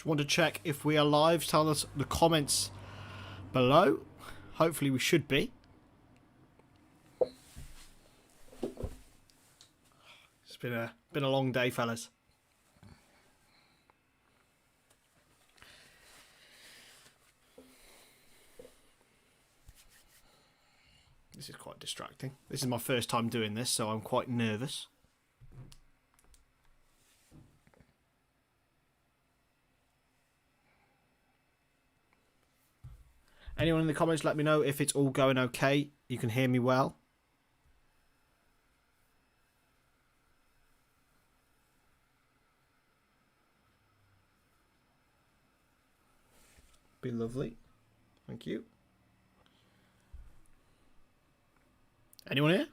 Just want to check if we are live. Tell us the comments below. Hopefully we should be. It's been a long day, fellas. This is quite distracting. This is my first time doing this, so I'm quite nervous. Anyone in the comments, let me know if it's all going okay. You can hear me well. Be lovely. Thank you. Anyone here?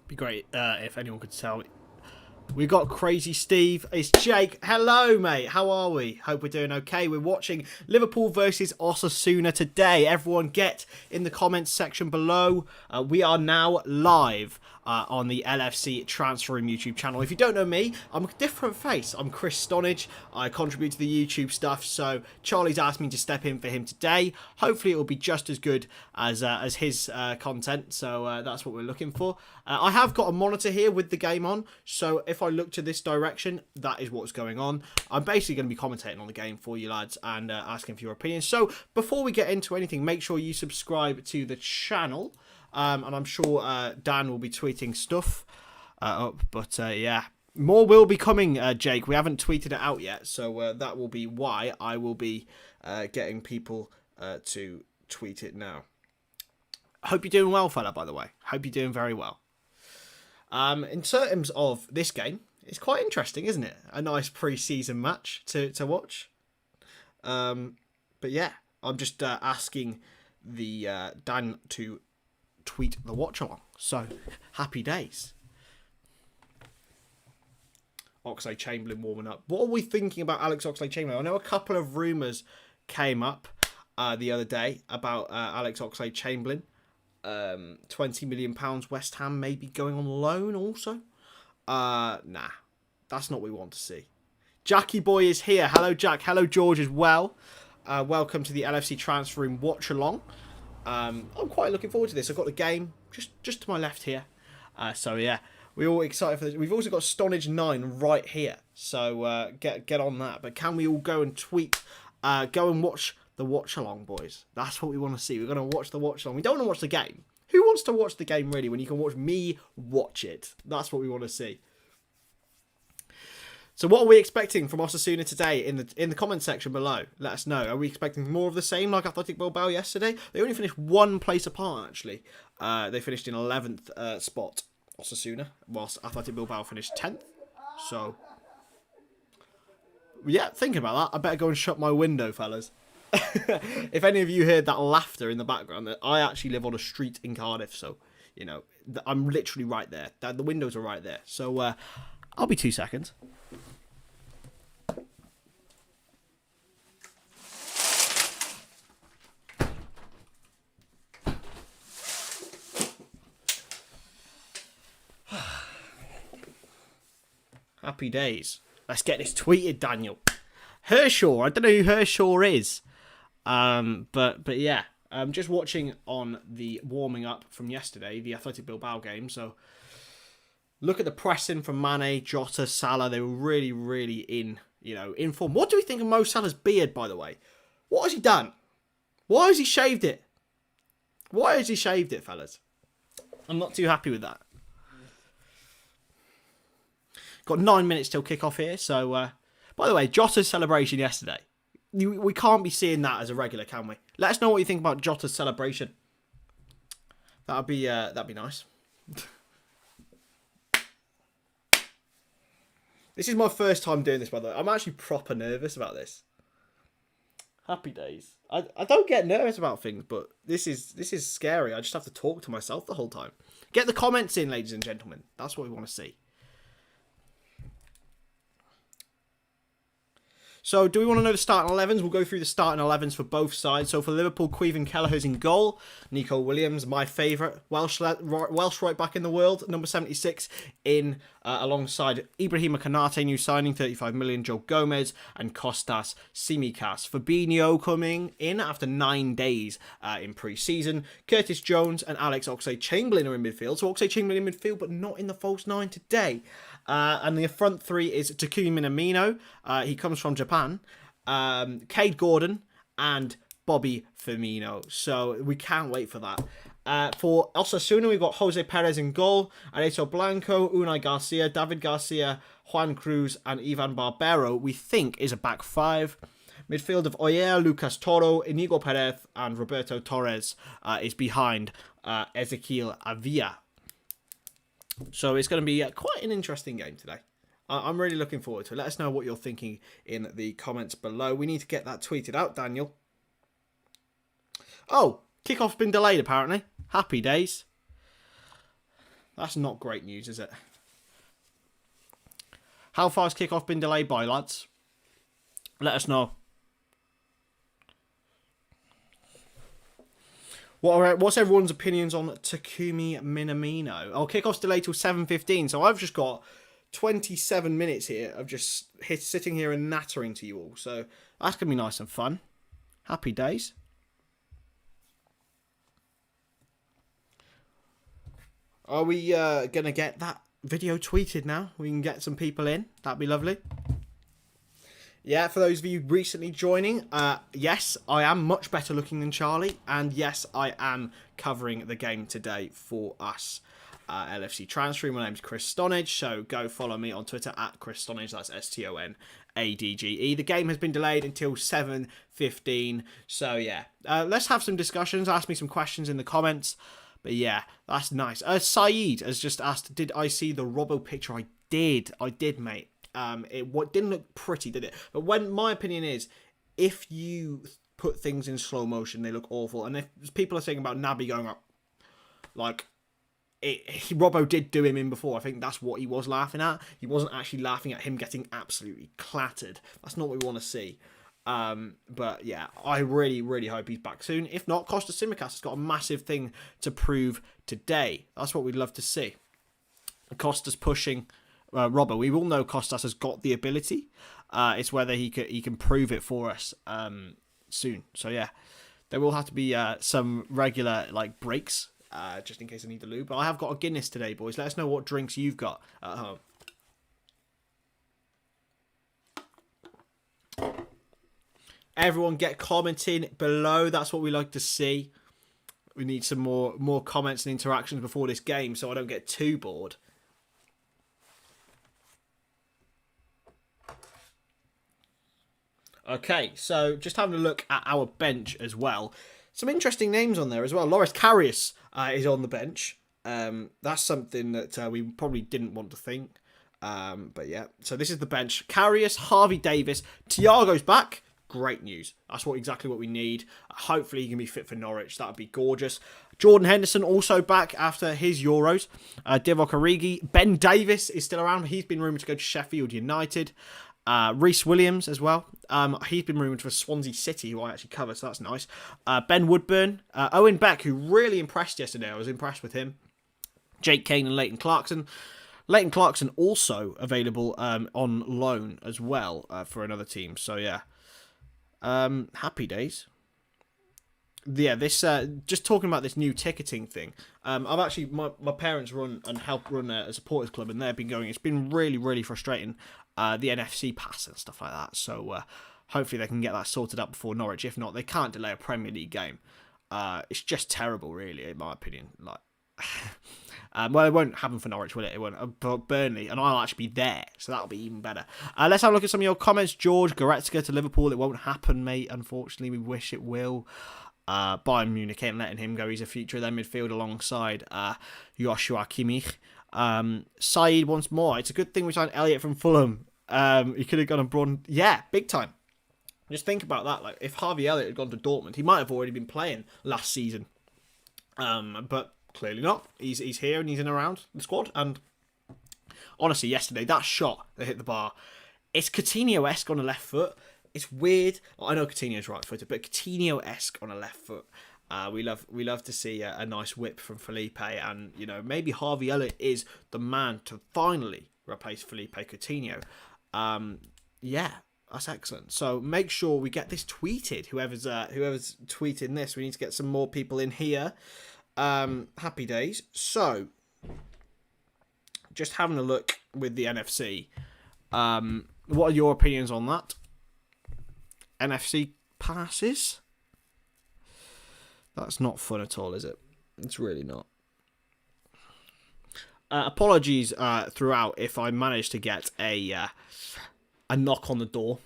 Be great if anyone could tell me. We got Crazy Steve. It's Jake. Hello, mate. How are we? Hope we're doing okay. We're watching Liverpool versus Osasuna today. Everyone get in the comments section below. We are now live on the LFC Transfer Room YouTube channel. If you don't know me, I'm a different face. I'm Chris Stonage. I contribute to the YouTube stuff, so Charlie's asked me to step in for him today. Hopefully it will be just as good as his content, so that's what we're looking for. I have got a monitor here with the game on, so if I look to this direction, that is what's going on. I'm basically going to be commentating on the game for you lads and asking for your opinions. So before we get into anything, make sure you subscribe to the channel. And I'm sure Dan will be tweeting stuff up. But yeah, more will be coming, Jake. We haven't tweeted it out yet. So that will be why I will be getting people to tweet it now. Hope you're doing well, fella, by the way. Hope you're doing very well. In terms of this game, it's quite interesting, isn't it? A nice pre-season match to watch. But yeah, I'm just asking the Dan to tweet the watch along. So happy days. Oxlade-Chamberlain warming up. What are we thinking about Alex Oxlade-Chamberlain? I know a couple of rumours came up the other day about Alex Oxlade-Chamberlain. £20 million West Ham maybe going on loan also. Nah, that's not what we want to see. Jackie Boy is here. Hello, Jack. Hello, George as well. Welcome to the LFC Transfer Room watch along. I'm quite looking forward to this. I've got the game just to my left here. So yeah, we're all excited for this. We've also got Stonage 9 right here. So get on that. But can we all go and tweet? Go and watch the watch along, boys. That's what we want to see. We're going to watch the watch along. We don't want to watch the game. Who wants to watch the game really when you can watch me watch it? That's what we want to see. So what are we expecting from Osasuna today in the comment section below? Let us know. Are we expecting more of the same like Athletic Bilbao yesterday? They only finished one place apart, actually. They finished in 11th spot, Osasuna, whilst Athletic Bilbao finished 10th. So, yeah, thinking about that, I better go and shut my window, fellas. If any of you heard that laughter in the background, I actually live on a street in Cardiff, so, you know, I'm literally right there. The windows are right there. So, I'll be 2 seconds. Happy days. Let's get this tweeted, Daniel. Hershaw. I don't know who Hershaw is. But yeah. I'm just watching on the warming up from yesterday, the Athletic Bilbao game. So look at the pressing from Mane, Jota, Salah. They were really, really in form. What do we think of Mo Salah's beard, by the way? What has he done? Why has he shaved it? Why has he shaved it, fellas? I'm not too happy with that. Got 9 minutes till kick-off here. So, by the way, Jota's celebration yesterday. We can't be seeing that as a regular, can we? Let us know what you think about Jota's celebration. That'd be nice. This is my first time doing this, by the way. I'm actually proper nervous about this. Happy days. I don't get nervous about things, but this is scary. I just have to talk to myself the whole time. Get the comments in, ladies and gentlemen. That's what we want to see. So do we want to know the starting 11s? We'll go through the starting 11s for both sides. So for Liverpool, Queven Kelleher's in goal. Nico Williams, my favourite Welsh right back in the world, number 76, in alongside Ibrahima Konate, new signing, 35 million, Joe Gomez, and Kostas Tsimikas. Fabinho coming in after 9 days in pre-season. Curtis Jones and Alex Oxlade-Chamberlain are in midfield. So Oxlade-Chamberlain in midfield, but not in the false 9 today. And the front three is Takumi Minamino. He comes from Japan. Cade Gordon and Bobby Firmino. So we can't wait for that. For Osasuna, we've got Jose Perez in goal. Areto Blanco, Unai Garcia, David Garcia, Juan Cruz, and Ivan Barbero, we think, is a back five. Midfield of Oyer, Lucas Toro, Inigo Perez, and Roberto Torres is behind Ezequiel Avila. So it's going to be quite an interesting game today. I'm really looking forward to it. Let us know what you're thinking in the comments below. We need to get that tweeted out, Daniel. Oh, kickoff's been delayed apparently. Happy days. That's not great news, is it? How far's kickoff been delayed by, lads? Let us know. What's everyone's opinions on Takumi Minamino? Oh, kickoff's delayed till 7:15, so I've just got 27 minutes here of just sitting here and nattering to you all. So that's going to be nice and fun. Happy days. Are we going to get that video tweeted now? We can get some people in. That'd be lovely. Yeah, for those of you recently joining, yes, I am much better looking than Charlie. And yes, I am covering the game today for us. LFC Transfer. My name's Chris Stonage, so go follow me on Twitter at Chris Stonage. That's STONADGE. The game has been delayed until 7:15. So yeah, let's have some discussions. Ask me some questions in the comments. But yeah, that's nice. Saeed has just asked, did I see the Robbo picture? I did, mate. It didn't look pretty, did it? But my opinion is, if you put things in slow motion, they look awful. And if people are saying about Naby going up, like, Robbo did do him in before. I think that's what he was laughing at. He wasn't actually laughing at him getting absolutely clattered. That's not what we want to see. But yeah, I really, really hope he's back soon. If not, Kostas Tsimikas has got a massive thing to prove today. That's what we'd love to see. Kostas pushing Robbo. We all know Kostas has got the ability. It's whether he can prove it for us soon. So yeah, there will have to be some regular breaks. Just in case I need the lube. But I have got a Guinness today, boys. Let us know what drinks you've got at home. Everyone get commenting below. That's what we like to see. We need some more comments and interactions before this game so I don't get too bored. Okay, so just having a look at our bench as well. Some interesting names on there as well. Loris Karius is on the bench. That's something that we probably didn't want to think. But yeah, so this is the bench. Karius, Harvey Davis, Thiago's back. Great news. That's exactly what we need. Hopefully he can be fit for Norwich. That would be gorgeous. Jordan Henderson also back after his Euros. Divock Origi. Ben Davis is still around. He's been rumoured to go to Sheffield United. Reece Williams as well. He's been rumoured for Swansea City, who I actually cover, so that's nice. Ben Woodburn. Owen Beck, who really impressed yesterday. I was impressed with him. Jake Kane and Leighton Clarkson. Leighton Clarkson also available on loan as well for another team. So yeah. Happy days. Yeah, this just talking about this new ticketing thing. I've actually my parents help run a supporters club, and they've been going. It's been really, really frustrating. The NFC pass and stuff like that. So hopefully they can get that sorted out before Norwich. If not, they can't delay a Premier League game. It's just terrible, really, in my opinion. Well, it won't happen for Norwich, will it? It won't. But Burnley, and I'll actually be there, so that'll be even better. Let's have a look at some of your comments. George Goretzka to Liverpool. It won't happen, mate. Unfortunately, we wish it will. Bayern Munich ain't letting him go. He's a future of their midfield alongside Joshua Kimmich. Saeed once more. It's a good thing we signed Elliott from Fulham. He could have gone and brought... Yeah, big time. Just think about that. If Harvey Elliott had gone to Dortmund, he might have already been playing last season. But clearly not. He's here and he's in around the squad. And honestly, yesterday, that shot that hit the bar, it's Coutinho-esque on a left foot. It's weird. I know Coutinho's right-footed, but Coutinho-esque on a left foot. We love to see a nice whip from Felipe, and maybe Harvey Elliott is the man to finally replace Felipe Coutinho. Yeah, that's excellent. So make sure we get this tweeted. Whoever's tweeting this, we need to get some more people in here. Happy days. So just having a look with the NFC. What are your opinions on that? NFC passes? That's not fun at all, is it? It's really not. Apologies throughout if I managed to get a knock on the door.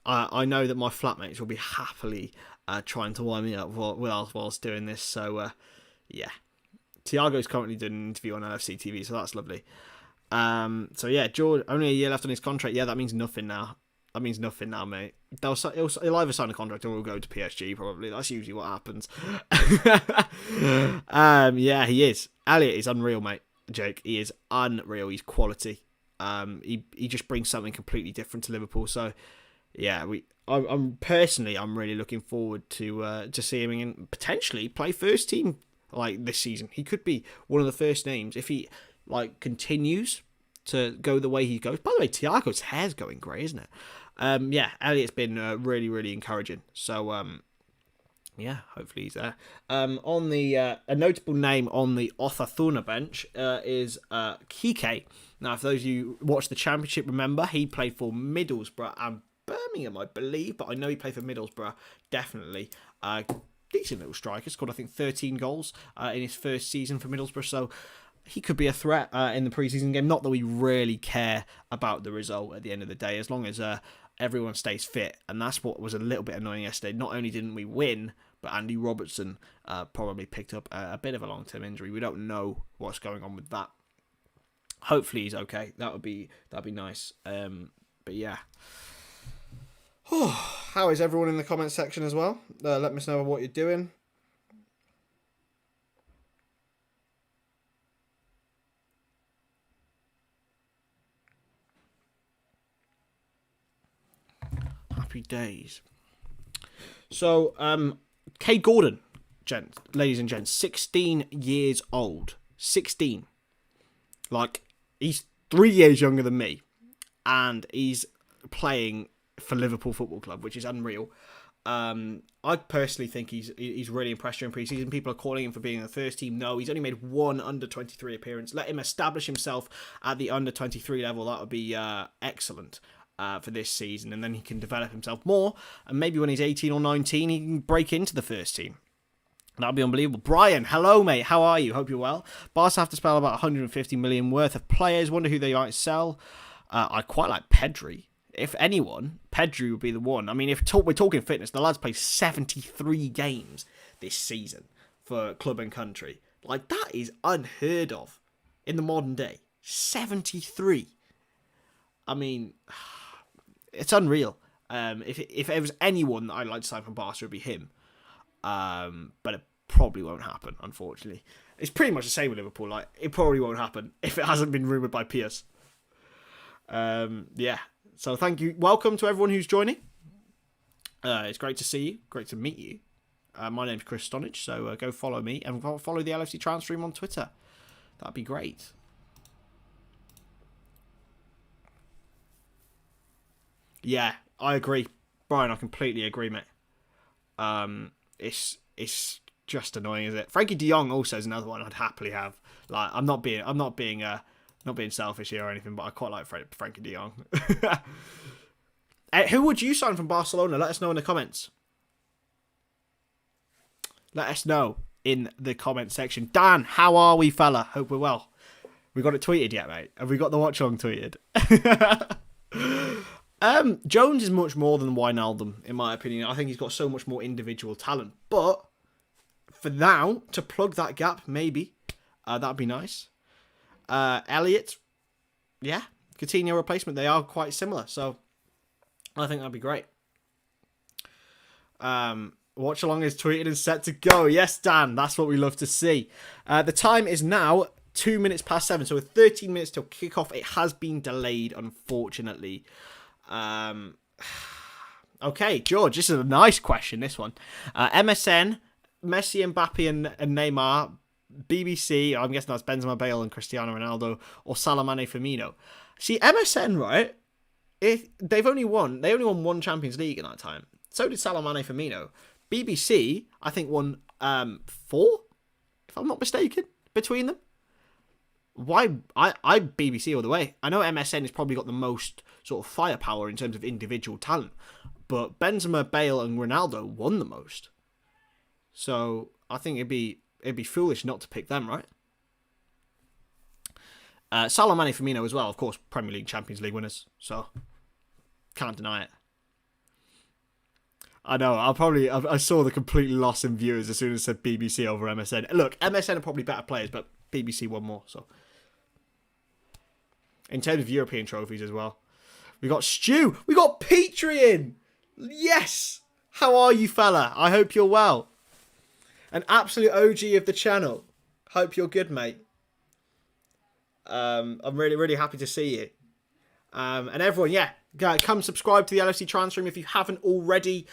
I know that my flatmates will be happily trying to wind me up whilst doing this. So, yeah. Thiago's currently doing an interview on LFC TV, so that's lovely. So, yeah, George, only a year left on his contract. Yeah, that means nothing now. That means nothing now, mate. He'll either sign a contract or he'll go to PSG, probably. That's usually what happens. Yeah, he is. Elliott is unreal, mate. Jake, he is unreal. He's quality. He just brings something completely different to Liverpool. So, yeah, I'm really looking forward to see him potentially play first team like this season. He could be one of the first names if he continues to go the way he goes. By the way, Thiago's hair's going grey, isn't it? Yeah, Elliott's been really, really encouraging. So, yeah, hopefully he's there. On the a notable name on the Osasuna bench is Kike. Now, for those of you who watched the Championship, remember he played for Middlesbrough and Birmingham, I believe, but I know he played for Middlesbrough, definitely. Decent little striker, scored I think 13 goals in his first season for Middlesbrough, so he could be a threat in the preseason game. Not that we really care about the result at the end of the day, as long as everyone stays fit, and that's what was a little bit annoying yesterday. Not only didn't we win, but Andy Robertson probably picked up a bit of a long-term injury. We don't know what's going on with that. Hopefully he's okay. That'd be nice. But yeah. How is everyone in the comment section as well? Let me know what you're doing. Happy days. So, Kay Gordon, ladies and gents, 16 years old. 16. He's 3 years younger than me. And he's playing for Liverpool Football Club, which is unreal. I personally think he's really impressed during pre-season. People are calling him for being in the first team. No, he's only made one under-23 appearance. Let him establish himself at the under-23 level. That would be excellent for this season. And then he can develop himself more. And maybe when he's 18 or 19, he can break into the first team. That'd be unbelievable. Brian, hello, mate. How are you? Hope you're well. Barca have to spell about 150 million worth of players. Wonder who they might sell. I quite like Pedri. If anyone, Pedri would be the one. I mean, if we're talking fitness, the lad's played 73 games this season for club and country. That is unheard of in the modern day. 73. I mean, it's unreal. If there was anyone that I'd like to sign from Barca, it would be him. But it probably won't happen, unfortunately. It's pretty much the same with Liverpool. It probably won't happen if it hasn't been rumoured by Pierce. Yeah. So thank you. Welcome to everyone who's joining. It's great to see you. Great to meet you. My name's Chris Stonage, so go follow me and follow the LFC Transstream on Twitter. That'd be great. Yeah, I agree. Brian, I completely agree, mate. It's just annoying, isn't it? Frankie de Jong also is another one I'd happily have. I'm not being selfish here or anything, but I quite like Frankie de Jong. Who would you sign from Barcelona? Let us know in the comments. Let us know in the comment section. Dan, how are we, fella? Hope we're well. We got it tweeted yet, mate? Have we got the watch along tweeted? Jones is much more than Wijnaldum, in my opinion. I think he's got so much more individual talent. But for now, to plug that gap, maybe, that'd be nice. Elliott, yeah, Coutinho replacement. They are quite similar, so I think that'd be great. Watch along is tweeted and set to go. Yes, Dan, that's what we love to see. The time is now 2 minutes past 7, so with 13 minutes till kick off. It has been delayed, unfortunately. Okay, George, this is a nice question, this one. MSN, Messi, Mbappe, and Neymar. BBC, I'm guessing that's Benzema, Bale, and Cristiano Ronaldo, or Salah, Mane, Firmino. See, MSN, right? They only won one Champions League in that time. So did Salah, Mane, Firmino. BBC, I think, won 4, if I'm not mistaken, between them. Why? I BBC all the way. I know MSN has probably got the most sort of firepower in terms of individual talent, but Benzema, Bale, and Ronaldo won the most. So I think it'd be foolish not to pick them, right? Salah, Mane, Firmino as well, of course, Premier League, Champions League winners. So can't deny it. I know. I saw the complete loss in viewers as soon as I said BBC over MSN. Look, MSN are probably better players, but BBC won more. So, in terms of European trophies as well, we got Stu, we got Petrie in. Yes. How are you, fella? I hope you're well. An absolute OG of the channel. Hope you're good, mate. I'm really, really happy to see you. And everyone, yeah, come subscribe to the LFC transfer room if you haven't already.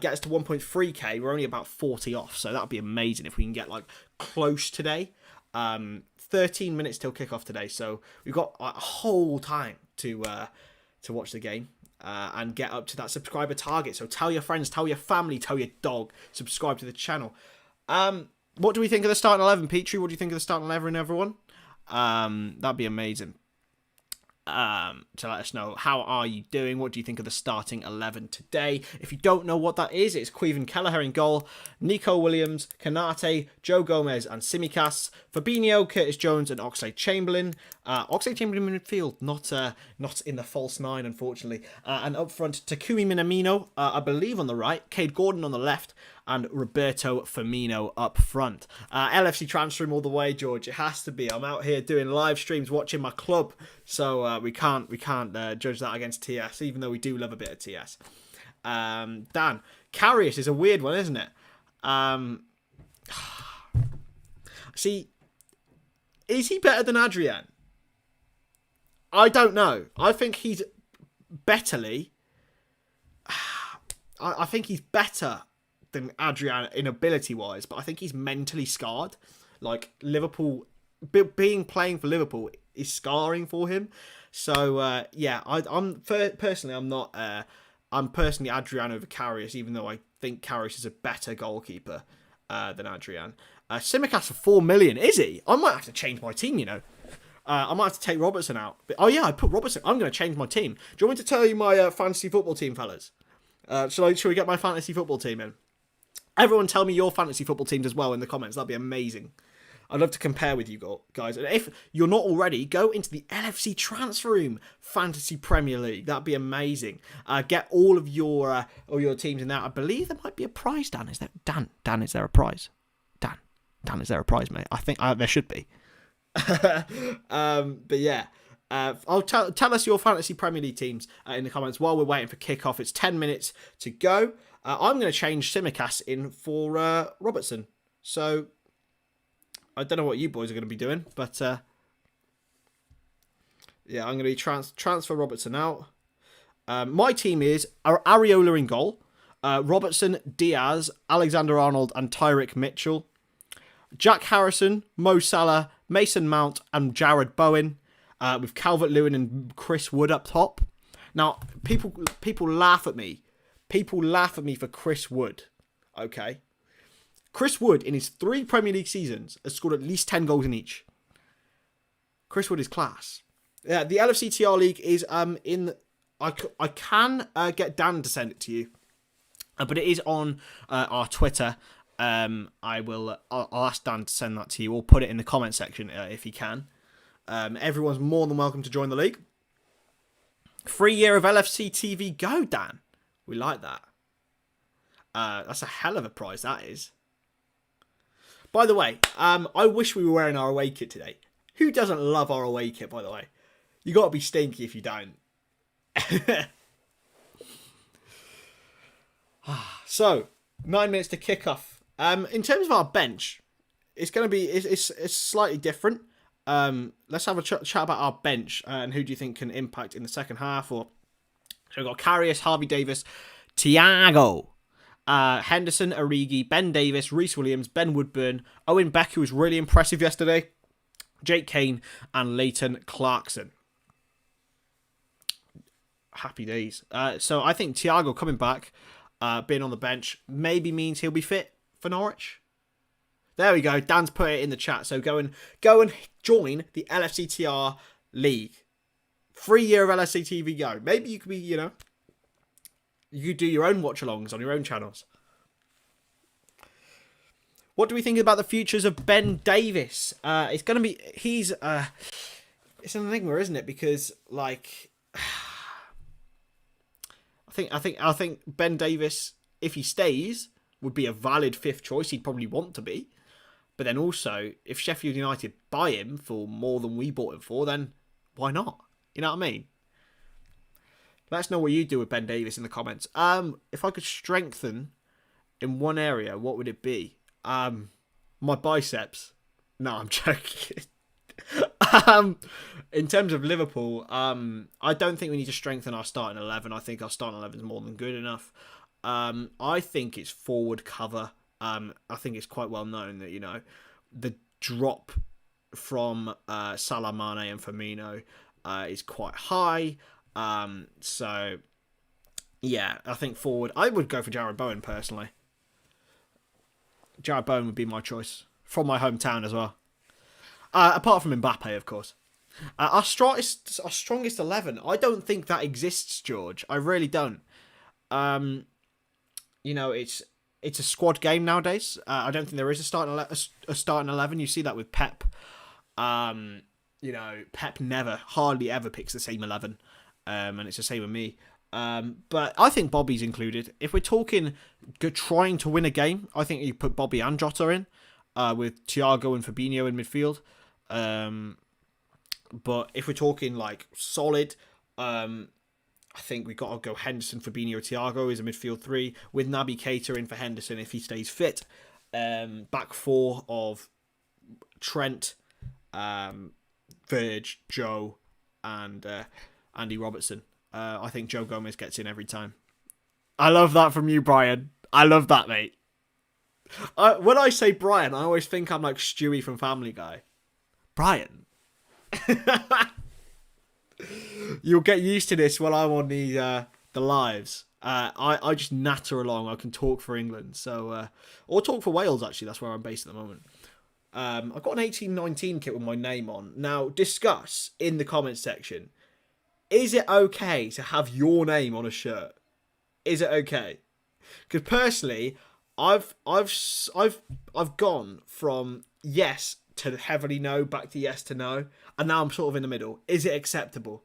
Get us to 1.3k. We're only about 40 off, so that would be amazing if we can get like close today. 13 minutes till kickoff today, so we've got a whole time to watch the game and get up to that subscriber target. So tell your friends, tell your family, tell your dog, subscribe to the channel. What do we think of the starting 11, Petrie? What do you think of the starting 11, everyone? That'd be amazing. To let us know, how are you doing? What do you think of the starting 11 today? If you don't know what that is, it's Caoimhin Kelleher in goal, Nico Williams, Kanate, Joe Gomez and Tsimikas, Fabinho, Curtis Jones and Oxlade-Chamberlain. Oxlade-Chamberlain in midfield, not in the false 9, unfortunately. And up front, Takumi Minamino, I believe on the right, Cade Gordon on the left, and Roberto Firmino up front. LFC transfer room all the way, George. It has to be. I'm out here doing live streams, watching my club, so we can't judge that against TS, even though we do love a bit of TS. Dan, Karius is a weird one, isn't it? See, is he better than Adrian? I don't know. I think he's betterly. I think he's better than Adrian in ability-wise, but I think he's mentally scarred. Like, Liverpool, playing for Liverpool is scarring for him. So, yeah, I'm personally Adrian over Karius, even though I think Karius is a better goalkeeper than Adrian. Tsimikas for 4 million, is he? I might have to change my team, you know. I might have to take Robertson out. But, oh, yeah, I put Robertson. I'm going to change my team. Do you want me to tell you my fantasy football team, fellas? Shall we get my fantasy football team in? Everyone tell me your fantasy football teams as well in the comments. That'd be amazing. I'd love to compare with you guys. And if you're not already, go into the LFC transfer room Fantasy Premier League. That'd be amazing. Get all your teams in there. I believe there might be a prize, Dan. Is there Dan, is there a prize? Dan, is there a prize, mate? I think there should be. But yeah. I'll tell us your Fantasy Premier League teams in the comments while we're waiting for kickoff. It's 10 minutes to go. I'm going to change Tsimikas in for Robertson. So, I don't know what you boys are going to be doing, but yeah, I'm going to be transfer Robertson out. My team is Areola in goal, Robertson, Diaz, Alexander-Arnold and Tyrick Mitchell, Jack Harrison, Mo Salah, Mason Mount and Jared Bowen, with Calvert-Lewin and Chris Wood up top. Now, people laugh at me. People laugh at me for Chris Wood, okay? Chris Wood, in his 3 Premier League seasons, has scored at least 10 goals in each. Chris Wood is class. Yeah, the LFCTR League is in... I can get Dan to send it to you, but it is on our Twitter. I'll ask Dan to send that to you, or put it in the comment section if he can. Everyone's more than welcome to join the league. Free year of LFC TV. Go, Dan. We like that. That's a hell of a prize, that is. By the way, I wish we were wearing our away kit today. Who doesn't love our away kit, by the way? You got to be stinky if you don't. So, 9 minutes to kick off. In terms of our bench, it's going to be it's slightly different. Let's have a chat about our bench and who do you think can impact in the second half or So we've got Karius, Harvey Davis, Thiago, Henderson, Origi, Ben Davis, Reece Williams, Ben Woodburn, Owen Beck, who was really impressive yesterday, Jake Kane, and Leighton Clarkson. Happy days. So I think Thiago coming back, being on the bench, maybe means he'll be fit for Norwich. There we go. Dan's put it in the chat. So go and join the LFCTR league. 3 year of LFCTV go. Maybe you could be, you could do your own watch-alongs on your own channels. What do we think about the futures of Ben Davis? It's going to be... He's... it's an enigma, isn't it? Because, like... I think Ben Davis, if he stays, would be a valid 5th choice. He'd probably want to be. But then also, if Sheffield United buy him for more than we bought him for, then why not? You know what I mean? Let us know what you do with Ben Davis in the comments. If I could strengthen in one area, what would it be? My biceps. No, I'm joking. In terms of Liverpool, I don't think we need to strengthen our starting 11. I think our starting 11 is more than good enough. I think it's forward cover. I think it's quite well known that, the drop from Salah, Mane and Firmino is quite high. So, yeah, I think forward. I would go for Jarrod Bowen, personally. Jarrod Bowen would be my choice. From my hometown as well. Apart from Mbappe, of course. Our strongest 11. I don't think that exists, George. I really don't. It's a squad game nowadays. I don't think there is a starting 11. You see that with Pep. Pep hardly ever picks the same 11. And it's the same with me. But I think Bobby's included. If we're talking trying to win a game, I think you put Bobby and Jota in, with Thiago and Fabinho in midfield. But if we're talking like solid, I think we've got to go Henderson, Fabinho, Thiago is a midfield 3 with Naby Keita in for Henderson if he stays fit. Back 4 of Trent, Verge, Joe, and Andy Robertson. I think Joe Gomez gets in every time. I love that from you, Brian. I love that, mate. When I say Brian, I always think I'm like Stewie from Family Guy. Brian. You'll get used to this while I'm on the lives. I just natter along. I can talk for England, or talk for Wales. Actually, that's where I'm based at the moment. I've got an 1819 kit with my name on. Now, discuss in the comments section. Is it okay to have your name on a shirt? Is it okay? Because personally, I've gone from yes to heavily no, back to yes to no, and now I'm sort of in the middle. Is it acceptable?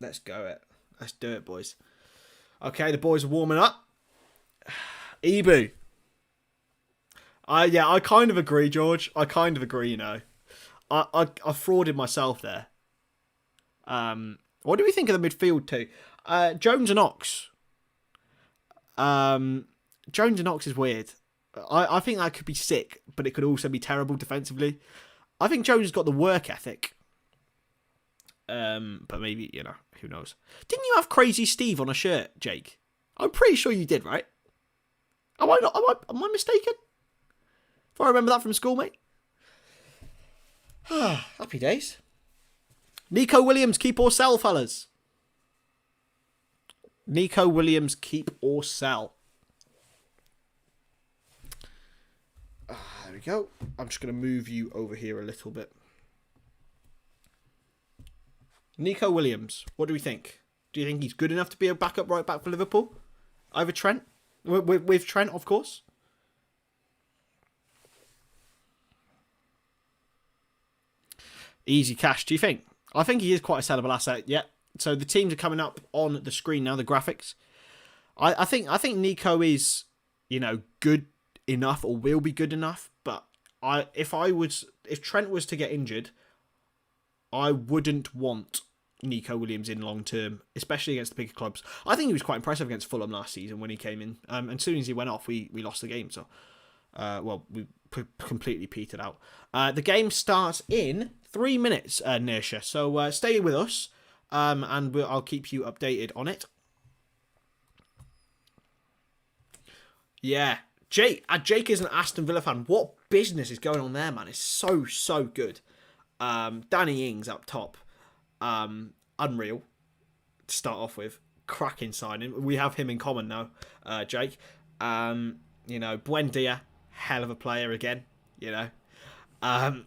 Let's go it. Let's do it, boys. Okay, the boys are warming up. Ibu. I kind of agree, George. I kind of agree, I frauded myself there. What do we think of the midfield too? Jones and Ox. Jones and Ox is weird. I think that could be sick, but it could also be terrible defensively. I think Jones has got the work ethic. But maybe, who knows. Didn't you have Crazy Steve on a shirt, Jake? I'm pretty sure you did, right? Am I mistaken? If I remember that from school, mate. Happy days. Nico Williams, keep or sell, fellas. Nico Williams, keep or sell. There we go. I'm just going to move you over here a little bit. Nico Williams, what do we think? Do you think he's good enough to be a backup right back for Liverpool? Over Trent? With Trent, of course. Easy cash, do you think? I think he is quite a sellable asset, yeah. So the teams are coming up on the screen now, the graphics. I think Nico is, good enough or will be good enough, but if Trent was to get injured, I wouldn't want Nico Williams in long term, especially against the bigger clubs. I think he was quite impressive against Fulham last season when he came in. And as soon as he went off, we lost the game. So, we completely petered out. The game starts in 3 minutes, Nersha. So stay with us, and I'll keep you updated on it. Yeah, Jake is an Aston Villa fan. What business is going on there, man? It's so good. Danny Ings up top. Unreal to start off with. Cracking signing. We have him in common now, Jake. Buendia, hell of a player again. Been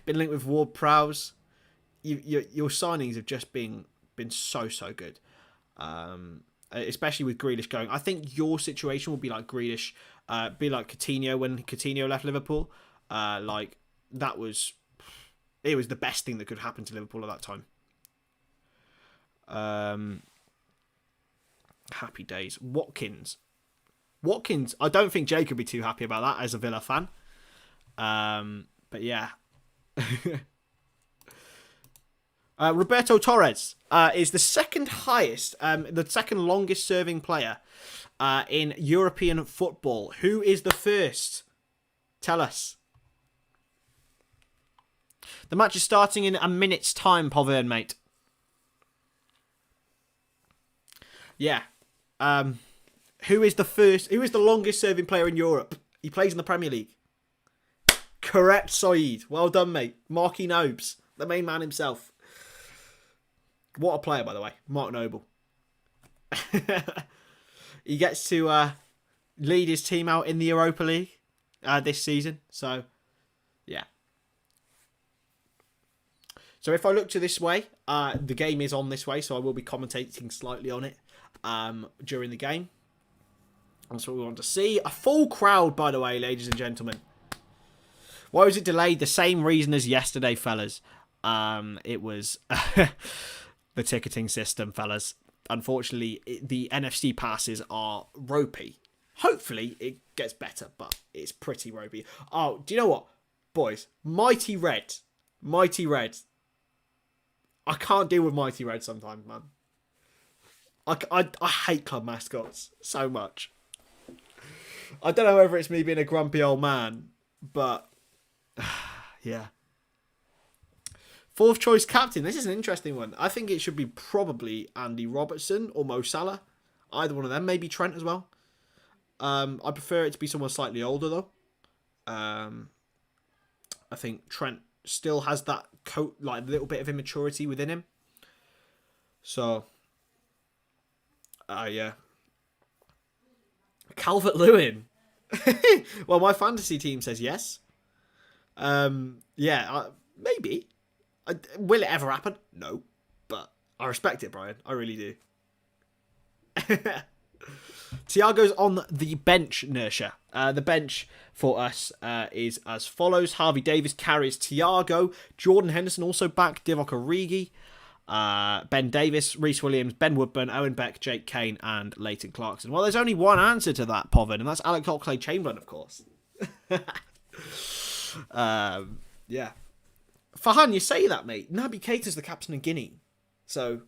linked with Ward-Prowse. Your signings have just been so good. Especially with Grealish going. I think your situation will be like Grealish, be like Coutinho when Coutinho left Liverpool. It was the best thing that could happen to Liverpool at that time. Happy days. Watkins, I don't think Jake would be too happy about that as a Villa fan. But yeah. Roberto Torres is the second highest, the second longest serving player in European football. Who is the first? Tell us. The match is starting in a minute's time, Povern, mate. Yeah. Who is the longest serving player in Europe? He plays in the Premier League. Correct, Saeed. Well done, mate. Marky Nobes, the main man himself. What a player, by the way. Mark Noble. He gets to lead his team out in the Europa League this season. So, yeah. So if I look to this way, the game is on this way, so I will be commentating slightly on it during the game. That's what we want to see. A full crowd, by the way, ladies and gentlemen. Why was it delayed? The same reason as yesterday, fellas. It was the ticketing system, fellas. Unfortunately, the NFC passes are ropey. Hopefully, it gets better, but it's pretty ropey. Oh, do you know what? Boys, Mighty Red. I can't deal with Mighty Red sometimes, man. I hate club mascots so much. I don't know whether it's me being a grumpy old man, but yeah. Fourth choice captain. This is an interesting one. I think it should be probably Andy Robertson or Mo Salah. Either one of them. Maybe Trent as well. I prefer it to be someone slightly older, though. I think Trent still has that little bit of immaturity within him. So, yeah. Calvert-Lewin. Well, my fantasy team says yes. Yeah, maybe. Will it ever happen? No. But I respect it, Brian. I really do. Thiago's on the bench, Nersha. The bench for us is as follows. Harvey Davis carries Thiago. Jordan Henderson also back. Divock Origi. Ben Davis, Reece Williams, Ben Woodburn, Owen Beck, Jake Kane, and Leighton Clarkson. Well, there's only one answer to that, Povin, and that's Alex Oxlade-Chamberlain, of course. Yeah. Farhan, you say that, mate. Naby Keita's the captain of Guinea. So,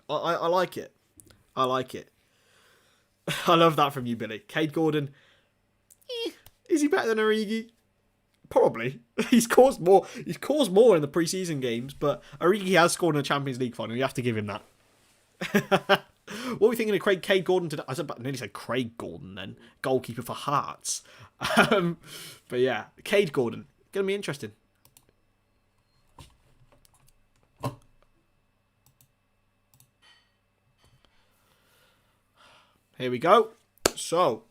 I like it. I like it. I love that from you, Billy. Cade Gordon. Is he better than Origi? Probably. He's caused more in the preseason games, but Origi has scored in a Champions League final. You have to give him that. What are we thinking of Cade Gordon today? I nearly said Craig Gordon then. Goalkeeper for Hearts. But yeah, Cade Gordon. Going to be interesting. Here we go. So,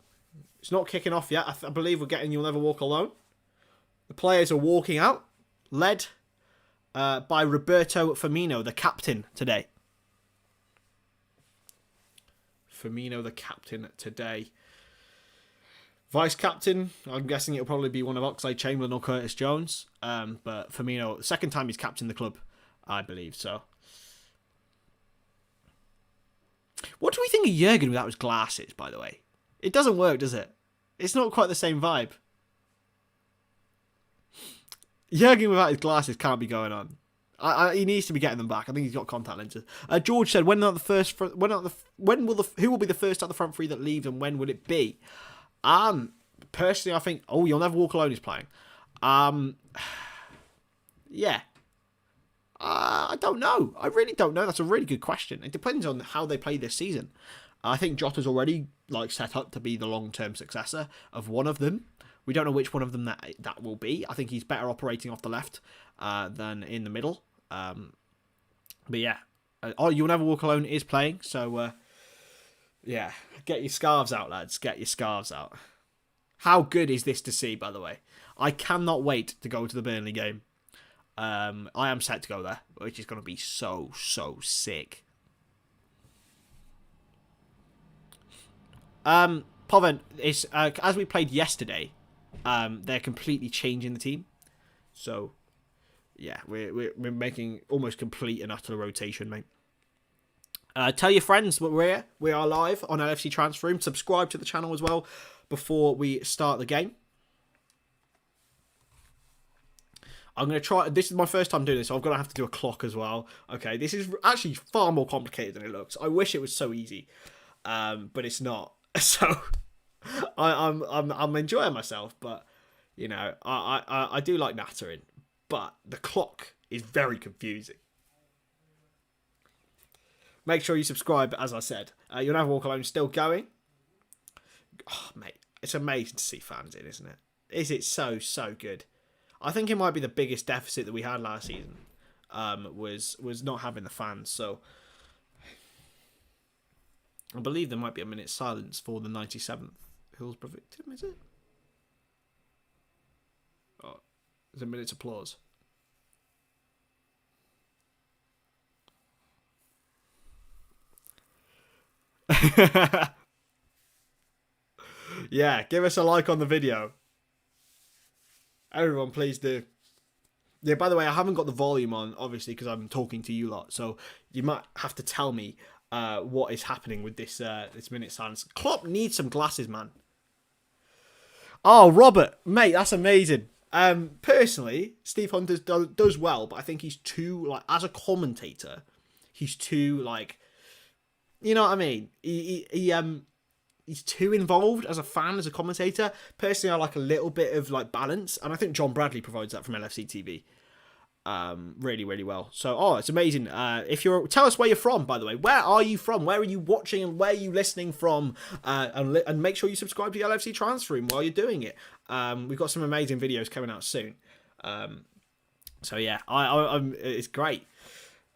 it's not kicking off yet. I believe we're getting You'll Never Walk Alone. The players are walking out, led by Roberto Firmino, the captain today. Firmino, the captain today. Vice captain, I'm guessing it'll probably be one of Oxlade-Chamberlain or Curtis Jones. But Firmino, the second time he's captained the club, I believe so. What do we think of Jurgen without his glasses, by the way? It doesn't work, does it? It's not quite the same vibe. Jurgen without his glasses can't be going on. He needs to be getting them back. I think he's got contact lenses. George said, who will be the first at the front three that leaves, and when will it be? Personally, I think... Oh, You'll Never Walk Alone is playing. Yeah. I don't know. I really don't know. That's a really good question. It depends on how they play this season. I think Jota's already like set up to be the long-term successor of one of them. We don't know which one of them that will be. I think he's better operating off the left than in the middle. But yeah. You'll Never Walk Alone is playing. So, yeah. Get your scarves out, lads. Get your scarves out. How good is this to see, by the way? I cannot wait to go to the Burnley game. I am set to go there, which is going to be so sick. Poven, is as we played yesterday, they're completely changing the team. So, yeah, we're making almost complete and utter rotation, mate. Tell your friends that we are live on LFC Transfer Room. Subscribe to the channel as well before we start the game. I'm going to try... This is my first time doing this, so I'm going to have to do a clock as well. Okay, this is actually far more complicated than it looks. I wish it was so easy, but it's not. So I'm enjoying myself, but you know, I do like nattering, but the clock is very confusing. Make sure you subscribe, as I said. You'll Never Walk Alone still going. Oh, mate, it's amazing to see fans in, isn't it? Is it so good? I think it might be the biggest deficit that we had last season, was not having the fans. So I believe there might be a minute's silence for the 97th Hillsborough victim, is it? Oh, there's a minute's applause. Yeah, give us a like on the video. Everyone, please do. Yeah, by the way, I haven't got the volume on, obviously, because I'm talking to you lot. So you might have to tell me what is happening with this this minute silence. Klopp needs some glasses, man. Oh, Robert, mate, that's amazing. Personally, Steve Hunter does well, but I think he's too, like, as a commentator, he's too, like, you know what I mean? He's too involved as a fan, as a commentator. Personally, I like a little bit of like balance, and I think John Bradley provides that from LFC TV really well. So, it's amazing. Tell us where you're from, by the way. Where are you from? Where are you watching and where are you listening from? And make sure you subscribe to the LFC Transfer Room while you're doing it. We've got some amazing videos coming out soon. So yeah, it's great.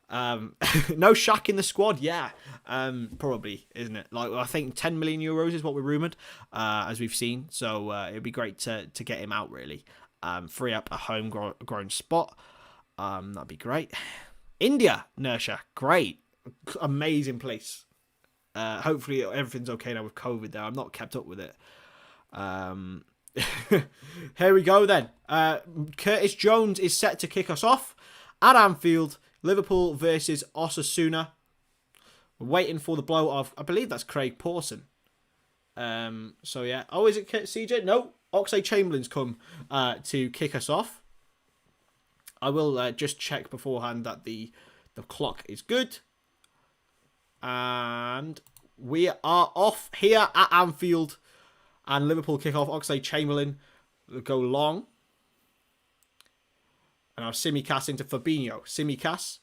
No Shaq in the squad, yeah, probably, isn't it? Like, I think 10 million euros is what we're rumoured, as we've seen. So it'd be great to get him out, really. Free up a homegrown spot. That'd be great. India, Nersha, great, amazing place. Hopefully everything's okay now with COVID there. I'm not kept up with it. Here we go then. Curtis Jones is set to kick us off at Anfield. Liverpool versus Osasuna. We're waiting for the blow of, I believe that's Craig Pawson. So yeah. Oh, is it CJ? No. Oxlade-Chamberlain's come to kick us off. I will just check beforehand that the clock is good. And we are off here at Anfield. And Liverpool kick off. Oxlade-Chamberlain will go long. And now Simicas into Fabinho. Simicas.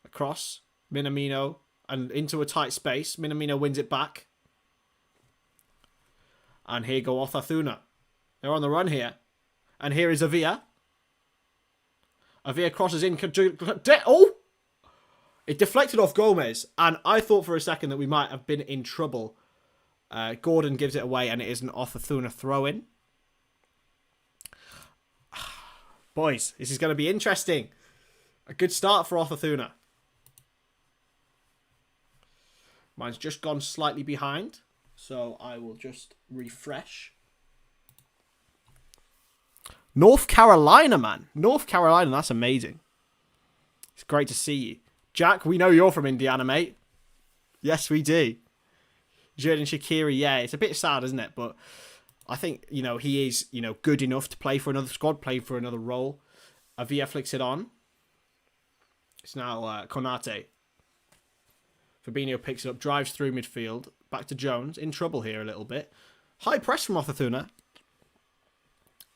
Across. Minamino. And into a tight space. Minamino wins it back. And here go Osasuna. They're on the run here. And here is Avia. Avia crosses in. Oh! It deflected off Gomez. And I thought for a second that we might have been in trouble. Gordon gives it away. And it is an Osasuna throw-in. Boys, this is going to be interesting. A good start for Osasuna. Mine's just gone slightly behind. So I will just refresh. North Carolina, man. North Carolina, that's amazing. It's great to see you. Jack, we know you're from Indiana, mate. Yes, we do. Jordan Shaqiri, yeah, it's a bit sad, isn't it? But I think, you know, he is, you know, good enough to play for another squad, play for another role. Avia flicks it on. It's now Konate. Fabinho picks it up, drives through midfield. Back to Jones. In trouble here a little bit. High press from Osasuna.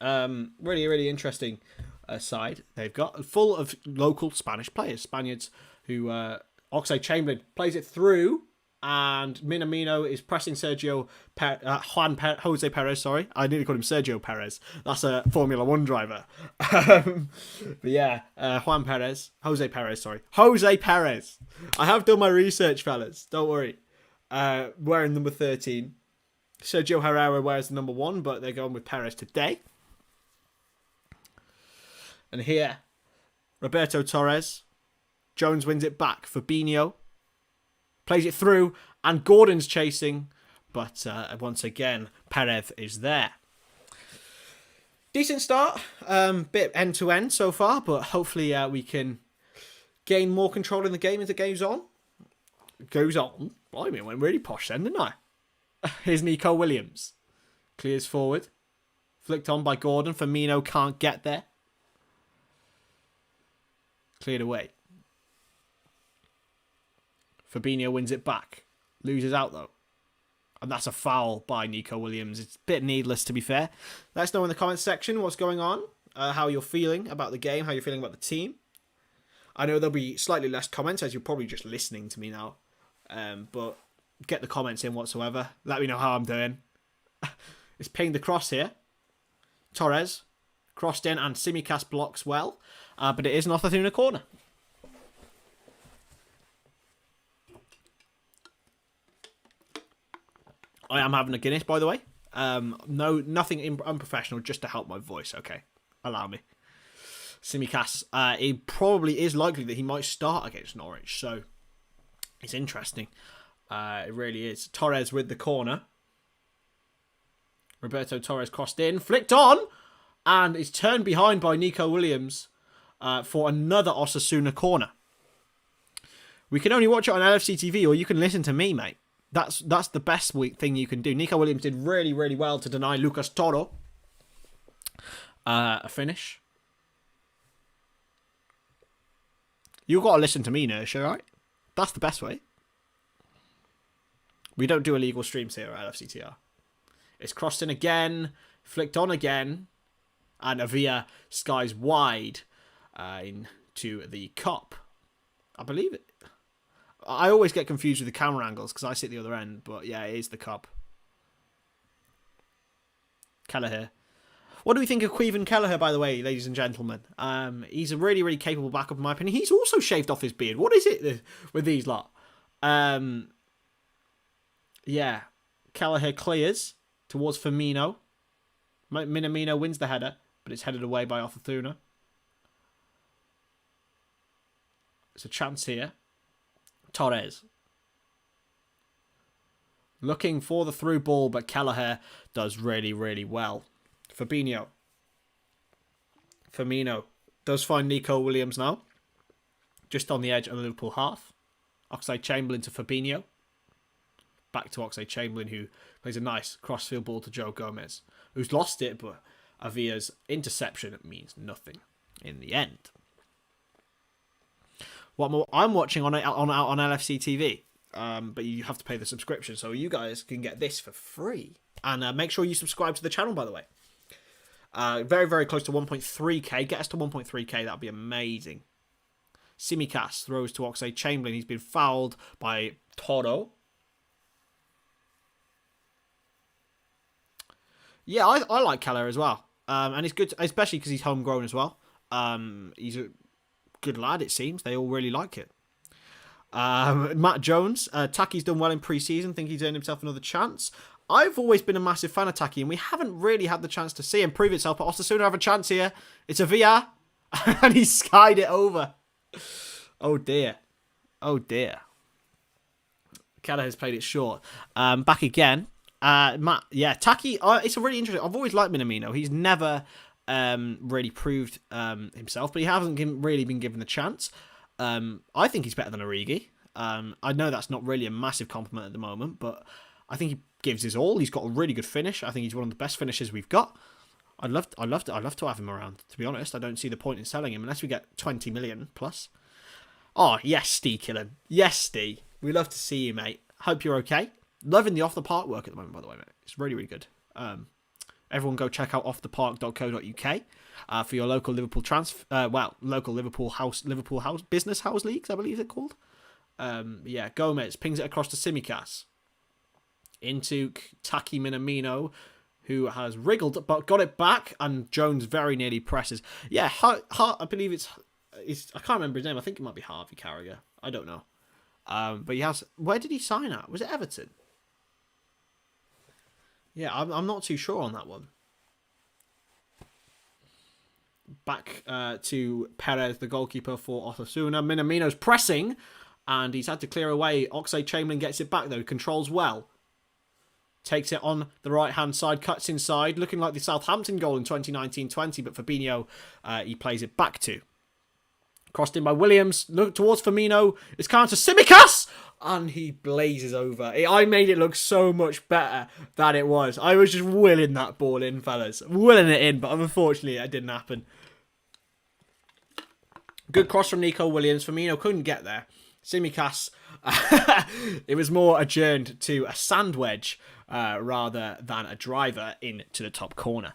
Really, really interesting side they've got. Full of local Spanish players. Spaniards who... Oxlade-Chamberlain plays it through. And Minamino is pressing Jose Perez, sorry. I nearly called him Sergio Perez. That's a Formula 1 driver. But yeah, Jose Perez. I have done my research, fellas. Don't worry. Wearing number 13. Sergio Herrera wears the number 1, but they're going with Perez today. And here, Roberto Torres. Jones wins it back. Fabinho plays it through, and Gordon's chasing, but once again, Perez is there. Decent start, bit end-to-end so far, but hopefully we can gain more control in the game as it goes on. I went really posh then, didn't I? Here's Nico Williams. Clears forward. Flicked on by Gordon. Firmino can't get there. Cleared away. Fabinho wins it back. Loses out, though. And that's a foul by Nico Williams. It's a bit needless, to be fair. Let us know in the comments section what's going on, how you're feeling about the game, how you're feeling about the team. I know there'll be slightly less comments, as you're probably just listening to me now. But get the comments in whatsoever. Let me know how I'm doing. It's pinged the cross here. Torres crossed in, and Simicast blocks well. But it is an Osasuna corner. I am having a Guinness, by the way. Nothing unprofessional, just to help my voice. Okay, allow me. Simicast, it probably is likely that he might start against Norwich, so it's interesting. It really is. Torres with the corner. Roberto Torres crossed in, flicked on, and is turned behind by Nico Williams for another Osasuna corner. We can only watch it on LFC TV, or you can listen to me, mate. That's the best thing you can do. Nico Williams did really, really well to deny Lucas Toro a finish. You've got to listen to me, Nurse, alright? That's the best way. We don't do illegal streams here at LFCTR. It's crossed in again, flicked on again, and Avia skies wide into the cop. I believe it. I always get confused with the camera angles because I sit at the other end, but yeah, it is the cop. Kelleher. What do we think of Queven Kelleher, by the way, ladies and gentlemen? He's a really, really capable backup, in my opinion. He's also shaved off his beard. What is it with these lot? Yeah. Kelleher clears towards Firmino. Minamino wins the header, but it's headed away by Osasuna. It's a chance here. Torres. Looking for the through ball, but Kelleher does really, really well. Firmino does find Nico Williams now. Just on the edge of the Liverpool half. Oxlade-Chamberlain to Fabinho. Back to Oxlade-Chamberlain, who plays a nice crossfield ball to Joe Gomez, who's lost it, but Avia's interception means nothing in the end. What more? I'm watching on LFC TV, but you have to pay the subscription, so you guys can get this for free. And make sure you subscribe to the channel, by the way. Very, very close to 1.3k. Get us to 1.3k, that'd be amazing. Simicast throws to Oxlade-Chamberlain. He's been fouled by Toro. Yeah, I like Keller as well. And it's good, especially because he's homegrown as well. He's a good lad, it seems. They all really like it. Matt Jones. Taki's done well in pre-season. Think he's earned himself another chance. I've always been a massive fan of Taki, and we haven't really had the chance to see him prove itself. But Osasuna have a chance here. It's a VR, and he skied it over. Oh dear. Oh dear. Keller has played it short. Back again. Matt, yeah, Taki, it's a really interesting. I've always liked Minamino. He's never really proved himself, but he hasn't really been given the chance. I think he's better than Origi. I know that's not really a massive compliment at the moment, but I think he gives his all. He's got a really good finish. I think he's one of the best finishers we've got. I'd love to have him around. To be honest, I don't see the point in selling him unless we get 20 million plus. Oh yes, Steve Killen. Yes, Steve. We love to see you, mate. Hope you're okay. Loving the off the park work at the moment, by the way, mate. It's really, really good. Everyone go check out offthepark.co.uk for your local Liverpool local Liverpool house business house leagues, I believe they're called. Yeah, Gomez pings it across to Tsimikas into Taki Minamino, who has wriggled but got it back, and Jones very nearly presses. Yeah, I believe it's I can't remember his name. I think it might be Harvey Carragher. I don't know. But he has. Where did he sign at? Was it Everton? Yeah, I'm not too sure on that one. Back to Perez, the goalkeeper for Osasuna. Minamino's pressing, and he's had to clear away. Oxlade-Chamberlain gets it back, though. Controls well. Takes it on the right-hand side, cuts inside, looking like the Southampton goal in 2019-20, but Fabinho, he plays it back to. Crossed in by Williams, look towards Firmino, it's counter Tsimikas, and he blazes over. I made it look so much better than it was. I was just willing that ball in, fellas. Willing it in, but unfortunately it didn't happen. Good cross from Nico Williams. Firmino couldn't get there. Tsimikas, it was more adjourned to a sand wedge rather than a driver into the top corner.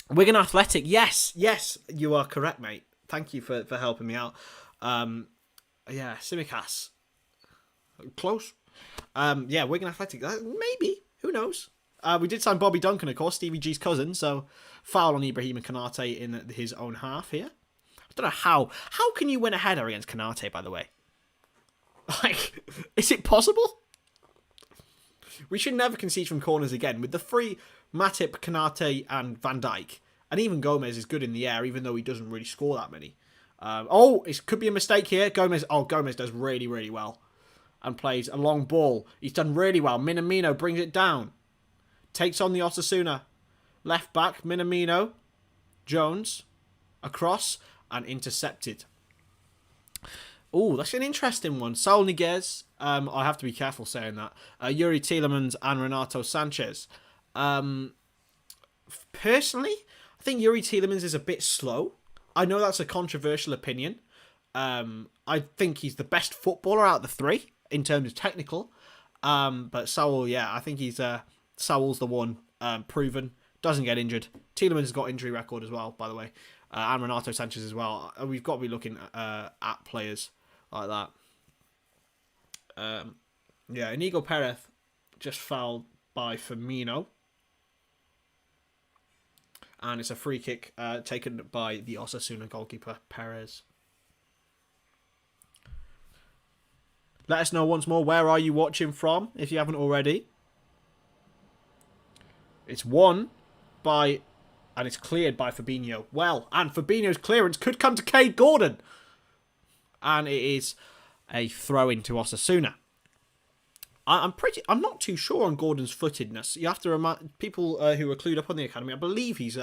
Wigan Athletic, yes, you are correct, mate. Thank you for helping me out. Yeah, Tsimikas, close. Yeah, Wigan Athletic, maybe, who knows? We did sign Bobby Duncan, of course, Stevie G's cousin, so foul on Ibrahima Konate in his own half here. I don't know how. How can you win a header against Konate, by the way? Like, is it possible? We should never concede from corners again. With the three, Matip, Konate, and Van Dijk. And even Gomez is good in the air, even though he doesn't really score that many. It could be a mistake here. Gomez does really, really well. And plays a long ball. He's done really well. Minamino brings it down. Takes on the Osasuna. Left back, Minamino. Jones. Across. And intercepted. Oh, that's an interesting one. Saul Niguez. I have to be careful saying that. Yuri Tielemans and Renato Sanchez. Personally, I think Yuri Tielemans is a bit slow. I know that's a controversial opinion. I think he's the best footballer out of the three in terms of technical. But Saul, yeah, I think Saul's the one proven. Doesn't get injured. Tielemans has got injury record as well, by the way. And Renato Sanchez as well. We've got to be looking at players like that. Yeah, Inigo Perez just fouled by Firmino. And it's a free kick taken by the Osasuna goalkeeper, Perez. Let us know once more, where are you watching from, if you haven't already. It's won by... And it's cleared by Fabinho. Well, and Fabinho's clearance could come to Cade Gordon. And it is a throw into Osasuna. I'm not too sure on Gordon's footedness. You have to remind people who are clued up on the academy. I believe he's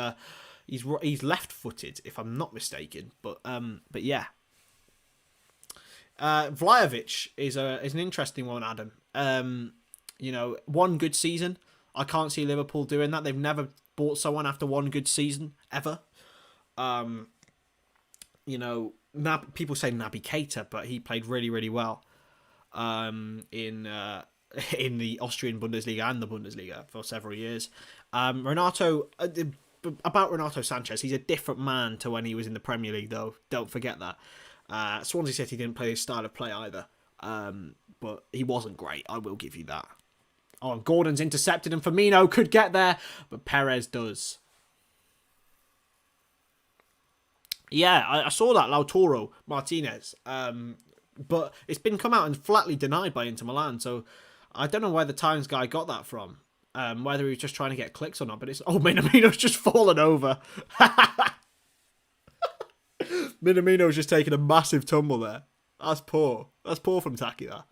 left-footed, if I'm not mistaken. But yeah, Vlahovic is an interesting one, Adam. One good season. I can't see Liverpool doing that. They've never bought someone after one good season ever. People say Naby Keita, but he played really, really well in the Austrian Bundesliga and the Bundesliga for several years. Renato Sanchez, he's a different man to when he was in the Premier League, though. Don't forget that. Swansea City didn't play his style of play either, but he wasn't great. I will give you that. Oh, Gordon's intercepted and Firmino could get there, but Perez does. Yeah, I saw that, Lautaro Martinez. But it's been come out and flatly denied by Inter Milan, so I don't know where the Times guy got that from. Whether he was just trying to get clicks or not, but Minamino's just fallen over. Minamino's just taking a massive tumble there. That's poor. That's poor from Taki, that.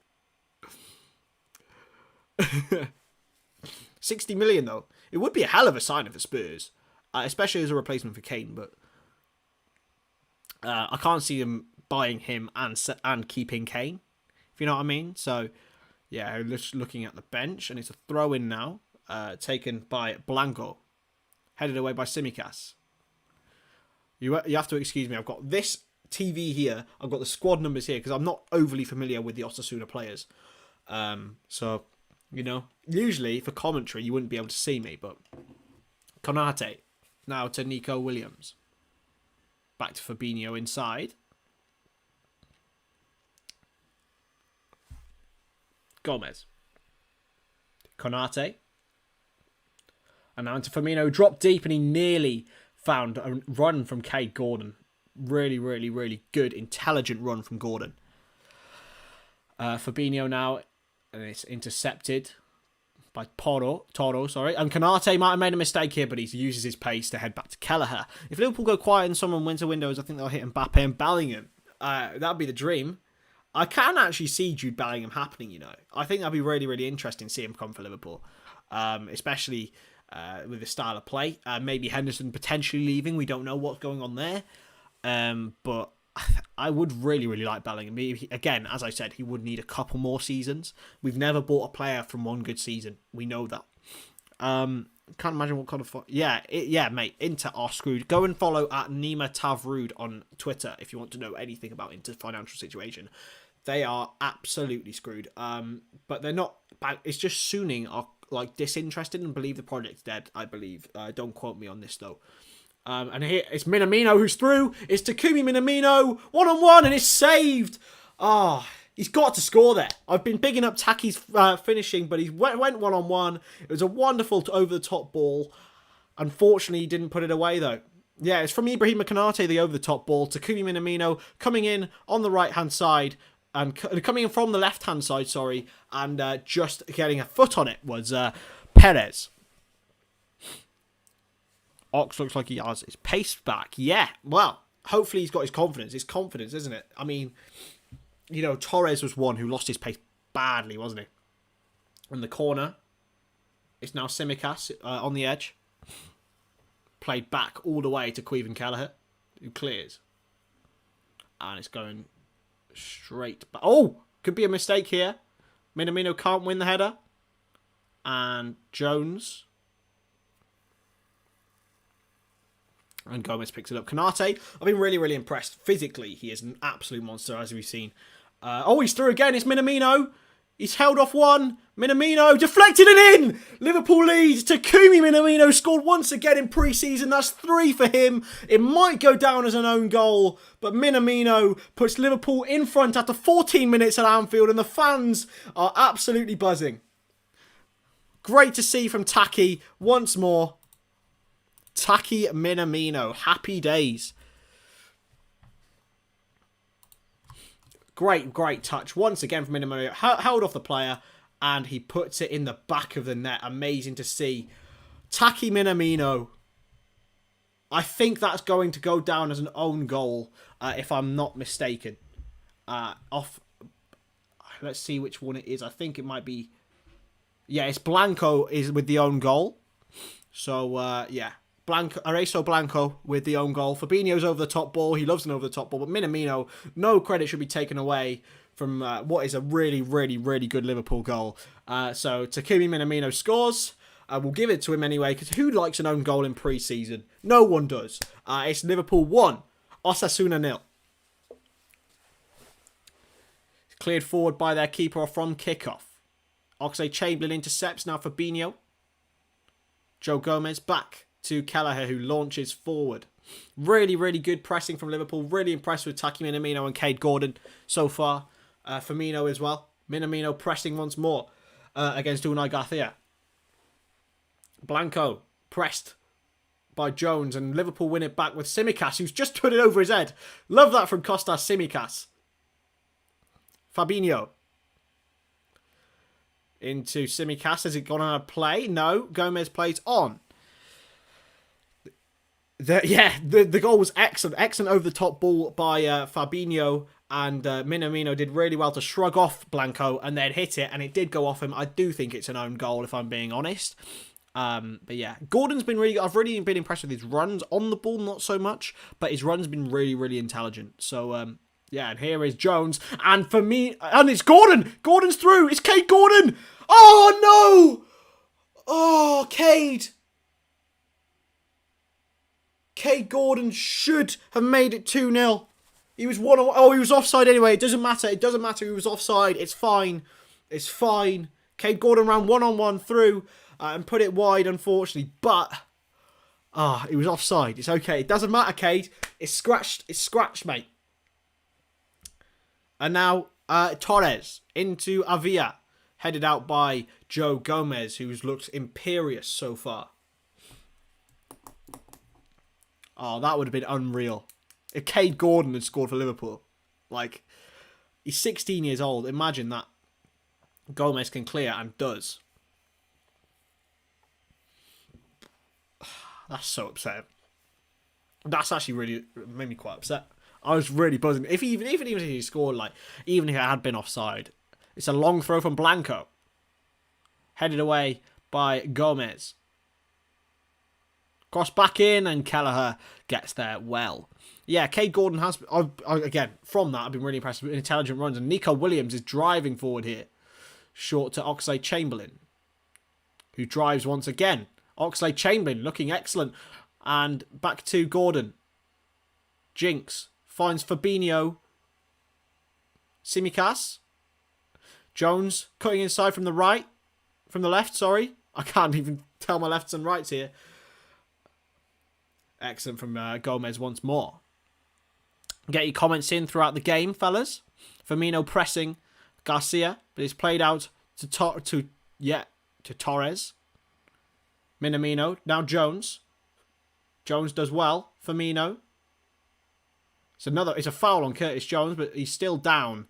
60 million though. It would be a hell of a sign for Spurs, especially as a replacement for Kane, but I can't see them buying him and keeping Kane, if you know what I mean. So yeah, just looking at the bench, and it's a throw in now, taken by Blanco, headed away by Tsimikas. You have to excuse me, I've got this TV here, I've got the squad numbers here because I'm not overly familiar with the Osasuna players. So, you know, usually for commentary you wouldn't be able to see me, but Konate now to Nico Williams. Back to Fabinho inside. Gomez. Konate. And now into Firmino. Dropped deep and he nearly found a run from Cade Gordon. Really, really, really good, intelligent run from Gordon. Fabinho now. And it's intercepted by Toro, sorry. And Konate might have made a mistake here, but he uses his pace to head back to Kelleher. If Liverpool go quiet and someone wins the windows, I think they'll hit Mbappe and Bellingham. That'd be the dream. I can actually see Jude Bellingham happening, you know. I think that'd be really, really interesting to see him come for Liverpool. Especially with the style of play. Maybe Henderson potentially leaving. We don't know what's going on there. But I would really, really like Bellingham. Again, as I said, he would need a couple more seasons. We've never bought a player from one good season. We know that. Can't imagine what kind of... Yeah, mate. Inter are screwed. Go and follow at Nima Tavrud on Twitter if you want to know anything about Inter's financial situation. They are absolutely screwed. But they're not... It's just Suning are like disinterested and believe the project's dead, I believe. Don't quote me on this, though. And here it's Minamino who's through. It's Takumi Minamino, 1-on-1, and it's saved. He's got to score there. I've been bigging up Taki's finishing, but he went 1-on-1. It was a wonderful over-the-top ball. Unfortunately, he didn't put it away, though. Yeah, it's from Ibrahim Konate, the over-the-top ball. Takumi Minamino coming in on the right-hand side, and coming in from the left-hand side, sorry, and just getting a foot on it was Perez. Ox looks like he has his pace back. Yeah, well, hopefully he's got his confidence. It's confidence, isn't it? I mean, you know, Torres was one who lost his pace badly, wasn't he? In the corner, it's now Tsimikas on the edge. Played back all the way to Queven Kelleher, who clears. And it's going straight back. Oh, could be a mistake here. Minamino can't win the header. And Jones... And Gomez picks it up. Konate, I've been really, really impressed. Physically, he is an absolute monster, as we've seen. He's through again. It's Minamino. He's held off one. Minamino deflected it in. Liverpool leads. Takumi Minamino scored once again in pre-season. That's 3 for him. It might go down as an own goal, but Minamino puts Liverpool in front after 14 minutes at Anfield, and the fans are absolutely buzzing. Great to see from Taki once more. Taki Minamino. Happy days. Great touch. Once again from Minamino. Held off the player and he puts it in the back of the net. Amazing to see. Taki Minamino. I think that's going to go down as an own goal, if I'm not mistaken. Let's see which one it is. I think it might be... Yeah, it's Blanco is with the own goal. So, yeah. Arezzo Blanco with the own goal. Fabinho's over the top ball. He loves an over the top ball. But Minamino, no credit should be taken away from what is a really, really, really good Liverpool goal. So Takumi Minamino scores. We'll give it to him anyway, because who likes an own goal in pre-season? No one does. It's Liverpool 1, Osasuna 0. Cleared forward by their keeper from kickoff. Oxlade-Chamberlain intercepts now Fabinho. Joe Gomez back to Kelleher, who launches forward. Really, really good pressing from Liverpool. Really impressed with Taki Minamino and Cade Gordon so far. Firmino as well. Minamino pressing once more against Unai Garcia. Blanco pressed by Jones, and Liverpool win it back with Tsimikas, who's just put it over his head. Love that from Kostas Tsimikas. Fabinho. Into Tsimikas. Has it gone on a play? No. Gomez plays on. The goal was excellent. Excellent over the top ball by Fabinho, and Minamino did really well to shrug off Blanco and then hit it, and it did go off him. I do think it's an own goal, if I'm being honest. But yeah, Gordon's been really... I've really been impressed with his runs. On the ball, not so much, but his run's been really, really intelligent. So, yeah, and here is Jones, and for me... And it's Gordon! Gordon's through! It's Cade Gordon! Oh, no! Oh, Cade! Cade Gordon should have made it 2-0. He was 1-0. Oh, he was offside anyway. It doesn't matter. It doesn't matter. He was offside. It's fine. It's fine. Cade Gordon ran one-on-one through and put it wide, unfortunately. But, it was offside. It's okay. It doesn't matter, Cade. It's scratched. It's scratched, mate. And now, Torres into Avila. Headed out by Joe Gomez, who's looked imperious so far. Oh, that would have been unreal. If Cade Gordon had scored for Liverpool. Like, he's 16 years old. Imagine that. Gomez can clear and does. That's so upsetting. That's actually really made me quite upset. I was really buzzing. Even if he scored, like, even if it had been offside, it's a long throw from Blanco, headed away by Gomez. Cross back in, and Kelleher gets there well. Yeah, Cade Gordon has again from that. I've been really impressed with intelligent runs, and Nico Williams is driving forward here, short to Oxlade-Chamberlain, who drives once again. Oxlade-Chamberlain looking excellent. And back to Gordon. Jinx finds Fabinho. Tsimikas. Jones cutting inside from the right. From the left, sorry. I can't even tell my lefts and rights here. Excellent from Gomez once more. Get your comments in throughout the game, fellas. Firmino pressing Garcia, but it's played out to Torres. Minamino, now Jones. Jones does well. Firmino. It's a foul on Curtis Jones, but he's still down.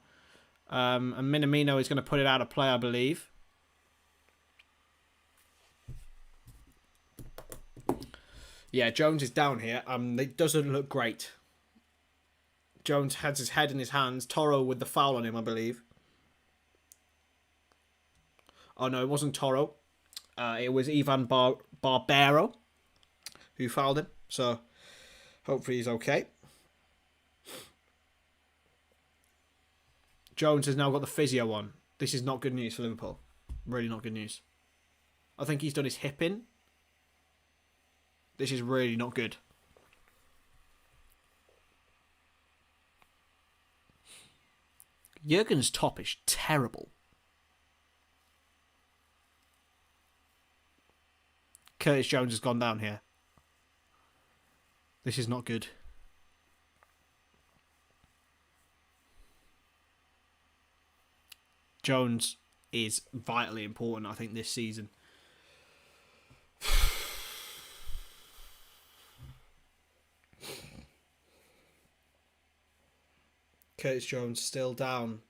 And Minamino is going to put it out of play, I believe. Yeah, Jones is down here. It doesn't look great. Jones has his head in his hands. Toro with the foul on him, I believe. Oh, no, it wasn't Toro. It was Ivan Barbero who fouled him. So, hopefully he's okay. Jones has now got the physio on. This is not good news for Liverpool. Really not good news. I think he's done his hip in. This is really not good. Jurgen's top is terrible. Curtis Jones has gone down here. This is not good. Jones is vitally important, I think, this season. Curtis Jones still down.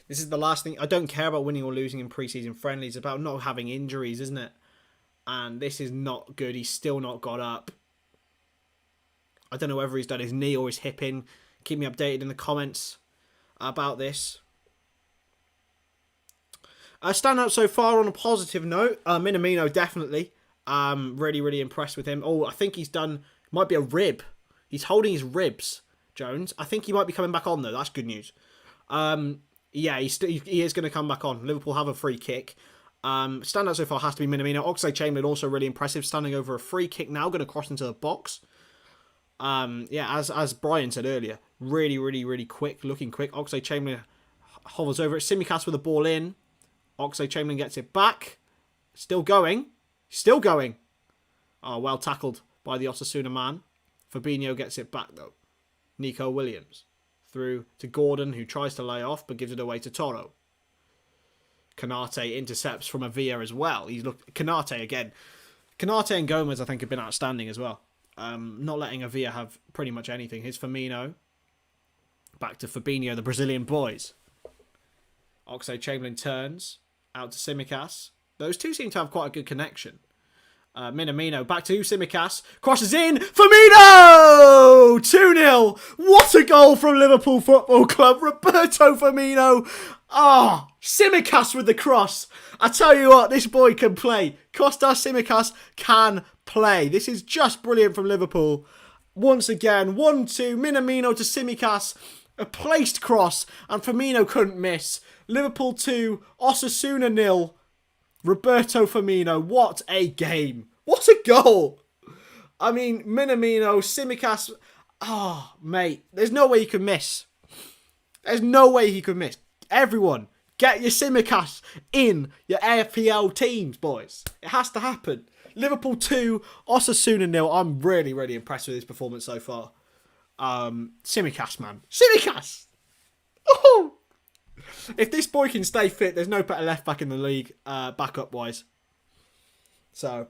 This is the last thing. I don't care about winning or losing in pre-season friendlies. It's about not having injuries, isn't it? And this is not good. He's still not got up. I don't know whether he's done his knee or his hip in. Keep me updated in the comments about this. Stand out so far on a positive note. Minamino, definitely. Really, really impressed with him. Oh, I think he's done... Might be a rib. He's holding his ribs, Jones. I think he might be coming back on, though. That's good news. Yeah, he is going to come back on. Liverpool have a free kick. Standout so far has to be Minamino. Oxlade-Chamberlain also really impressive. Standing over a free kick now. Going to cross into the box. Yeah, as Brian said earlier. Really, really, really quick. Looking quick. Oxlade-Chamberlain hovers over it. Tsimikas with the ball in. Oxlade-Chamberlain gets it back. Still going. Still going. Oh, well tackled by the Osasuna man. Fabinho gets it back, though. Nico Williams. Through to Gordon, who tries to lay off, but gives it away to Toro. Kanate intercepts from Avila as well. Kanate again. Kanate and Gomez, I think, have been outstanding as well. Not letting Avila have pretty much anything. Here's Firmino. Back to Fabinho, the Brazilian boys. Oxlade-Chamberlain turns out to Tsimikas. Those two seem to have quite a good connection. Minamino back to Tsimikas. Crosses in. Firmino! 2-0. What a goal from Liverpool Football Club. Roberto Firmino. Ah, Tsimikas with the cross. I tell you what, this boy can play. Kostas Tsimikas can play. This is just brilliant from Liverpool. Once again, 1-2. Minamino to Tsimikas. A placed cross. And Firmino couldn't miss. Liverpool 2. Osasuna 0. Roberto Firmino, what a game. What a goal. I mean, Minamino, Tsimikas. Oh, mate, there's no way you can miss. There's no way he could miss. Everyone, get your Simicast in your AFPL teams, boys. It has to happen. Liverpool 2, Osasuna 0. I'm really, really impressed with his performance so far. Simicast, man. Simicast! Oh! If this boy can stay fit, there's no better left back in the league, backup-wise. So,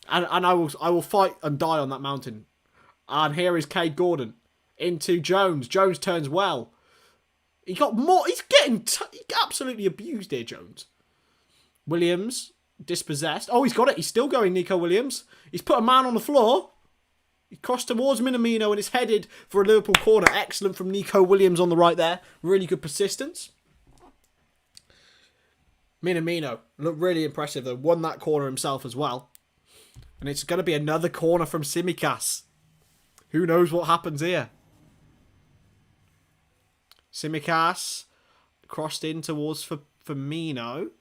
and I will fight and die on that mountain. And here is Cade Gordon into Jones. Jones turns well. He got more. He's getting absolutely abused here, Jones. Williams dispossessed. Oh, he's got it. He's still going, Nico Williams. He's put a man on the floor. He crossed towards Minamino and is headed for a Liverpool corner. Excellent from Nico Williams on the right there. Really good persistence. Minamino looked really impressive though. Won that corner himself as well. And it's going to be another corner from Simicast. Who knows what happens here? Simicast crossed in towards Firmino.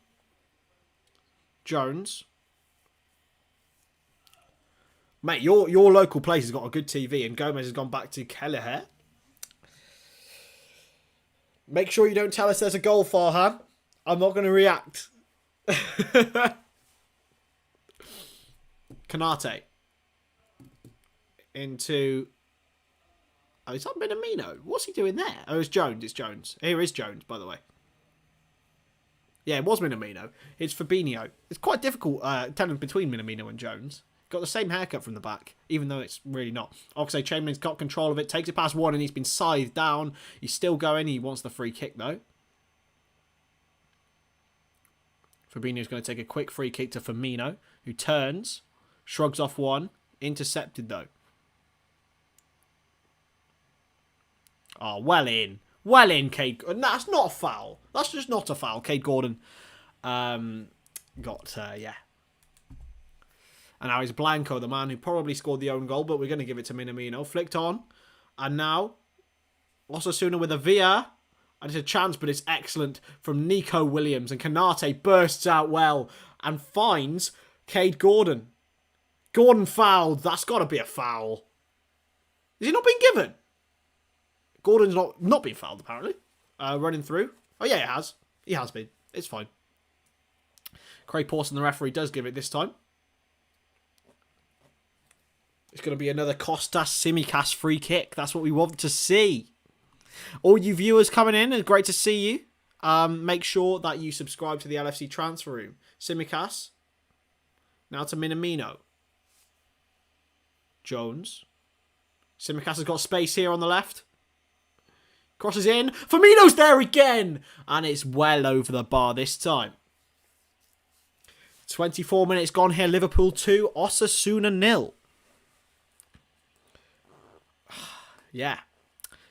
Jones. Mate, your local place has got a good TV and Gomez has gone back to Kelleher. Make sure you don't tell us there's a goal, Farhan. I'm not going to react. Kanate. Into... Oh, is that Minamino? What's he doing there? Oh, it's Jones. It's Jones. Here is Jones, by the way. Yeah, it was Minamino. It's Fabinho. It's quite difficult telling between Minamino and Jones. Got the same haircut from the back, even though it's really not. Oxlade-Chamberlain's got control of it. Takes it past one and he's been scythed down. He's still going. He wants the free kick, though. Fabinho's going to take a quick free kick to Firmino, who turns, shrugs off one. Intercepted, though. Oh, well in. Well in, Cade. That's not a foul. That's just not a foul. Cade Gordon yeah. And now it's Blanco, the man who probably scored the own goal, but we're going to give it to Minamino. Flicked on. And now, Osasuna with a Villa. And it's a chance, but it's excellent from Nico Williams. And Kanate bursts out well and finds Cade Gordon. Gordon fouled. That's got to be a foul. Is he not being given? Gordon's not been fouled, apparently. Running through. Oh, yeah, it has. He has been. It's fine. Craig Pawson, the referee, does give it this time. It's going to be another Costas Simicast free kick. That's what we want to see. All you viewers coming in, it's great to see you. Make sure that you subscribe to the LFC Transfer Room. Simicast. Now to Minamino. Jones. Simicast has got space here on the left. Crosses in. Firmino's there again. And it's well over the bar this time. 24 minutes gone here. Liverpool 2. Osasuna 0. Yeah.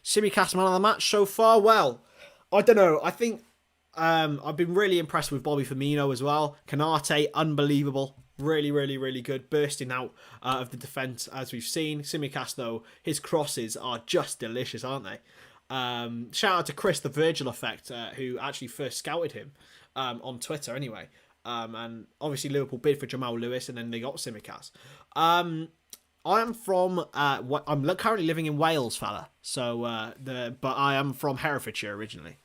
Simicast man of the match so far. Well, I don't know. I think I've been really impressed with Bobby Firmino as well. Kanate, unbelievable. Really, really, really good. Bursting out of the defence as we've seen. Simicast, though, his crosses are just delicious, aren't they? Shout out to Chris, the Virgil Effect, who actually first scouted him on Twitter anyway. And obviously Liverpool bid for Jamal Lewis and then they got Simicast. I am from, I'm currently living in Wales, fella. So, but I am from Herefordshire originally.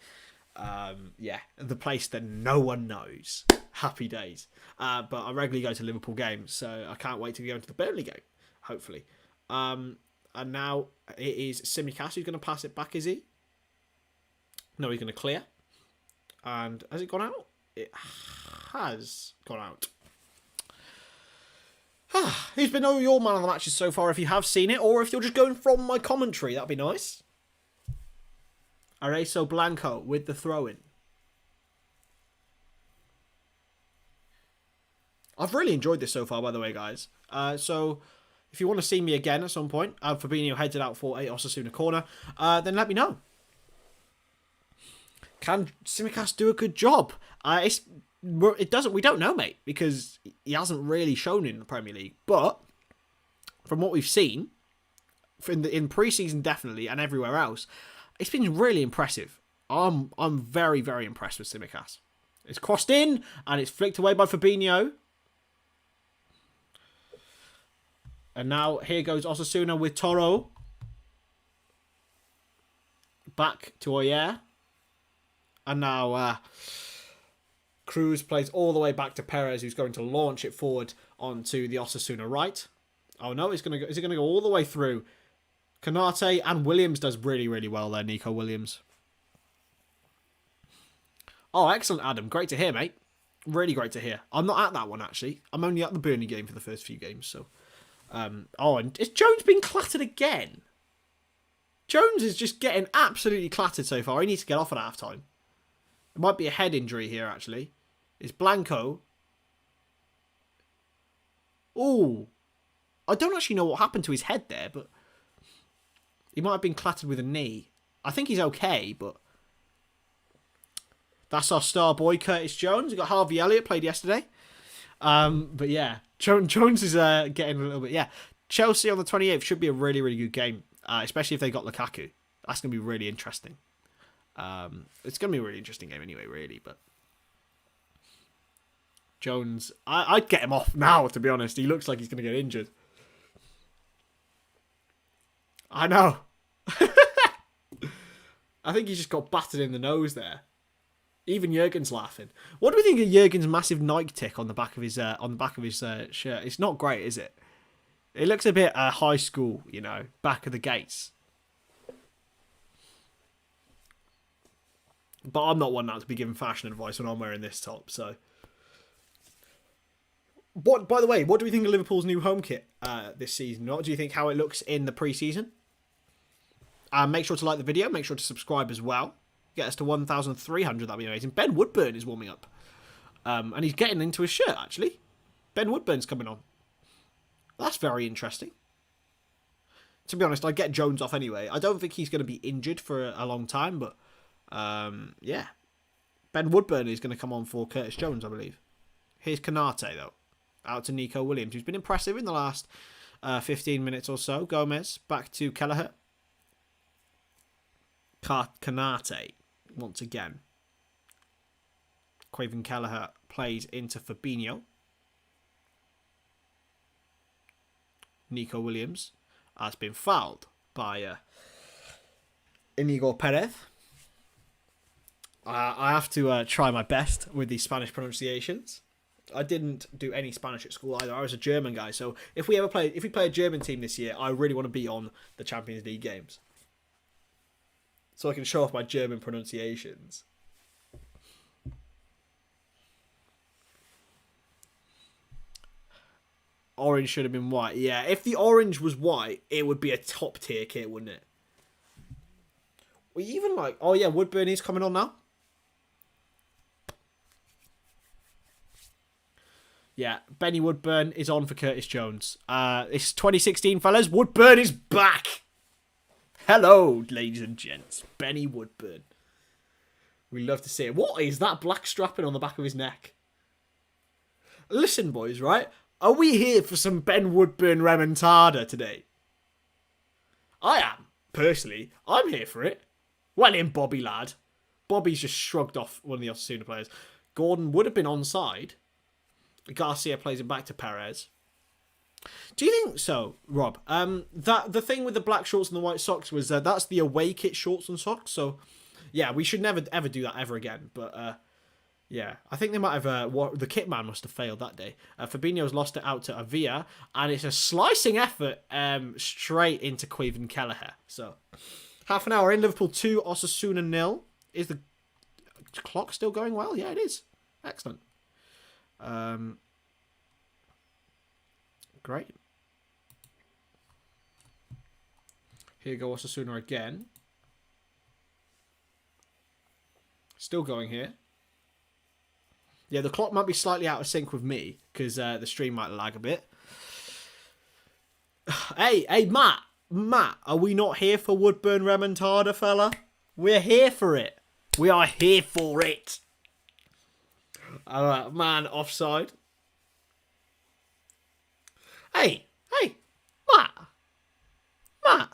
Yeah, the place that no one knows. Happy days. But I regularly go to Liverpool games, so I can't wait to go to the Burnley game, hopefully. And now it is Simicast who's going to pass it back, is he? No, he's going to clear. And has it gone out? It has gone out. Who's been your man of the matches so far, if you have seen it, or if you're just going from my commentary, that'd be nice. Areso Blanco with the throw-in. I've really enjoyed this so far, by the way, guys. So, if you want to see me again at some point, Fabinho heads it out for a Osasuna corner, then let me know. Can Simicast do a good job? We don't know, mate, because he hasn't really shown in the Premier League. But from what we've seen, in pre-season definitely, and everywhere else, it's been really impressive. I'm very, very impressed with Simicast. It's crossed in, and it's flicked away by Fabinho. And now here goes Osasuna with Toro. back to Oyer. And now Cruz plays all the way back to Perez, who's going to launch it forward onto the Osasuna right. Oh no, is it going to go all the way through? Canate and Williams does really, really well there, Nico Williams. Oh, excellent, Adam. Great to hear, mate. Really great to hear. I'm not at that one, actually. I'm only at the Burnley game for the first few games, so... oh, and is Jones being clattered again? Jones is just getting absolutely clattered so far. He needs to get off at half-time. It might be a head injury here, actually. It's Blanco. Oh. I don't actually know what happened to his head there, but... He might have been clattered with a knee. I think he's okay, but... That's our star boy, Curtis Jones. We've got Harvey Elliott, played yesterday. But yeah, Jones is getting a little bit... Yeah, Chelsea on the 28th should be a really, really good game. Especially if they got Lukaku. That's going to be really interesting. It's going to be a really interesting game anyway, really. But Jones... I'd get him off now, to be honest. He looks like he's going to get injured. I know. I think he just got battered in the nose there. Even Jurgen's laughing. What do we think of Jurgen's massive Nike tick on the back of his shirt? It's not great, is it? It looks a bit high school, you know, back of the gates. But I'm not one now to be giving fashion advice when I'm wearing this top. So, by the way, what do we think of Liverpool's new home kit this season? What do you think how it looks in the pre-season? Make sure to like the video. Make sure to subscribe as well. Get us to 1,300. That'd be amazing. Ben Woodburn is warming up. And he's getting into his shirt, actually. Ben Woodburn's coming on. That's very interesting. To be honest, I'd get Jones off anyway. I don't think he's going to be injured for a long time, but yeah. Ben Woodburn is going to come on for Curtis Jones, I believe. Here's Canate, though. Out to Nico Williams, who's been impressive in the last 15 minutes or so. Gomez, back to Kelleher. Canate, once again. Quaven Kelleher plays into Fabinho. Nico Williams has been fouled by Inigo Perez. I have to try my best with these Spanish pronunciations. I didn't do any Spanish at school either. I was a German guy, so if we play a German team this year, I really want to be on the Champions League games, so I can show off my German pronunciations. Orange should have been white. Yeah, if the orange was white, it would be a top tier kit, wouldn't it? Well, even like... Oh yeah, Woodburn is coming on now. Yeah, Benny Woodburn is on for Curtis Jones. It's 2016, fellas. Woodburn is back. Hello, ladies and gents. Benny Woodburn. We love to see it. What is that black strapping on the back of his neck? Listen, boys, right? Are we here for some Ben Woodburn remontada today? I am, personally. I'm here for it. Well in, Bobby, lad. Bobby's just shrugged off one of the Osasuna players. Gordon would have been onside. Garcia plays it back to Perez. Do you think so, Rob? That the thing with the black shorts and the white socks was that's the away kit shorts and socks. So, yeah, we should never ever do that ever again. But yeah, I think they might have. The kit man must have failed that day. Fabinho's lost it out to Avila, and it's a slicing effort straight into Quaven Kelleher. So, half an hour in. Liverpool 2, Osasuna 0. Is the clock still going well? Yeah, it is. Excellent. Great. Here go Osasuna again. Still going here. Yeah, the clock might be slightly out of sync with me because the stream might lag a bit. Hey, Matt, are we not here for Woodburn remontada, fella? We're here for it. We are here for it. Man, offside. Hey, Matt,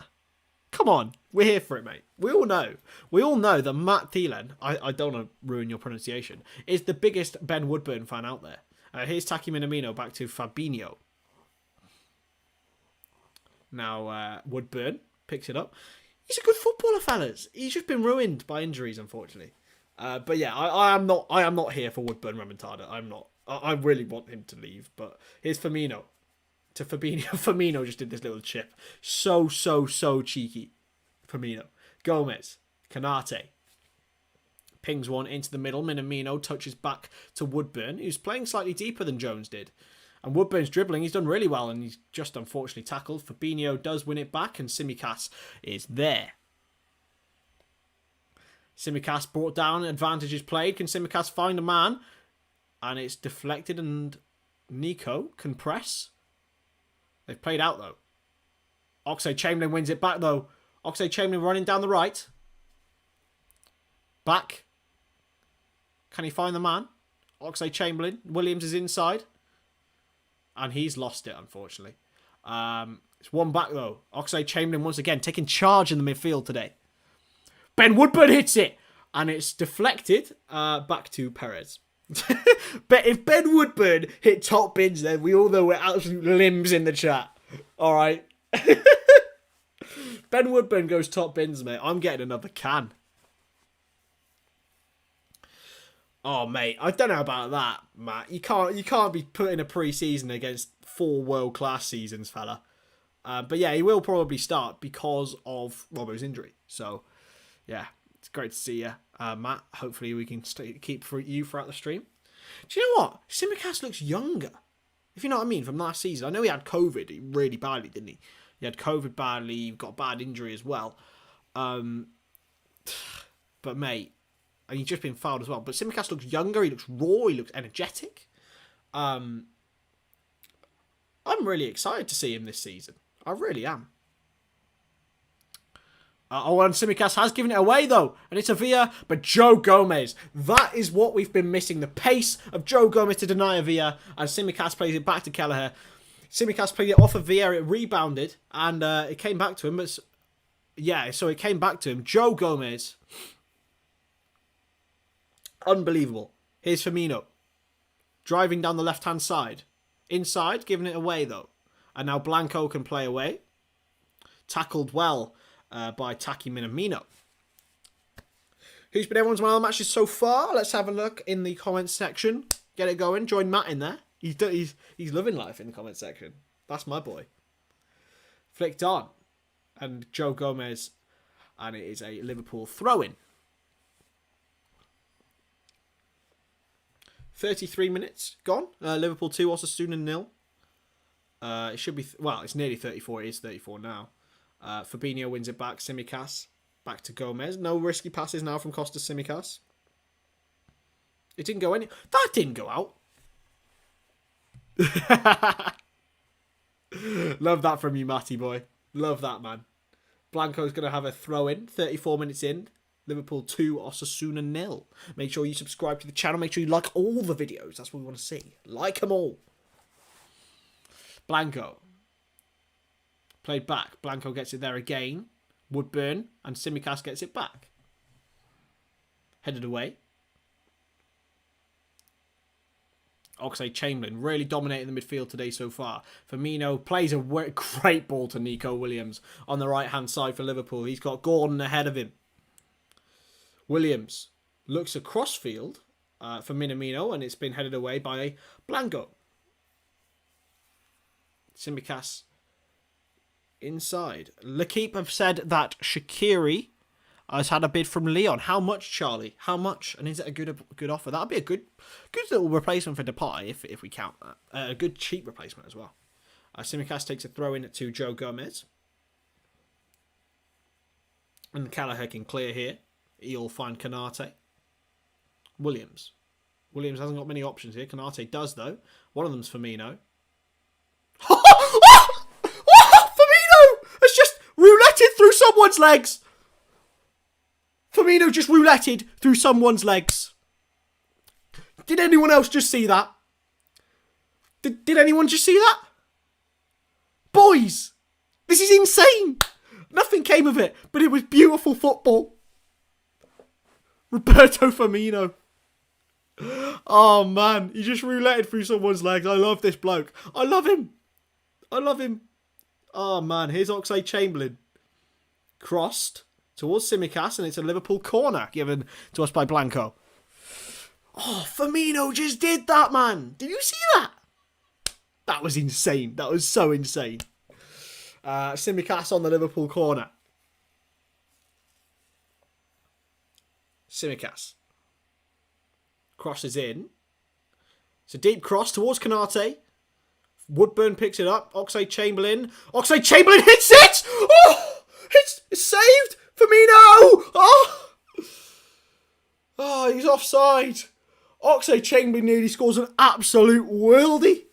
come on. We're here for it, mate. We all know that Matt Thielen, I don't want to ruin your pronunciation, is the biggest Ben Woodburn fan out there. Here's Taki Minamino back to Fabinho. Now, Woodburn picks it up. He's a good footballer, fellas. He's just been ruined by injuries, unfortunately. But yeah, I am not here for Woodburn Remontada. I'm not. I really want him to leave. But here's Firmino to Fabinho. Firmino just did this little chip. So cheeky. Firmino. Gomez. Canate. Pings one into the middle. Minamino touches back to Woodburn, who's playing slightly deeper than Jones did. And Woodburn's dribbling. He's done really well, and he's just unfortunately tackled. Fabinho does win it back, and Tsimikas is there. Tsimikas brought down. Advantage is played. Can Tsimikas find a man? And it's deflected, and Nico can press. They've played out, though. Oxlade-Chamberlain wins it back, though. Oxlade-Chamberlain running down the right. Back. Can he find the man? Oxlade-Chamberlain. Williams is inside. And he's lost it, unfortunately. It's one back, though. Oxlade-Chamberlain, once again, taking charge in the midfield today. Ben Woodburn hits it. And it's deflected back to Perez. But if Ben Woodburn hit top bins, then we all know we're absolute limbs in the chat. All right. Ben Woodburn goes top bins, mate. I'm getting another can. Oh, mate, I don't know about that, Matt. You can't be putting a pre-season against 4 world-class seasons, fella. But yeah, he will probably start because of Robbo's injury. So, yeah, it's great to see you, Matt. Hopefully we can keep you throughout the stream. Do you know what? Tsimikas looks younger, if you know what I mean, from last season. I know he had COVID really badly, didn't he? He had COVID badly. He got a bad injury as well. But, mate, and he's just been fouled as well. But Tsimikas looks younger. He looks raw. He looks energetic. I'm really excited to see him this season. I really am. And Tsimikas has given it away, though. And it's a Villa. But Joe Gomez. That is what we've been missing. The pace of Joe Gomez to deny a Villa. And Tsimikas plays it back to Kelleher. Tsimikas played it off of Villa. It rebounded. And it came back to him. But yeah, so it came back to him. Joe Gomez. Unbelievable. Here's Firmino. Driving down the left-hand side. Inside, giving it away, though. And now Blanco can play away. Tackled well by Taki Minamino. Who's been everyone's man of the matches so far? Let's have a look in the comments section. Get it going. Join Matt in there. He's loving life in the comments section. That's my boy. Flicked on. And Joe Gomez. And it is a Liverpool throw-in. 33 minutes gone. Liverpool 2, Osasuna 0. It should be... well, it's nearly 34. It is 34 now. Fabinho wins it back. Tsimikas back to Gomez. No risky passes now from Costa Tsimikas. It didn't go any... that didn't go out. Love that from you, Matty boy. Love that, man. Blanco's going to have a throw-in. 34 minutes in. Liverpool 2, Osasuna 0. Make sure you subscribe to the channel. Make sure you like all the videos. That's what we want to see. Like them all. Blanco. Played back. Blanco gets it there again. Woodburn and Tsimikas gets it back. Headed away. Oxlade-Chamberlain really dominating the midfield today so far. Firmino plays a great ball to Nico Williams on the right-hand side for Liverpool. He's got Gordon ahead of him. Williams looks across field for Minamino, and it's been headed away by Blanco. Tsimikas inside. L'Equipe have said that Shaqiri has had a bid from Lyon. How much, Charlie? How much? And is it a good offer? That would be a good little replacement for Depay, if we count that. A good cheap replacement as well. Tsimikas takes a throw in to Joe Gomez. And Kelleher can clear here. He'll find Canate. Williams. Williams hasn't got many options here. Canate does, though. One of them's Firmino. Firmino has just rouletted through someone's legs. Firmino just rouletted through someone's legs. Did anyone else just see that? Did anyone just see that? Boys, this is insane. Nothing came of it, but it was beautiful football. Roberto Firmino. Oh, man. He just rouletted through someone's legs. I love this bloke. I love him. I love him. Oh, man. Here's Oxlade-Chamberlain. crossed towards Tsimikas, and it's a Liverpool corner given to us by Blanco. Oh, Firmino just did that, man. Did you see that? That was insane. That was so insane. Tsimikas on the Liverpool corner. Tsimikas. Crosses in. It's a deep cross towards Konate. Woodburn picks it up. Oxlade-Chamberlain. Oxlade-Chamberlain hits it! Oh! It's saved! Firmino! Oh, he's offside. Oxlade-Chamberlain nearly scores an absolute worldie.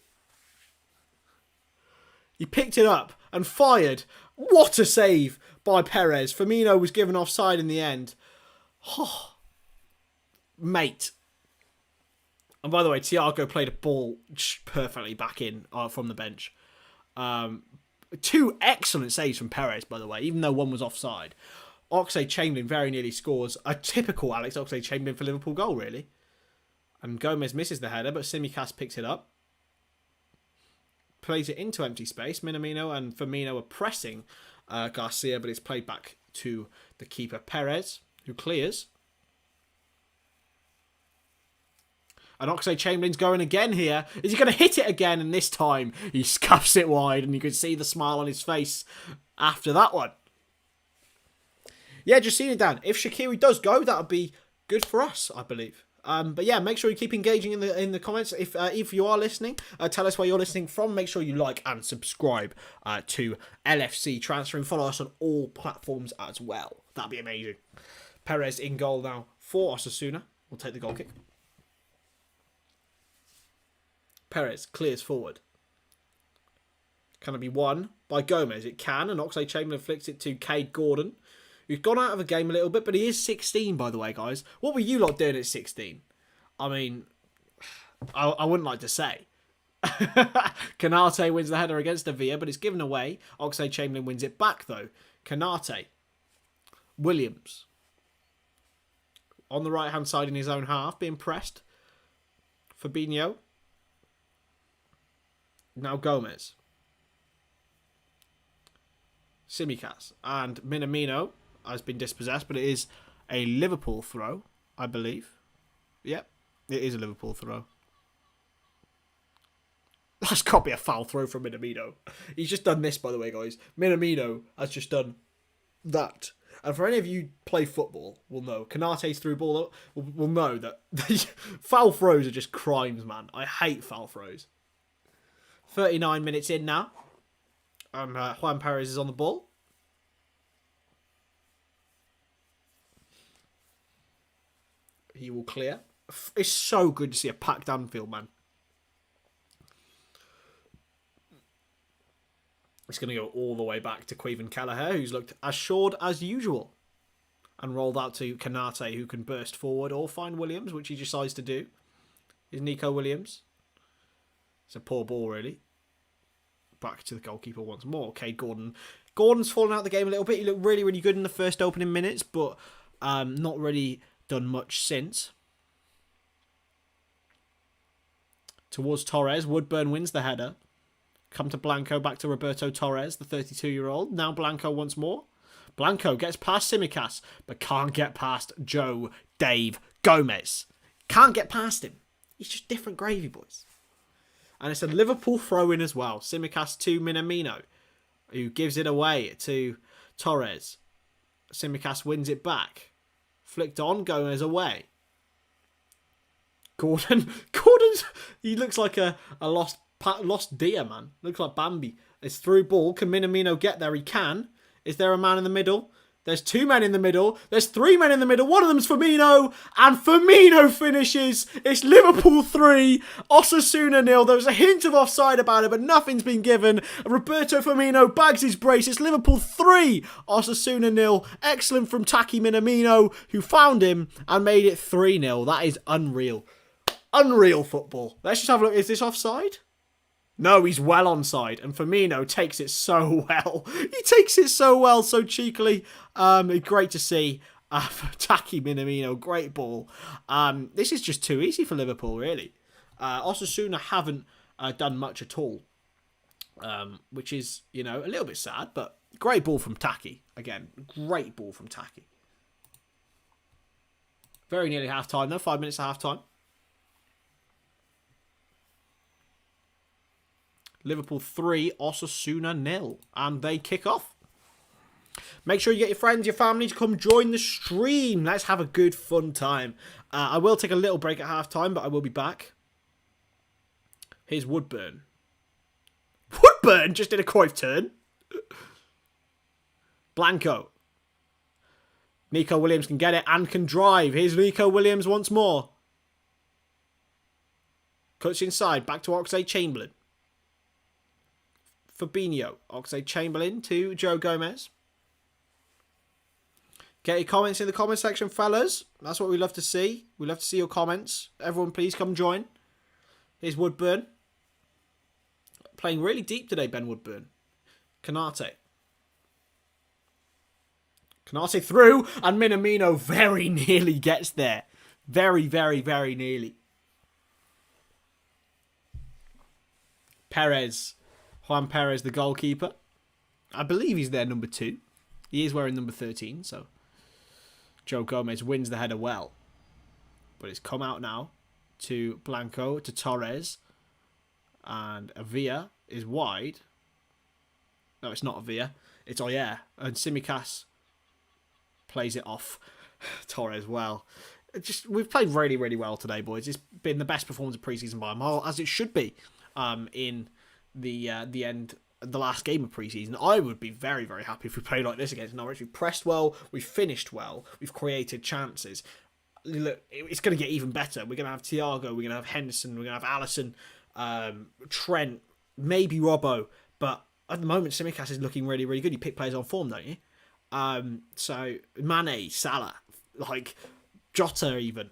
He picked it up and fired. What a save by Perez. Firmino was given offside in the end. Oh, mate. And by the way, Thiago played a ball perfectly back in from the bench. 2 excellent saves from Perez, by the way, even though one was offside. Oxlade-Chamberlain very nearly scores a typical Alex Oxlade-Chamberlain for Liverpool goal, really. And Gomez misses the header, but Tsimikas picks it up. Plays it into empty space. Minamino and Firmino are pressing Garcia, but it's played back to the keeper, Perez, who clears. And Oxlade-Chamberlain's going again here. Is he going to hit it again? And this time he scuffs it wide, and you can see the smile on his face after that one. Yeah, just seeing it, Dan. If Shaqiri does go, that would be good for us, I believe. But yeah, make sure you keep engaging in the comments. If you are listening, tell us where you're listening from. Make sure you like and subscribe to LFC Transfer and follow us on all platforms as well. That'd be amazing. Perez in goal now for Osasuna. We'll take the goal kick. Perez clears forward. Can it be won by Gomez? It can, and Oxlade-Chamberlain flicks it to Cade Gordon, who's gone out of the game a little bit, but he is 16, by the way, guys. What were you lot doing at 16? I mean, I wouldn't like to say. Konate wins the header against Avila, but it's given away. Oxlade-Chamberlain wins it back, though. Konate. Williams. On the right-hand side in his own half, being pressed. Fabinho. Now Gomez. Tsimikas. And Minamino has been dispossessed, but it is a Liverpool throw, I believe. Yep, it is a Liverpool throw. That's got to be a foul throw from Minamino. He's just done this, by the way, guys. Minamino has just done that. And for any of you who play football, will know. Konate's through ball will know that foul throws are just crimes, man. I hate foul throws. 39 minutes in now. Juan Perez is on the ball. He will clear. It's so good to see a packed Anfield, man. It's going to go all the way back to Quaven Kelleher, who's looked assured as usual. And rolled out to Konate, who can burst forward or find Williams, which he decides to do. Is Nico Williams. It's a poor ball, really. Back to the goalkeeper once more. Cade Gordon. Gordon's fallen out of the game a little bit. He looked really, really good in the first opening minutes, but not really done much since. Towards Torres. Woodburn wins the header. Come to Blanco, back to Roberto Torres, the 32-year-old. Now Blanco once more. Blanco gets past Tsimikas, but can't get past Joe Dave Gomez. Can't get past him. He's just different gravy, boys. And it's a Liverpool throw-in as well. Tsimikas to Minamino, who gives it away to Torres. Tsimikas wins it back. Flicked on, Gomez away. Gordon's... He looks like a lost deer, man. Looks like Bambi. It's through ball. Can Minamino get there? He can. Is there a man in the middle? There's 2 men in the middle. There's 3 men in the middle. One of them's Firmino. And Firmino finishes. It's Liverpool 3. Osasuna 0. There was a hint of offside about it, but nothing's been given. Roberto Firmino bags his brace. It's Liverpool 3. Osasuna 0. Excellent from Taki Minamino, who found him and made it 3-0. That is unreal. Unreal football. Let's just have a look. Is this offside? No, he's well onside, and Firmino takes it so well. He takes it so well, so cheekily. Great to see. Taki Minamino, great ball. This is just too easy for Liverpool, really. Osasuna haven't done much at all, which is, a little bit sad, but, Great ball from Taki. Again, great ball from Taki. Very nearly half-time, though. 5 minutes to half-time. Liverpool 3, Osasuna 0. And they kick off. Make sure you get your friends, your family to come join the stream. Let's have a good, fun time. I will take a little break at half-time, but I will be back. Here's Woodburn. Woodburn just did a Cruyff turn. Blanco. Nico Williams can get it and can drive. Here's Nico Williams once more. Cuts inside. Back to Oxlade-Chamberlain. Fabinho. Oxlade-Chamberlain to Joe Gomez. Get your comments in the comment section, fellas. That's what we love to see. We love to see your comments. Everyone, please come join. Here's Woodburn. Playing really deep today, Ben Woodburn. Kanate. Kanate through, and Minamino very nearly gets there. Very, very, very nearly. Perez. Juan Perez, the goalkeeper. I believe he's their number 2. He is wearing number 13, so Joe Gomez wins the header well. But it's come out now to Blanco, to Torres. And Avila is wide. No, it's not Avila. It's Oyer. And Simicas plays it off Torres well. We've played really, really well today, boys. It's been the best performance of pre-season by a mile, as it should be. In the last game of pre-season, I would be very, very happy if we played like this against Norwich. We pressed well, we finished well, we've created chances. Look, it's going to get even better. We're going to have Thiago, we're going to have Henderson, we're going to have Alisson, Trent, maybe Robbo, but at the moment, Simicas is looking really, really good. You pick players on form, don't you? So Mane, Salah, like Jota, even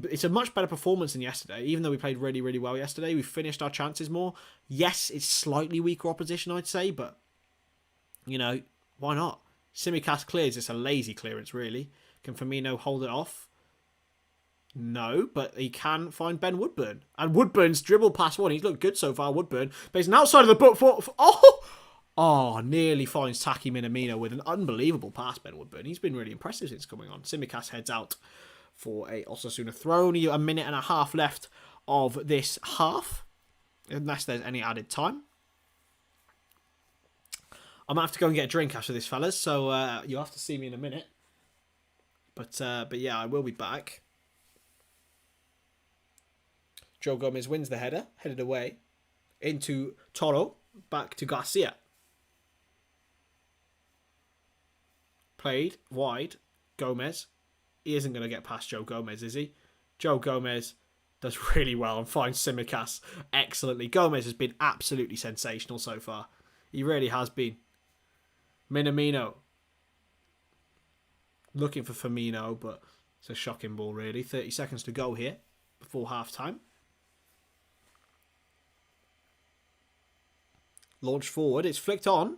it's a much better performance than yesterday. Even though we played really, really well yesterday, we finished our chances more. Yes, it's slightly weaker opposition, I'd say, but you know, why not? Simicas clears. It's a lazy clearance, really. Can Firmino hold it off? No, but he can find Ben Woodburn. And Woodburn's dribbled past one. He's looked good so far, Woodburn. But he's an outside of the book for... Oh, nearly finds Taki Minamino with an unbelievable pass, Ben Woodburn. He's been really impressive since coming on. Simicas heads out for a Osasuna throw. Only a minute and a half left of this half, unless there's any added time. I'm going to have to go and get a drink after this, fellas, so you'll have to see me in a minute. But yeah, I will be back. Joe Gomez wins the header, headed away into Toro, back to Garcia. Played wide, Gomez. He isn't going to get past Joe Gomez, is he? Joe Gomez does really well and finds Simicas excellently. Gomez has been absolutely sensational so far. He really has been. Minamino. Looking for Firmino, but it's a shocking ball, really. 30 seconds to go here before half-time. Launch forward. It's flicked on.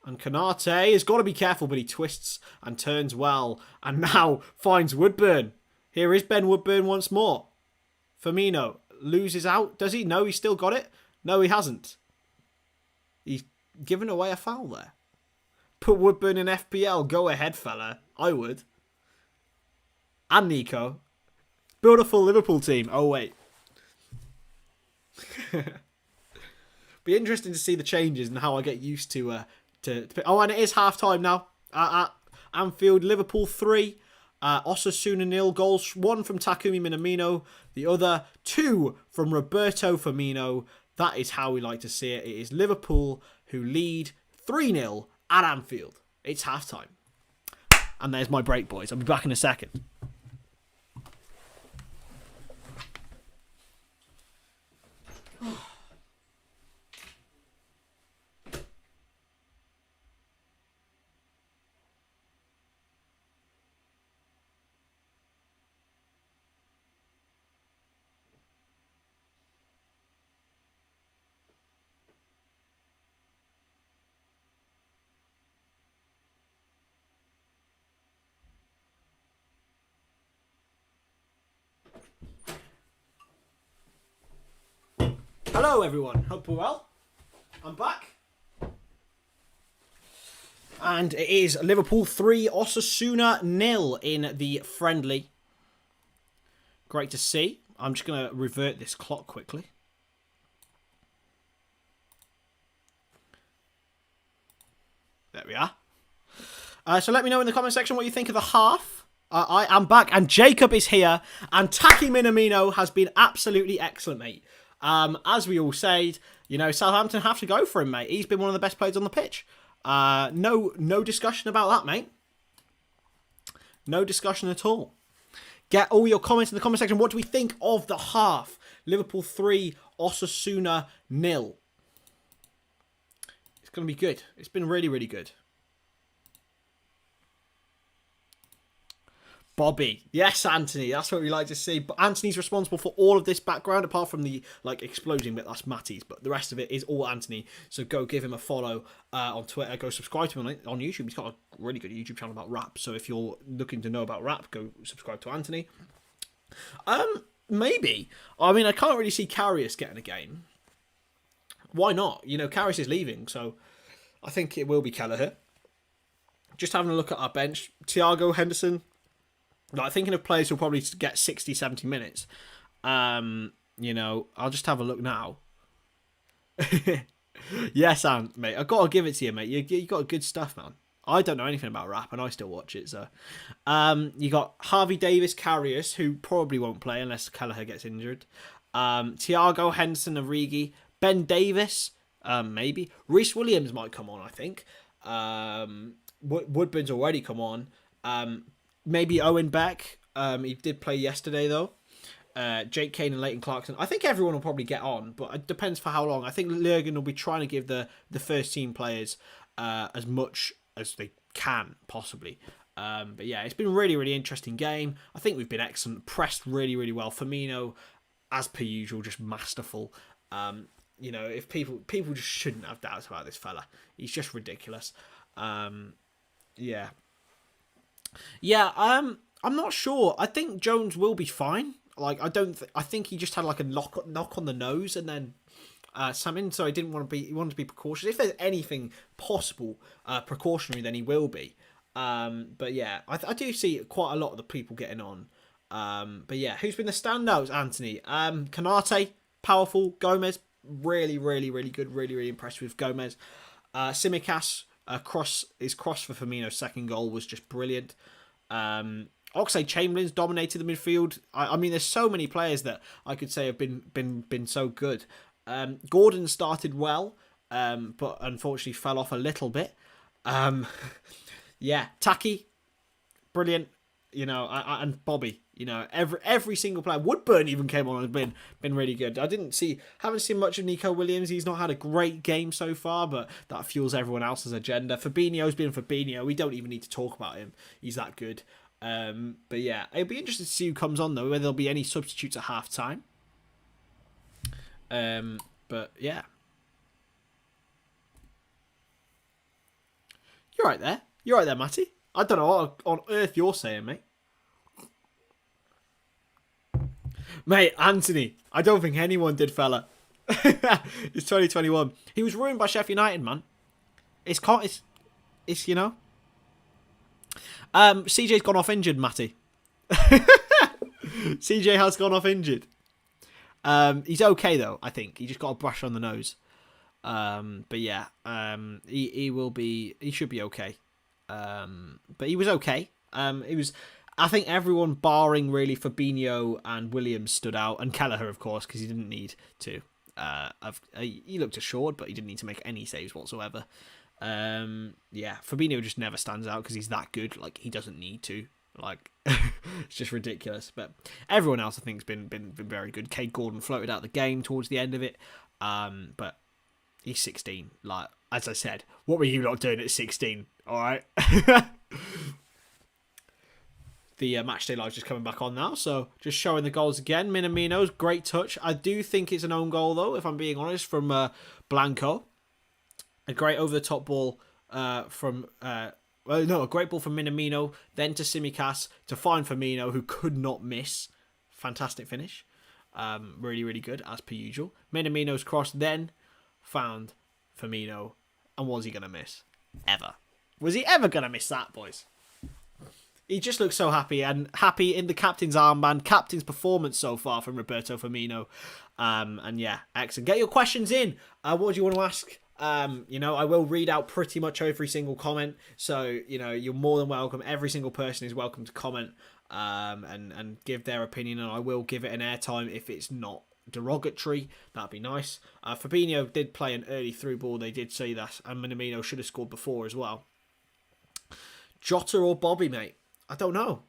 And Kanate has got to be careful, but he twists and turns well. And now finds Woodburn. Here is Ben Woodburn once more. Firmino loses out. Does he? No, he's still got it. No, he hasn't. He's given away a foul there. Put Woodburn in FPL. Go ahead, fella. I would. And Nico. Build a full Liverpool team. Oh, wait. Be interesting to see the changes and how I get used to... Oh, and it is half-time now at Anfield. Liverpool 3, Osasuna 0. Goals, 1 from Takumi Minamino, the other 2 from Roberto Firmino. That is how we like to see it. It is Liverpool who lead 3-0 at Anfield. It's half-time. And there's my break, boys. I'll be back in a second. Hello everyone, hope we're well. I'm back. And it is Liverpool 3, Osasuna 0 in the friendly. Great to see. I'm just going to revert this clock quickly. There we are. So let me know in the comment section what you think of the half. I am back, and Jacob is here, and Taki Minamino has been absolutely excellent, mate. As we all said, you know, Southampton have to go for him, mate. He's been one of the best players on the pitch. No discussion about that, mate. No discussion at all. Get all your comments in the comment section. What do we think of the half? Liverpool 3, Osasuna 0. It's going to be good. It's been really, really good. Bobby. Yes, Anthony. That's what we like to see. But Anthony's responsible for all of this background, apart from the explosion bit. That's Matty's. But the rest of it is all Anthony. So go give him a follow on Twitter. Go subscribe to him on YouTube. He's got a really good YouTube channel about rap. So if you're looking to know about rap, go subscribe to Anthony. Maybe. I mean, I can't really see Karius getting a game. Why not? You know, Karius is leaving. So I think it will be Kelleher. Just having a look at our bench. Thiago Henderson. Like, thinking of players who'll probably get 60, 70 minutes. You know, I'll just have a look now. Yes, Ant, mate. I've got to give it to you, mate. You got good stuff, man. I don't know anything about rap, and I still watch it, so. You got Harvey Davis, Karius, who probably won't play unless Kelleher gets injured. Thiago Henderson, Origi. Ben Davis, maybe. Reece Williams might come on, I think. Woodburn's already come on. Maybe Owen Beck. He did play yesterday, though. Jake Kane and Leighton Clarkson. I think everyone will probably get on, but it depends for how long. I think Lurgan will be trying to give the first team players as much as they can, possibly. But yeah, it's been a really, really interesting game. I think we've been excellent. Pressed really, really well. Firmino, as per usual, just masterful. You know, if people just shouldn't have doubts about this fella. He's just ridiculous. Yeah. Yeah, I'm not sure. I think Jones will be fine. Like, I think he just had like a knock on the nose, and then something. So he wanted to be precautious. If there's anything possible precautionary, then he will be. But yeah, I do see quite a lot of the people getting on. But yeah, who's been the standouts, Anthony? Kanate, powerful. Gomez, really, really, really good. Really, really impressed with Gomez. Tsimikas. Cross for Firmino's second goal was just brilliant. Oxlade-Chamberlain's dominated the midfield. I mean, there's so many players that I could say have been so good. Gordon started well, but unfortunately fell off a little bit. Yeah, Taki, brilliant. You know, and Bobby. You know, every single player. Woodburn even came on and been really good. Haven't seen much of Nico Williams. He's not had a great game so far, but that fuels everyone else's agenda. Fabinho's been Fabinho. We don't even need to talk about him. He's that good. But yeah, it'll be interesting to see who comes on, though, whether there'll be any substitutes at half time. But yeah. You're right there. You're right there, Matty. I don't know what on earth you're saying, mate. Mate, Anthony, I don't think anyone did, fella. It's 2021. He was ruined by Sheffield United, man. It's you know. CJ's gone off injured, Matty. CJ has gone off injured. He's okay though, I think. He just got a brush on the nose. But yeah, he should be okay. But he was okay. I think everyone barring really Fabinho and Williams stood out, and Kelleher, of course, because he didn't need to. He looked assured, but he didn't need to make any saves whatsoever. Yeah, Fabinho just never stands out because he's that good. Like, he doesn't need to. Like, it's just ridiculous. But everyone else, I think, has been very good. Cade Gordon floated out the game towards the end of it. But he's 16. Like, as I said, what were you lot doing at 16? All right. The Matchday Live's just coming back on now, so just showing the goals again. Minamino's great touch. I do think it's an own goal, though, if I'm being honest, from Blanco. A great over-the-top ball a great ball from Minamino, then to Tsimikas, to find Firmino, who could not miss. Fantastic finish. Really, really good, as per usual. Minamino's cross then found Firmino, and was he going to miss? Ever. Was he ever going to miss that, boys? He just looks so happy, and happy in the captain's armband, captain's performance so far from Roberto Firmino. And yeah, excellent. Get your questions in. What do you want to ask? I will read out pretty much every single comment. So, you're more than welcome. Every single person is welcome to comment and give their opinion, and I will give it an airtime if it's not derogatory. That'd be nice. Fabinho did play an early through ball. They did say that, and Minamino should have scored before as well. Jota or Bobby, mate? I don't know.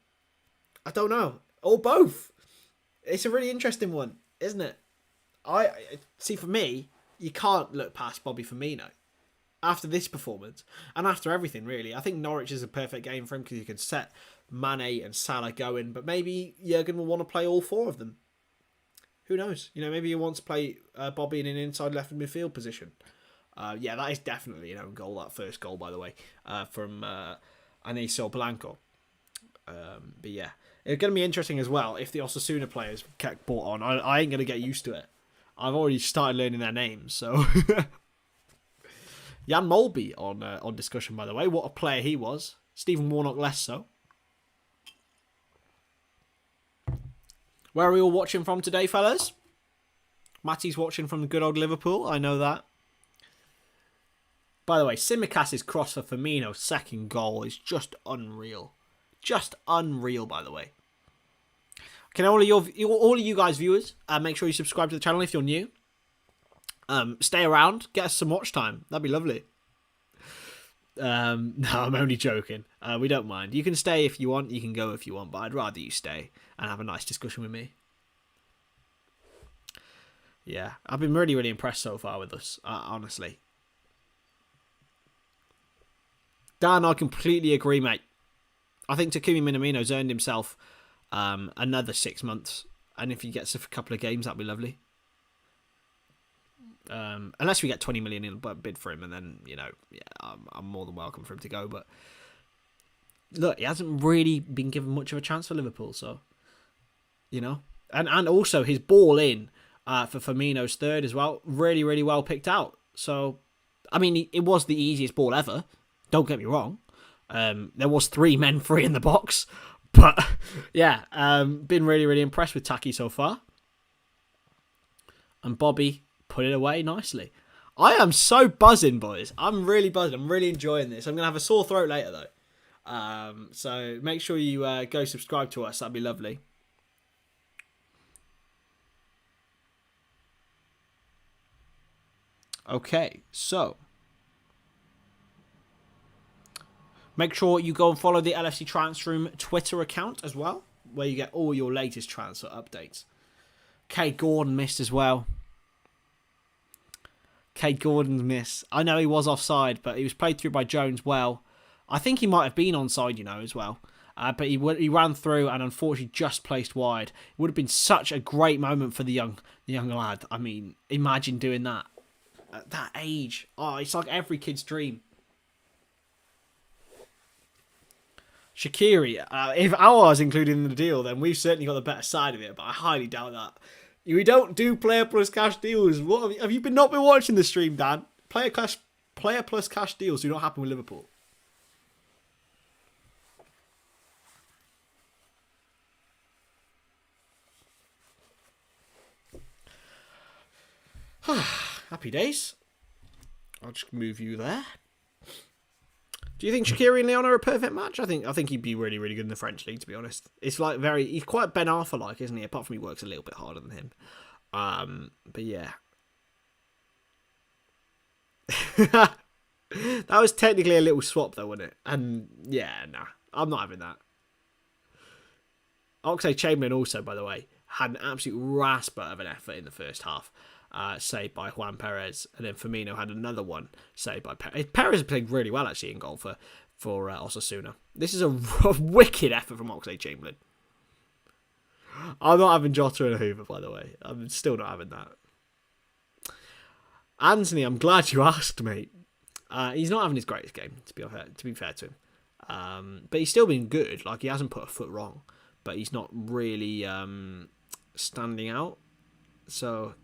Or both. It's a really interesting one, isn't it? I see. For me, you can't look past Bobby Firmino after this performance and after everything, really. I think Norwich is a perfect game for him because you can set Mane and Salah going, but maybe Jurgen will want to play all four of them. Who knows? Maybe he wants to play Bobby in an inside left midfield position. Yeah, that is definitely an own goal. That first goal, by the way, from Anisio Blanco. But yeah, it's going to be interesting as well if the Osasuna players get brought on. I ain't going to get used to it. I've already started learning their names, so... Jan Molby on discussion, by the way. What a player he was. Stephen Warnock less so. Where are we all watching from today, fellas? Matty's watching from the good old Liverpool. I know that. By the way, Simicast's cross for Firmino's second goal is just unreal. Just unreal, by the way. Can all of you guys viewers make sure you subscribe to the channel if you're new. Stay around, get us some watch time. That'd be lovely. No, I'm only joking. We don't mind. You can stay if you want. You can go if you want. But I'd rather you stay and have a nice discussion with me. Yeah, I've been really, really impressed so far with us. Honestly. Dan, I completely agree, mate. I think Takumi Minamino's earned himself another 6 months. And if he gets a couple of games, that'd be lovely. Unless we get 20 million in a bid for him, and then, I'm more than welcome for him to go. But look, he hasn't really been given much of a chance for Liverpool, so, And also his ball in for Firmino's third as well, really, really well picked out. So, I mean, it was the easiest ball ever. Don't get me wrong. There was 3 men free in the box. But, yeah, been really, really impressed with Taki so far. And Bobby put it away nicely. I am so buzzing, boys. I'm really buzzing. I'm really enjoying this. I'm going to have a sore throat later, though. So make sure you go subscribe to us. That'd be lovely. Okay, so make sure you go and follow the LFC Transfer Room Twitter account as well, where you get all your latest transfer updates. Cade Gordon missed as well. Cade Gordon's miss. I know he was offside, but he was played through by Jones well. I think he might have been onside, as well. But he ran through and unfortunately just placed wide. It would have been such a great moment for the young lad. I mean, imagine doing that at that age. Oh, it's like every kid's dream. Shaqiri, if Awar is included in the deal, then we've certainly got the better side of it, but I highly doubt that. We don't do player plus cash deals. What have you not been watching the stream, Dan? Player plus cash deals do not happen with Liverpool. Happy days. I'll just move you there. Do you think Shaqiri and Leon are a perfect match? I think he'd be really, really good in the French league, to be honest. It's like he's quite Ben Arthur-like, isn't he? Apart from he works a little bit harder than him. But yeah. That was technically a little swap though, wasn't it? And yeah, nah. I'm not having that. Oxlade-Chamberlain also, by the way, had an absolute rasper of an effort in the first half. Saved by Juan Perez, and then Firmino had another one saved by Perez. Perez played really well actually in goal for Osasuna. This is a wicked effort from Oxlade-Chamberlain. I'm not having Jota and Hoover, by the way. I'm still not having that. Anthony, I'm glad you asked, mate. He's not having his greatest game, to be fair to him. But he's still been good. Like, he hasn't put a foot wrong, but he's not really standing out. So,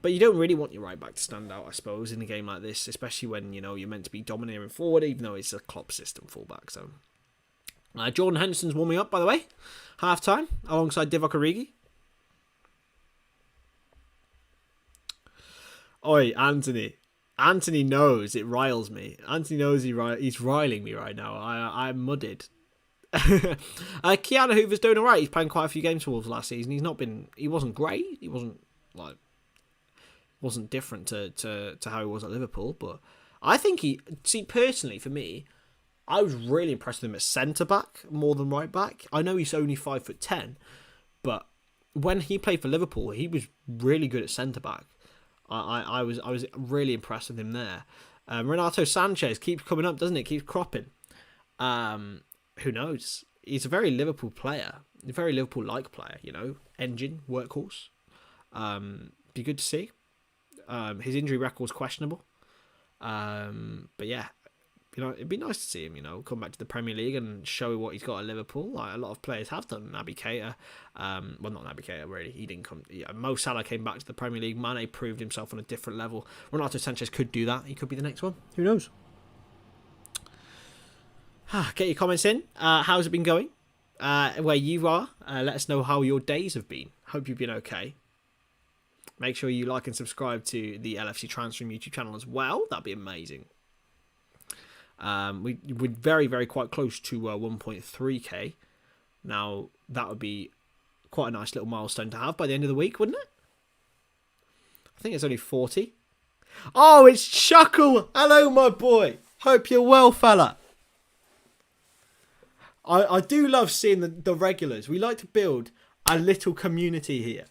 But you don't really want your right back to stand out, I suppose, in a game like this, especially when, you know, you're meant to be domineering forward, even though it's a Klopp system fullback. So, Jordan Henderson's warming up, by the way, half-time, alongside Divock Origi. Oi, Anthony. Anthony knows it riles me. Anthony knows he's riling me right now. I'm mudded. Keanu Hoover's doing alright. He's playing quite a few games for Wolves last season. He wasn't great. He wasn't different to how he was at Liverpool, but I think personally for me, I was really impressed with him at centre back more than right back. I know he's only 5'10", but when he played for Liverpool, he was really good at centre back. I was really impressed with him there. Renato Sanchez keeps coming up, doesn't it? Keeps cropping. Who knows? He's a very Liverpool player, a very Liverpool-like player. You know, engine, workhorse. Be good to see. His injury record's questionable. But yeah, you know, it'd be nice to see him, you know, come back to the Premier League and show what he's got at Liverpool. Like a lot of players have done. Naby Keita, well, not Naby Keita, really. He didn't come. Yeah, Mo Salah came back to the Premier League. Mane proved himself on a different level. Renato Sanchez could do that. He could be the next one. Who knows? Get your comments in. How's it been going? Where you are. Let us know how your days have been. Hope you've been okay. Make sure you like and subscribe to the LFC Transfer YouTube channel as well. That'd be amazing. We're very, very quite close to 1.3k. Now, that would be quite a nice little milestone to have by the end of the week, wouldn't it? I think it's only 40. Oh, it's Chuckle! Hello, my boy. Hope you're well, fella. I do love seeing the regulars. We like to build a little community here.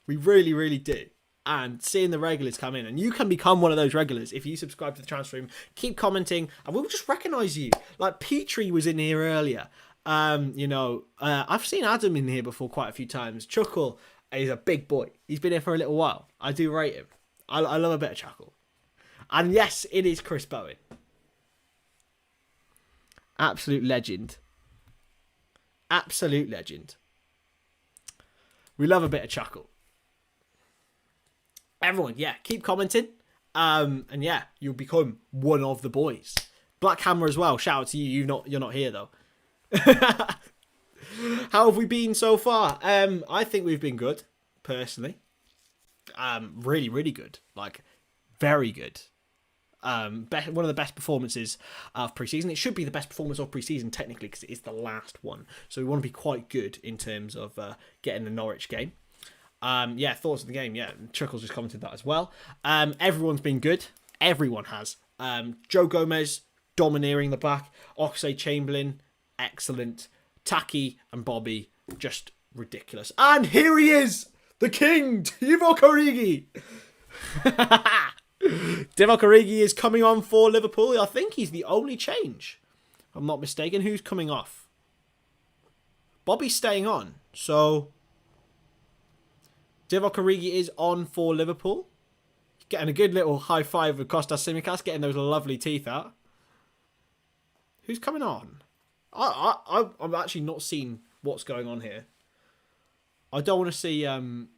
We really, really do. And seeing the regulars come in, and you can become one of those regulars if you subscribe to the Transfer Room, keep commenting, and we'll just recognise you. Like Petrie was in here earlier. You know, I've seen Adam in here before quite a few times. Chuckle is a big boy. He's been here for a little while. I do rate him. I love a bit of Chuckle. And yes, it is Chris Bowen. Absolute legend. Absolute legend. We love a bit of Chuckle. Everyone, yeah, keep commenting. And yeah, you'll become one of the boys. Black Hammer as well. Shout out to you. You're not here though. How have we been so far? I think we've been good, personally. Really, really good. Like, very good. One of the best performances of pre-season. It should be the best performance of pre-season technically because it is the last one. So we want to be quite good in terms of getting the Norwich game. Yeah, thoughts of the game. Yeah, Chuckles just commented that as well. Everyone's been good. Everyone has. Joe Gomez domineering the back. Oxlade-Chamberlain, excellent. Taki and Bobby, just ridiculous. And here he is, the king, Divock Origi. Divock Origi is coming on for Liverpool. I think he's the only change, if I'm not mistaken. Who's coming off? Bobby's staying on. So Divock Origi is on for Liverpool. Getting a good little high five with Kostas Tsimikas, getting those lovely teeth out. Who's coming on? I've actually not seen what's going on here. I don't want to see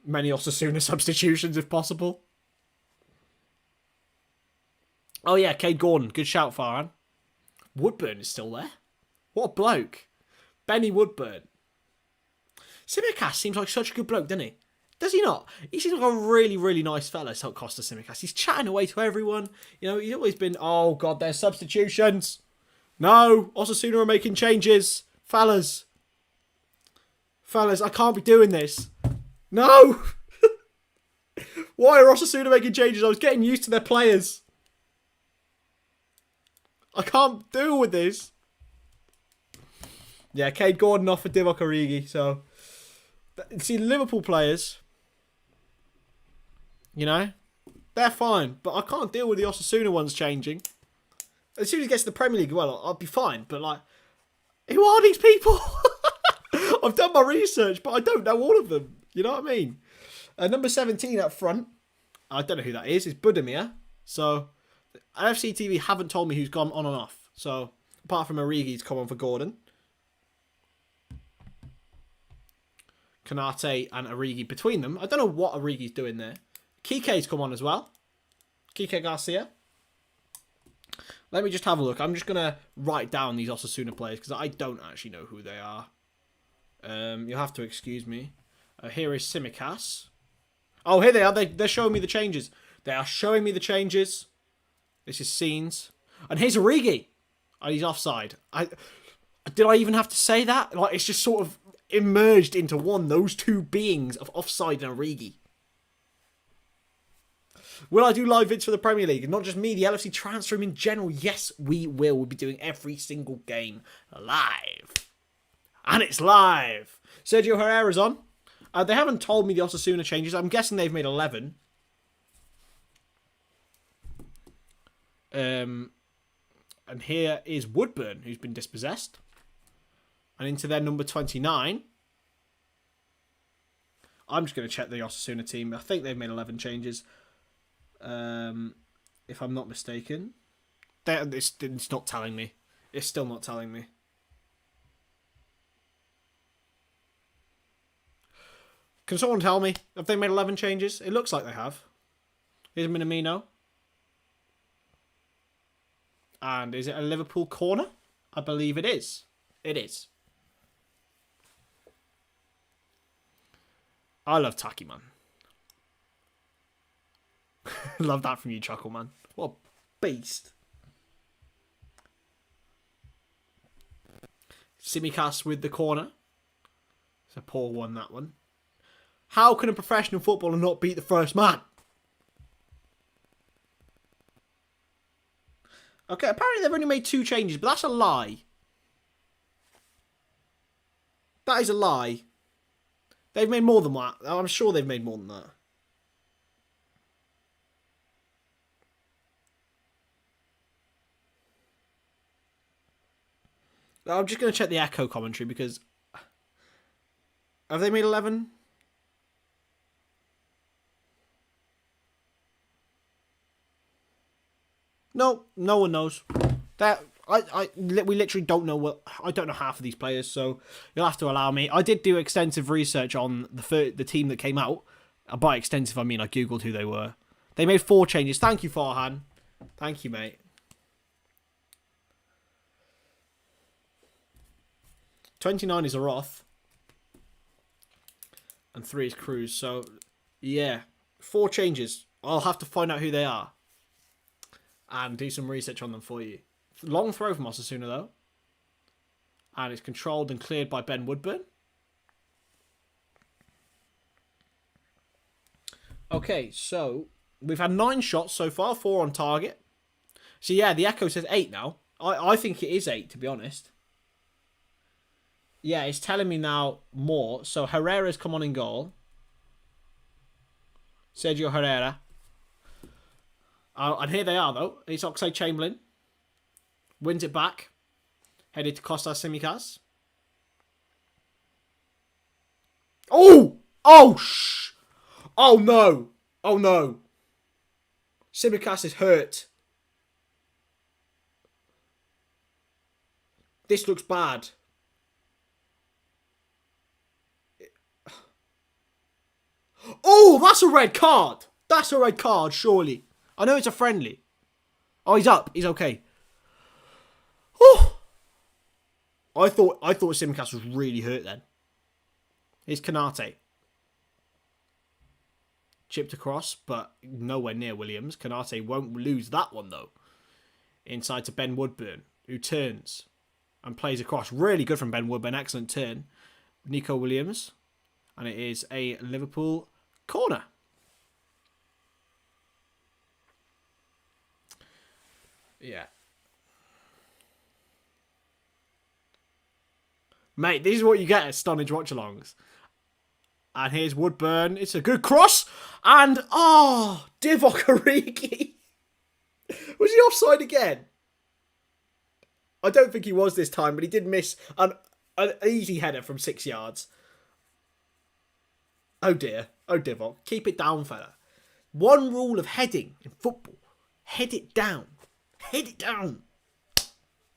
many Osasuna substitutions if possible. Oh yeah, Cade Gordon. Good shout, Farhan. Woodburn is still there. What a bloke. Benny Woodburn. Tsimikas seems like such a good bloke, doesn't he? Does he not? He seems like a really, really nice fella, Kostas Tsimikas. He's chatting away to everyone. You know, he's always been, oh God, there's substitutions. No, Osasuna are making changes. Fellas, I can't be doing this. No. Why are Osasuna making changes? I was getting used to their players. I can't deal with this. Yeah, Cade Gordon off for Divock Origi. So, see, Liverpool players, you know, they're fine. But I can't deal with the Osasuna ones changing. As soon as he gets to the Premier League, well, I'll be fine. But, like, who are these people? I've done my research, but I don't know all of them. You know what I mean? Number 17 up front. I don't know who that is. It's Budimir. So, LFC TV haven't told me who's gone on and off. So, apart from Origi's come on for Gordon. Kanate and Origi between them. I don't know what Origi's doing there. Kike's come on as well. Kike Garcia. Let me just have a look. I'm just going to write down these Osasuna players because I don't actually know who they are. You'll have to excuse me. Here is Simicas. Oh, here they are. They're showing me the changes. They are showing me the changes. This is scenes. And here's Origi. Oh, he's offside. Did I even have to say that? Like, it's just sort of emerged into one. Those two beings of offside and Origi. Will I do live vids for the Premier League? Not just me, the LFC transfer room in general. Yes, we will. We'll be doing every single game live. And it's live. Sergio Herrera's on. They haven't told me the Osasuna changes. I'm guessing they've made 11. And here is Woodburn, who's been dispossessed. And into their number 29. I'm just going to check the Osasuna team. I think they've made 11 changes. If I'm not mistaken. It's not telling me. It's still not telling me. Can someone tell me? Have they made 11 changes? It looks like they have. Here's Minamino. And is it a Liverpool corner? I believe it is. It is. I love Taki, man. Love that from you, Chuckle, man. What a beast. Simicas with the corner. It's a poor one, that one. How can a professional footballer not beat the first man? Okay, apparently they've only made 2 changes, but that's a lie. That is a lie. They've made more than that. I'm sure they've made more than that. I'm just going to check the echo commentary because... Have they made 11? No, no one knows. We literally don't know I don't know half of these players, so you'll have to allow me. I did do extensive research on the team that came out. By extensive, I mean I googled who they were. They made 4 changes. Thank you, Farhan. Thank you, mate. 29 is a Roth. And 3 is Cruz. So, yeah. 4 changes. I'll have to find out who they are. And do some research on them for you. Long throw from Osasuna, though. And it's controlled and cleared by Ben Woodburn. Okay, so we've had 9 shots so far, 4 on target. So, yeah, the echo says 8 now. I think it is 8, to be honest. Yeah, it's telling me now more. So, Herrera's come on in goal. Sergio Herrera. And here they are, though. It's Oxlade-Chamberlain. Wins it back. Headed to Costas Simicas. Oh! Oh, shh! Oh, no! Oh, no! Simicas is hurt. This looks bad. Oh, that's a red card! That's a red card, surely. I know it's a friendly. Oh, he's up. He's okay. Oh! I thought Simicas was really hurt then. Here's Kanate. Chipped across, but nowhere near Williams. Kanate won't lose that one, though. Inside to Ben Woodburn, who turns and plays across. Really good from Ben Woodburn. Excellent turn. Nico Williams. And it is a Liverpool corner. Yeah. Mate, this is what you get at Stonage watch-alongs. And here's Woodburn. It's a good cross. And, Divock Origi. Was he offside again? I don't think he was this time, but he did miss an easy header from 6 yards. Oh dear. Oh, Divock. Keep it down, fella. One rule of heading in football. Head it down. Head it down.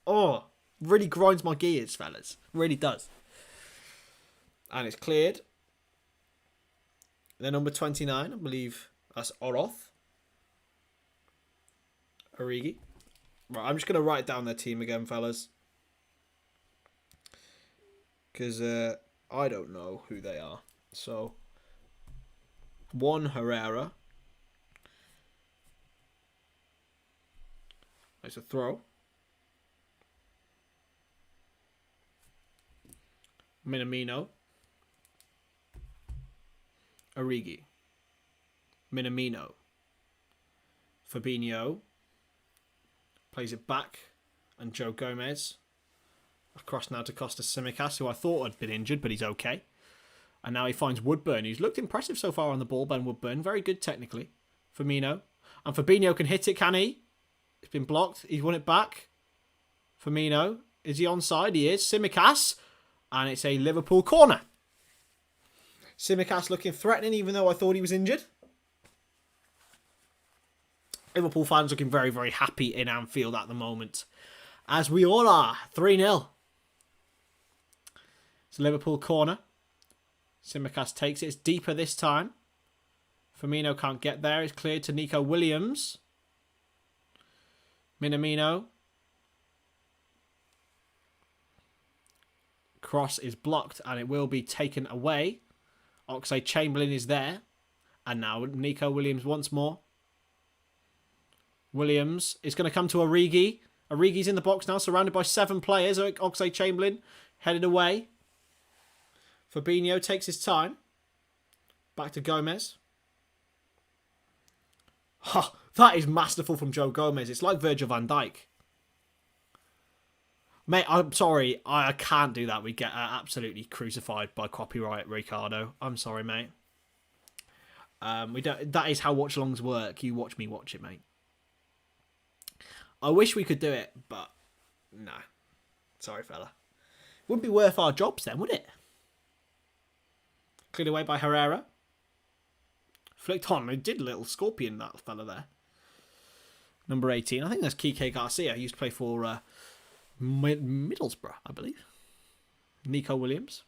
Oh, really grinds my gears, fellas. Really does. And it's cleared. Then number 29, I believe That's Oroth. Origi. Right, I'm just going to write down their team again, fellas. Because I don't know who they are. So, Juan Herrera. It's a throw. Minamino. Origi. Minamino. Fabinho. Plays it back. And Joe Gomez. Across now to Costas Tsimikas, who I thought had been injured, but he's okay. And now he finds Woodburn, who's looked impressive so far on the ball. Ben Woodburn, very good technically. Firmino. And Fabinho can hit it, can he? It's been blocked. He's won it back. Firmino. Is he onside? He is. Tsimikas. And it's a Liverpool corner. Tsimikas looking threatening, even though I thought he was injured. Liverpool fans looking very, very happy in Anfield at the moment. As we all are. 3-0. It's a Liverpool corner. Tsimikas takes it. It's deeper this time. Firmino can't get there. It's cleared to Nico Williams. Minamino. Cross is blocked and it will be taken away. Oxlade-Chamberlain is there. And now Nico Williams once more. Williams is going to come to Origi. Origi's in the box now, surrounded by 7 players. Oxlade-Chamberlain headed away. Fabinho takes his time. Back to Gomez. Ha! That is masterful from Joe Gomez. It's like Virgil van Dijk. Mate, I'm sorry. I can't do that. We get absolutely crucified by copyright, Ricardo. I'm sorry, mate. We don't. That is how watch-alongs work. You watch me watch it, mate. I wish we could do it, but no. Sorry, fella. Wouldn't be worth our jobs then, would it? Cleared away by Herrera. Flicked on. He did a little scorpion, that fella there. Number 18. I think that's Kike Garcia. He used to play for Middlesbrough, I believe. Nico Williams.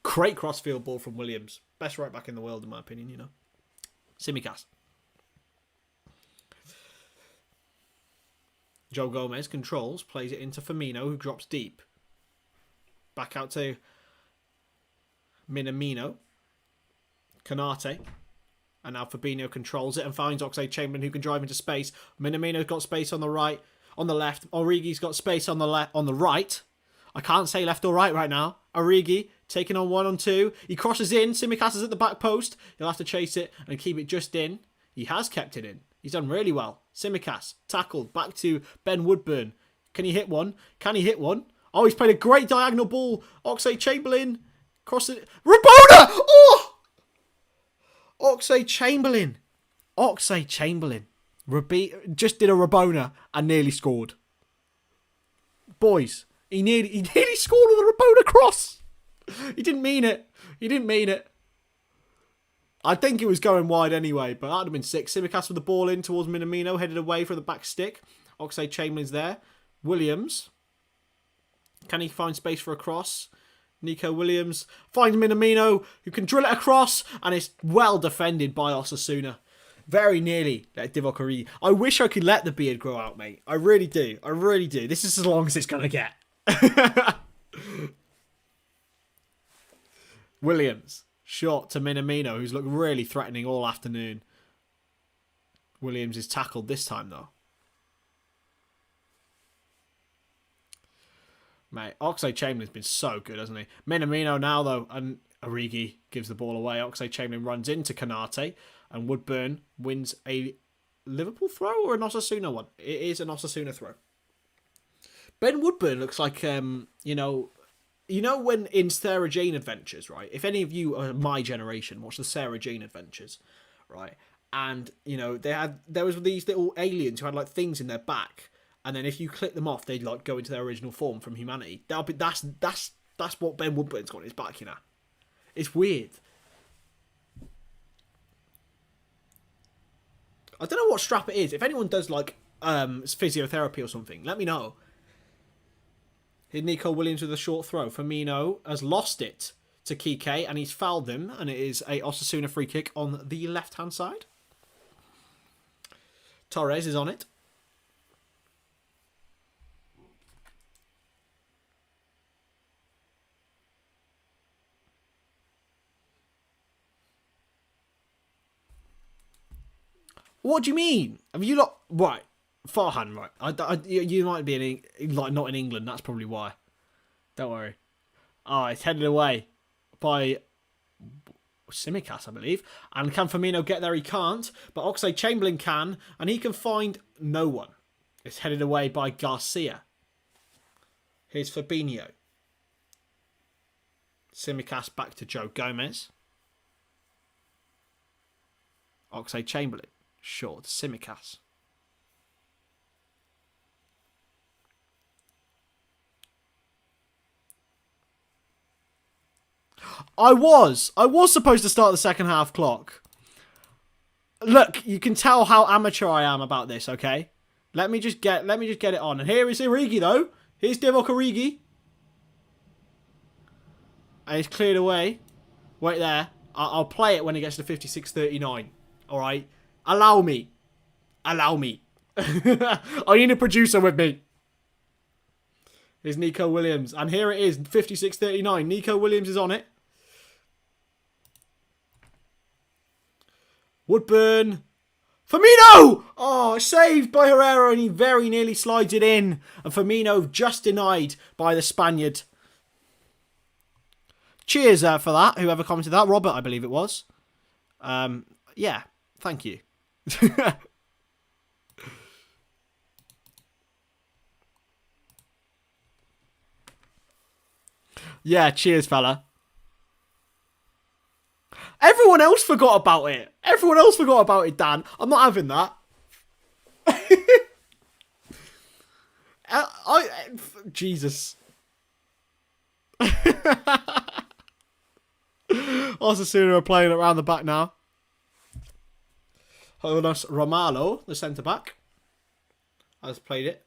Great crossfield ball from Williams. Best right back in the world, in my opinion, you know. Tsimikas. Joe Gomez controls, plays it into Firmino, who drops deep. Back out to Minamino. Canate. And now Fabinho controls it and finds Oxlade-Chamberlain, who can drive into space. Minamino's got space on the right, on the left. Origi's got space on the left, on the right. I can't say left or right now. Origi taking on 1-on-2. He crosses in. Tsimikas is at the back post. He'll have to chase it and keep it just in. He has kept it in. He's done really well. Tsimikas tackled back to Ben Woodburn. Can he hit one? Can he hit one? Oh, he's played a great diagonal ball. Oxlade-Chamberlain cross it. Rabona! Oh! Oxlade-Chamberlain. Oxlade-Chamberlain. Just did a Rabona and nearly scored. Boys, he nearly scored with a Rabona cross. He didn't mean it. He didn't mean it. I think it was going wide anyway, but that would have been sick. Tsimikas with the ball in towards Minamino, headed away for the back stick. Oxlade-Chamberlain's there. Williams. Can he find space for a cross? Nico Williams finds Minamino, who can drill it across, and it's well defended by Osasuna. Very nearly let Divock Origi. I wish I could let the beard grow out, mate. I really do. I really do. This is as long as it's going to get. Williams. Shot to Minamino, who's looked really threatening all afternoon. Williams is tackled this time, though. Mate, Oxlade-Chamberlain's been so good, hasn't he? Minamino now, though, and Origi gives the ball away. Oxlade-Chamberlain runs into Canate, and Woodburn wins a Liverpool throw or an Osasuna one? It is an Osasuna throw. Ben Woodburn looks like, you know when in Sarah Jane Adventures, right? If any of you are my generation, watch the Sarah Jane Adventures, right? And, you know, there was these little aliens who had, like, things in their back. And then if you click them off, they'd, like, go into their original form from humanity. That's what Ben Woodburn's got in his back, you know? It's weird. I don't know what strap it is. If anyone does, like, physiotherapy or something, let me know. Here's Nico Williams with a short throw. Firmino has lost it to Kike, and he's fouled him, and it is a Osasuna free kick on the left-hand side. Torres is on it. What do you mean? Have you lot... Right. Farhan, right. You might be not in England. That's probably why. Don't worry. Oh, it's headed away by Simicas, I believe. And can Firmino get there? He can't. But Oxlade-Chamberlain can. And he can find no one. It's headed away by Garcia. Here's Fabinho. Simicas back to Joe Gomez. Oxlade-Chamberlain. Short. Simicas. I was supposed to start the second half clock. Look, you can tell how amateur I am about this, okay? Let me just get it on. And here is Origi though. Here's Divock Origi. And it's cleared away. Wait there. I'll play it when it gets to 56:39. Alright? Allow me. I need a producer with me. Here's Nico Williams. And here it is, 56:39. Nico Williams is on it. Woodburn. Firmino! Oh, saved by Herrera, and he very nearly slides it in. And Firmino just denied by the Spaniard. Cheers for that, whoever commented that. Robert, I believe it was. Yeah, thank you. Yeah, cheers, fella. Everyone else forgot about it. Everyone else forgot about it, Dan. I'm not having that. Jesus. Osasuna are playing around the back now. Jonas Romalo, the centre-back, has played it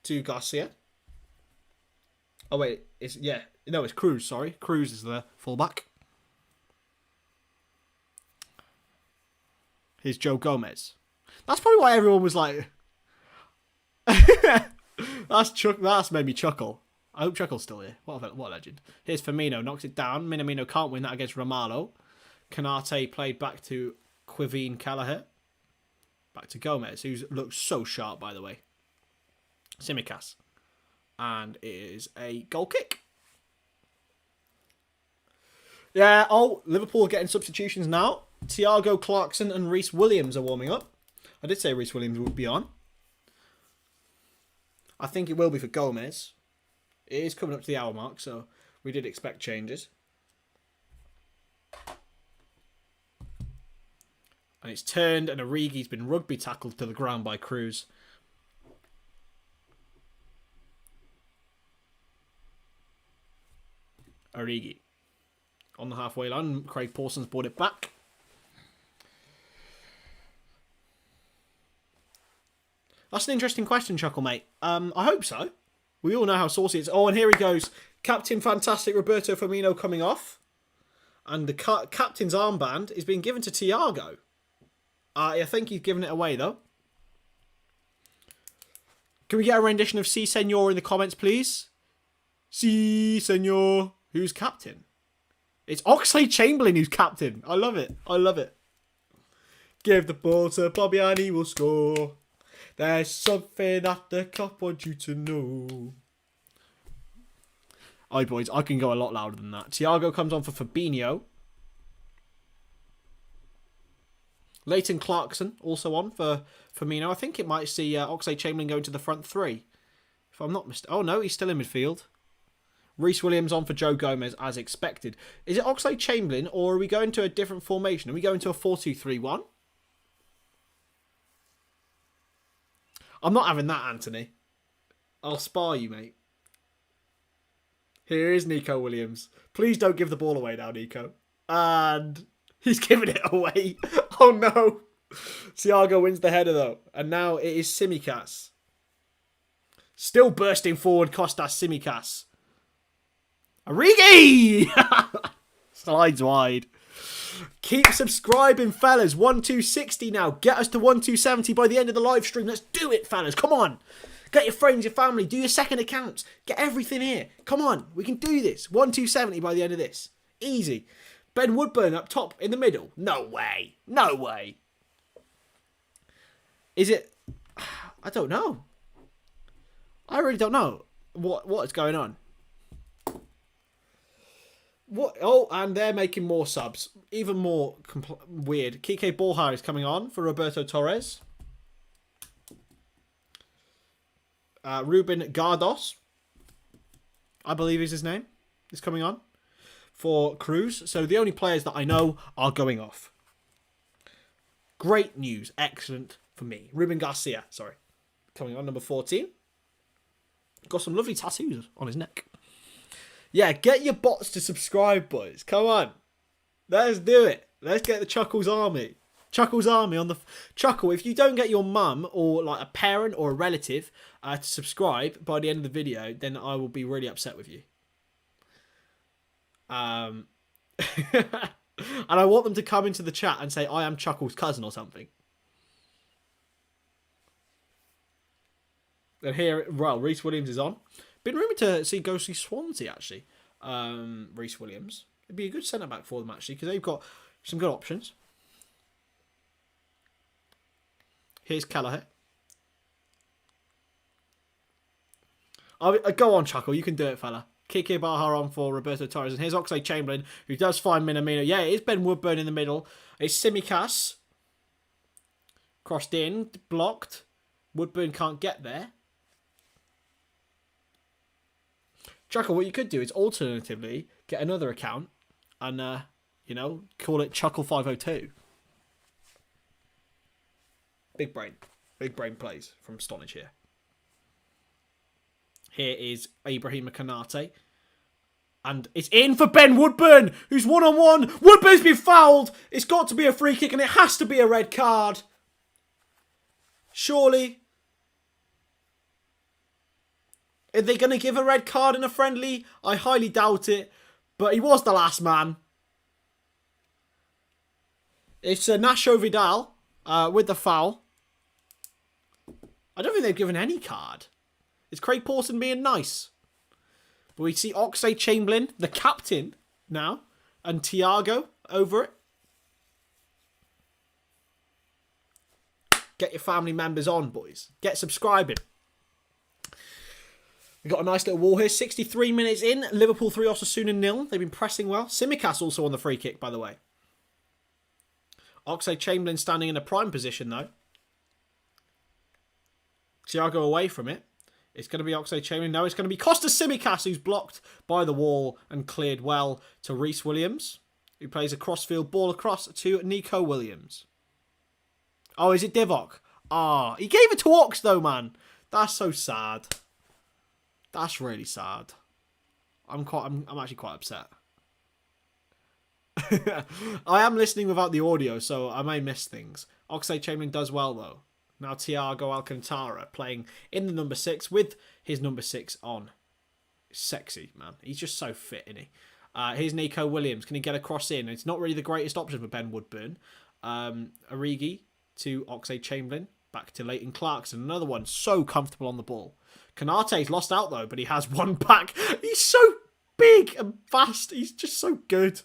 to Garcia. Oh, wait. It's Cruz, sorry. Cruz is the full-back. Here's Joe Gomez. That's probably why everyone was like... That's made me chuckle. I hope Chuckle's still here. What a legend. Here's Firmino. Knocks it down. Minamino can't win that against Romalo. Canate played back to Quivine Callagher. Back to Gomez, who looks so sharp, by the way. Simicas. And it is a goal kick. Yeah, Liverpool are getting substitutions now. Thiago Clarkson and Reece Williams are warming up. I did say Reece Williams would be on. I think it will be for Gomez. It is coming up to the hour mark, so we did expect changes. And it's turned, and Origi's been rugby tackled to the ground by Cruz. Origi on the halfway line. Craig Pawson's brought it back. That's an interesting question, Chuckle, mate. I hope so. We all know how saucy it is. Oh, and here he goes. Captain Fantastic Roberto Firmino coming off. And the captain's armband is being given to Thiago. I think he's given it away, though. Can we get a rendition of Si Senor in the comments, please? Si Senor. Who's captain? It's Oxlade-Chamberlain who's captain. I love it. I love it. Give the ball to Bobby and he will score. There's something that the cop wants you to know. Aye, boys, I can go a lot louder than that. Thiago comes on for Fabinho. Leighton Clarkson also on for Firmino. I think it might see Oxlade-Chamberlain going to the front three. If I'm not mistaken. Oh, no, he's still in midfield. Reece Williams on for Joe Gomez as expected. Is it Oxlade-Chamberlain or are we going to a different formation? Are we going to a 4-2-3-1? I'm not having that, Anthony. I'll spar you, mate. Here is Nico Williams. Please don't give the ball away now, Nico. And he's giving it away. Oh, no. Thiago wins the header, though. And now it is Simicas. Still bursting forward, Costas Simicas. Origi! Slides wide. Keep subscribing, fellas. 1260 now. Get us to 1270 by the end of the live stream. Let's do it, fellas. Come on. Get your friends, your family. Do your second accounts. Get everything here. Come on. We can do this. 1270 by the end of this. Easy. Ben Woodburn up top in the middle. No way. No way. Is it... I don't know. I really don't know what is going on. What? Oh, and they're making more subs. Even more weird. Kike Borja is coming on for Roberto Torres. Ruben Gardos, I believe is his name, is coming on for Cruz. So the only players that I know are going off. Great news. Excellent for me. Ruben Garcia, sorry. Coming on, number 14. Got some lovely tattoos on his neck. Yeah, get your bots to subscribe, boys. Come on. Let's do it. Let's get the Chuckles Army. Chuckles Army on the... Chuckle, if you don't get your mum or like a parent or a relative to subscribe by the end of the video, then I will be really upset with you. And I want them to come into the chat and say, I am Chuckle's cousin or something. And here, well, Reece Williams is on. Been rumoured to go see Swansea, actually. Reece Williams. It'd be a good centre-back for them, actually, because they've got some good options. Here's Kelleher. Go on, Chuckle. You can do it, fella. Kike Barha on for Roberto Torres. And here's Oxlade-Chamberlain, who does find Minamino. Yeah, it is Ben Woodburn in the middle. It's Simicas. Crossed in. Blocked. Woodburn can't get there. Chuckle, what you could do is alternatively get another account and, you know, call it Chuckle502. Big brain. Big brain plays from Stonage here. Here is Ibrahim Kanate. And it's in for Ben Woodburn, who's one-on-one. Woodburn's been fouled. It's got to be a free kick and it has to be a red card. Surely. Are they going to give a red card in a friendly? I highly doubt it. But he was the last man. It's Nacho Vidal with the foul. I don't think they've given any card. It's Craig Pawson being nice. But we see Oxlade-Chamberlain, the captain, now. And Thiago over it. Get your family members on, boys. Get subscribing. We've got a nice little wall here. 63 minutes in. Liverpool 3, Osasuna 0. They've been pressing well. Simicas also on the free kick, by the way. Oxlade-Chamberlain standing in a prime position, though. Thiago away from it. It's going to be Oxlade-Chamberlain. No, it's going to be Costas Simicas, who's blocked by the wall and cleared well to Reece Williams, who plays a crossfield ball across to Nico Williams. Oh, is it Divock? Ah, he gave it to Ox, though, man. That's so sad. That's really sad. I'm actually quite upset. I am listening without the audio, so I may miss things. Oxlade-Chamberlain does well, though. Now Thiago Alcantara playing in the number 6 with his number 6 on. Sexy, man. He's just so fit, isn't he? Here's Nico Williams. Can he get a cross in? It's not really the greatest option for Ben Woodburn. Origi to Oxlade-Chamberlain. Back to Leighton Clarkson. Another one so comfortable on the ball. Kanate's lost out, though, but he has one back. He's so big and fast. He's just so good.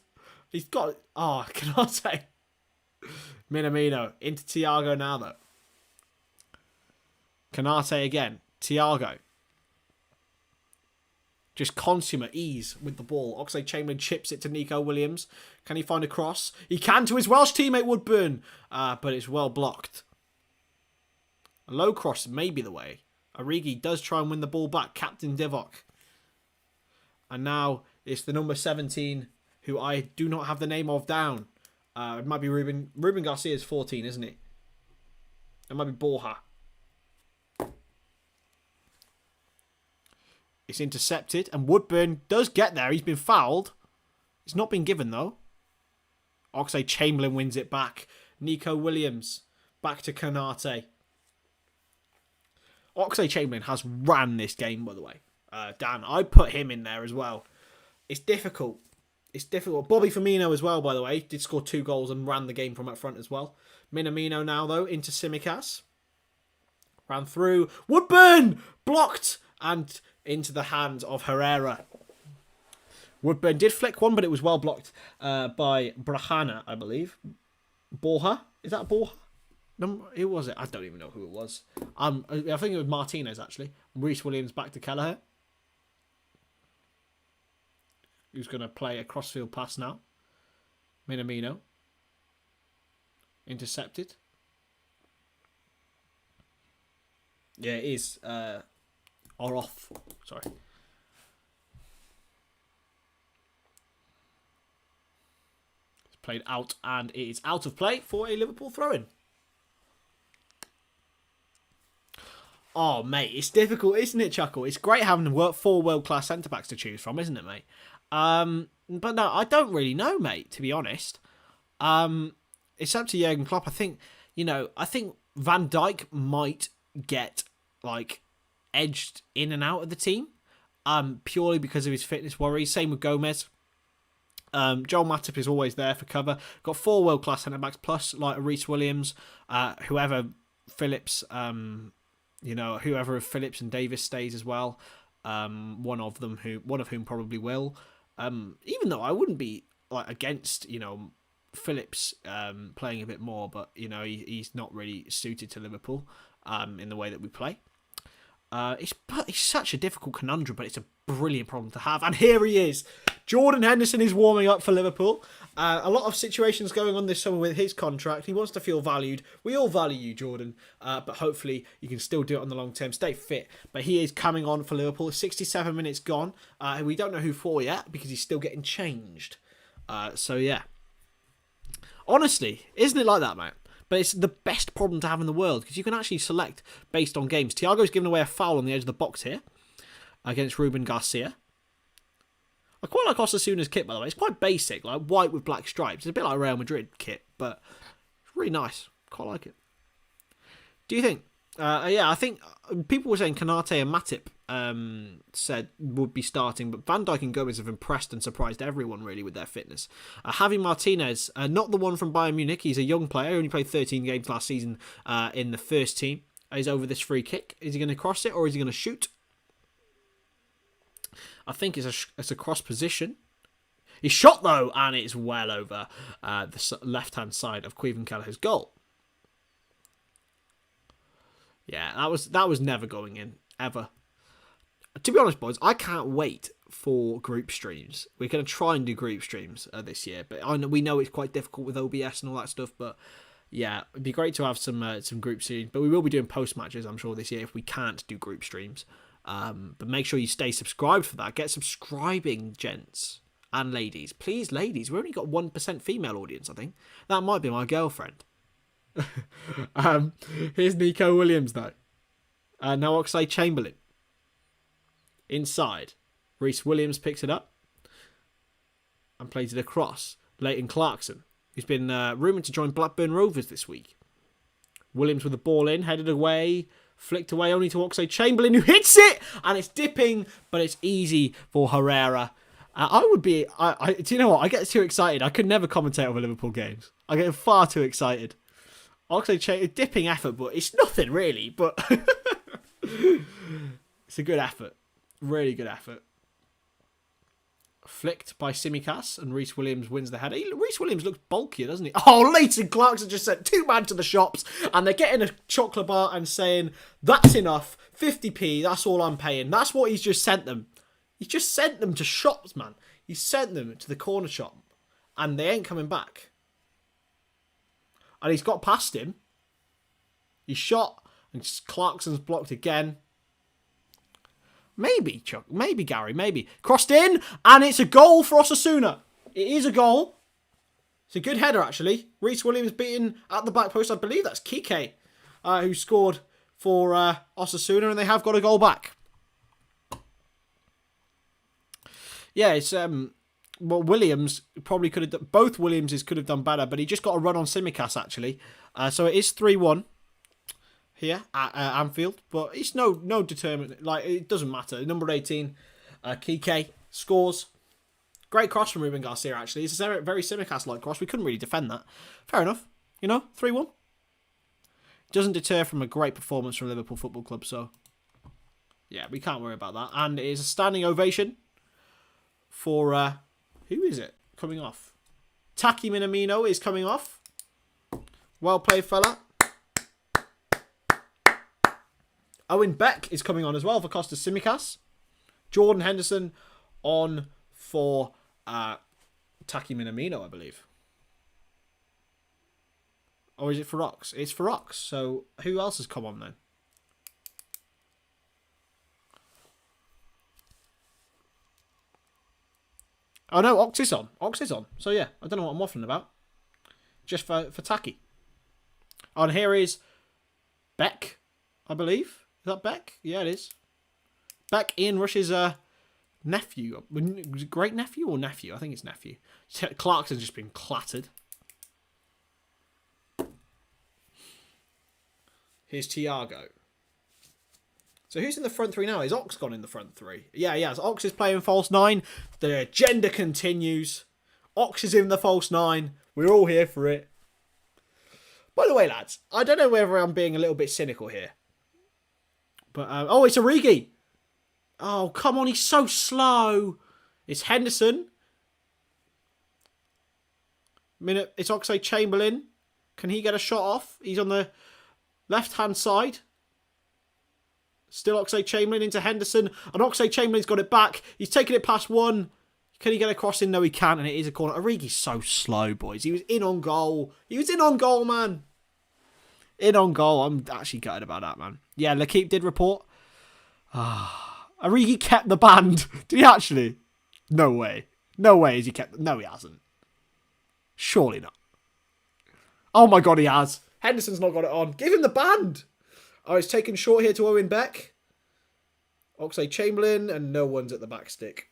He's got... Oh, Kanate. Minamino. Into Thiago now, though. Kanate again. Thiago. Just consummate ease with the ball. Oxlade-Chamberlain chips it to Nico Williams. Can he find a cross? He can to his Welsh teammate Woodburn. But it's well blocked. A low cross may be the way. Origi does try and win the ball back. Captain Divock. And now it's the number 17, who I do not have the name of down. It might be Ruben. Ruben Garcia is 14, isn't it? It might be Borja. It's intercepted. And Woodburn does get there. He's been fouled. It's not been given, though. Oxlade-Chamberlain wins it back. Nico Williams. Back to Kanate. Oxlade-Chamberlain has ran this game, by the way. Dan, I put him in there as well. It's difficult. it's difficult. Bobby Firmino as well, by the way, did score 2 goals and ran the game from up front as well. Minamino now, though, into Tsimikas. Ran through. Woodburn! Blocked! And into the hands of Herrera. Woodburn did flick one, but it was well blocked by Brahana, I believe. Borja? Is that Borja? Who was it? I don't even know who it was. I think it was Martinez, actually. Reece Williams back to Kelleher. Who's going to play a crossfield pass now. Minamino. Intercepted. Yeah, it is. Or off. Sorry. It's played out, and it is out of play for a Liverpool throw-in. Oh, mate, it's difficult, isn't it, Chuckle? It's great having 4 world-class centre-backs to choose from, isn't it, mate? But no, I don't really know, mate, to be honest. It's up to Jurgen Klopp. I think Van Dijk might get, edged in and out of the team, purely because of his fitness worries. Same with Gomez. Joel Matip is always there for cover. Got 4 world-class centre-backs, plus, Reece Williams, whoever Phillips... whoever of Phillips and Davis stays as well, one of whom probably will. Even though I wouldn't be against Phillips playing a bit more, but he's not really suited to Liverpool in the way that we play. It's such a difficult conundrum, but it's a brilliant problem to have. And here he is. Jordan Henderson is warming up for Liverpool. A lot of situations going on this summer with his contract. He wants to feel valued. We all value you, Jordan. But hopefully you can still do it on the long term. Stay fit. But he is coming on for Liverpool. 67 minutes gone. We don't know who for yet because he's still getting changed. So yeah. Honestly, isn't it like that, mate? But it's the best problem to have in the world because you can actually select based on games. Thiago's given away a foul on the edge of the box here against Ruben Garcia. I quite like Osasuna's kit, by the way. It's quite basic, white with black stripes. It's a bit like a Real Madrid kit, but it's really nice. Quite like it. Do you think? I think people were saying Kanate and Matip said would be starting, but Van Dijk and Gomez have impressed and surprised everyone really with their fitness. Javi Martinez, not the one from Bayern Munich. He's a young player. He only played 13 games last season in the first team. He's over this free kick. Is he going to cross it or is he going to shoot? I think it's a cross position. He shot though, and it's well over the left-hand side of Queven Kelleher's goal. Yeah, that was never going in ever. To be honest, boys, I can't wait for group streams. We're going to try and do group streams this year, but we know it's quite difficult with OBS and all that stuff. But yeah, it'd be great to have some group streams. But we will be doing post matches, I'm sure, this year if we can't do group streams. But make sure you stay subscribed for that. Get subscribing, gents and ladies. Please, ladies. We've only got 1% female audience, I think. That might be my girlfriend. Here's Nico Williams, though. Now Oxlade-Chamberlain. Inside. Reece Williams picks it up and plays it across. Leighton Clarkson, who's been rumoured to join Blackburn Rovers this week. Williams with the ball in, headed away. Flicked away only to Oxlade-Chamberlain, who hits it! And it's dipping, but it's easy for Herrera. Do you know what? I get too excited. I could never commentate over Liverpool games. I get far too excited. Oxlade-Chamberlain, dipping effort, but it's nothing really. But it's a good effort. Really good effort. Flicked by Tsimikas, and Reece Williams wins the header. Reece Williams looks bulkier, doesn't he? Oh, Leighton Clarkson just sent 2 man to the shops, and they're getting a chocolate bar and saying, that's enough, 50p, that's all I'm paying. That's what he's just sent them. He's just sent them to shops, man. He sent them to the corner shop, and they ain't coming back. And he's got past him. He shot, and Clarkson's blocked again. Maybe, Chuck. Maybe, Gary. Maybe. Crossed in, and it's a goal for Osasuna. It is a goal. It's a good header, actually. Reece Williams beaten at the back post. I believe that's Kike, who scored for Osasuna, and they have got a goal back. Yeah, it's... Williams probably could have done... Both Williamses could have done better, but he just got a run on Tsimikas, actually. So it is 3-1. Here at Anfield, but it's no determinant. It doesn't matter. Number 18, Kike scores. Great cross from Ruben Garcia, actually. It's a very Simicast-like cross. We couldn't really defend that. Fair enough. 3-1. Doesn't deter from a great performance from Liverpool Football Club, so... yeah, we can't worry about that. And it is a standing ovation for... who is it coming off? Taki Minamino is coming off. Well played, fella. Owen Beck is coming on as well for Costa Simicas. Jordan Henderson on for Taki Minamino, I believe. Or is it for Ox? It's for Ox. So who else has come on then? Oh no, Ox is on. Ox is on. So yeah, I don't know what I'm waffling about. Just for Taki. Oh, and here is Beck, I believe. Is that Beck? Yeah, it is. Beck, Ian Rush's nephew. Was it great nephew or nephew? I think it's nephew. Clarkson's just been clattered. Here's Thiago. So who's in the front three now? Is Ox gone in the front three? Yeah. So Ox is playing false nine. The agenda continues. Ox is in the false nine. We're all here for it. By the way, lads, I don't know whether I'm being a little bit cynical here. But, oh, it's Origi. Oh, come on, he's so slow. It's Henderson. It's Oxlade-Chamberlain. Can he get a shot off? He's on the left-hand side. Still Oxlade-Chamberlain into Henderson. And Oxlade-Chamberlain's got it back. He's taking it past one. Can he get a cross in? No, he can't. And it is a corner. Origi's so slow, boys. He was in on goal. He was in on goal, man. In on goal. I'm actually gutted about that, man. Yeah, L'Equipe did report. Origi kept the band. Did he actually? No way. No way has he kept... No, he hasn't. Surely not. Oh my God, he has. Henderson's not got it on. Give him the band. Oh, it's taken short here to Owen Beck. Oxlade-Chamberlain, and no one's at the back stick.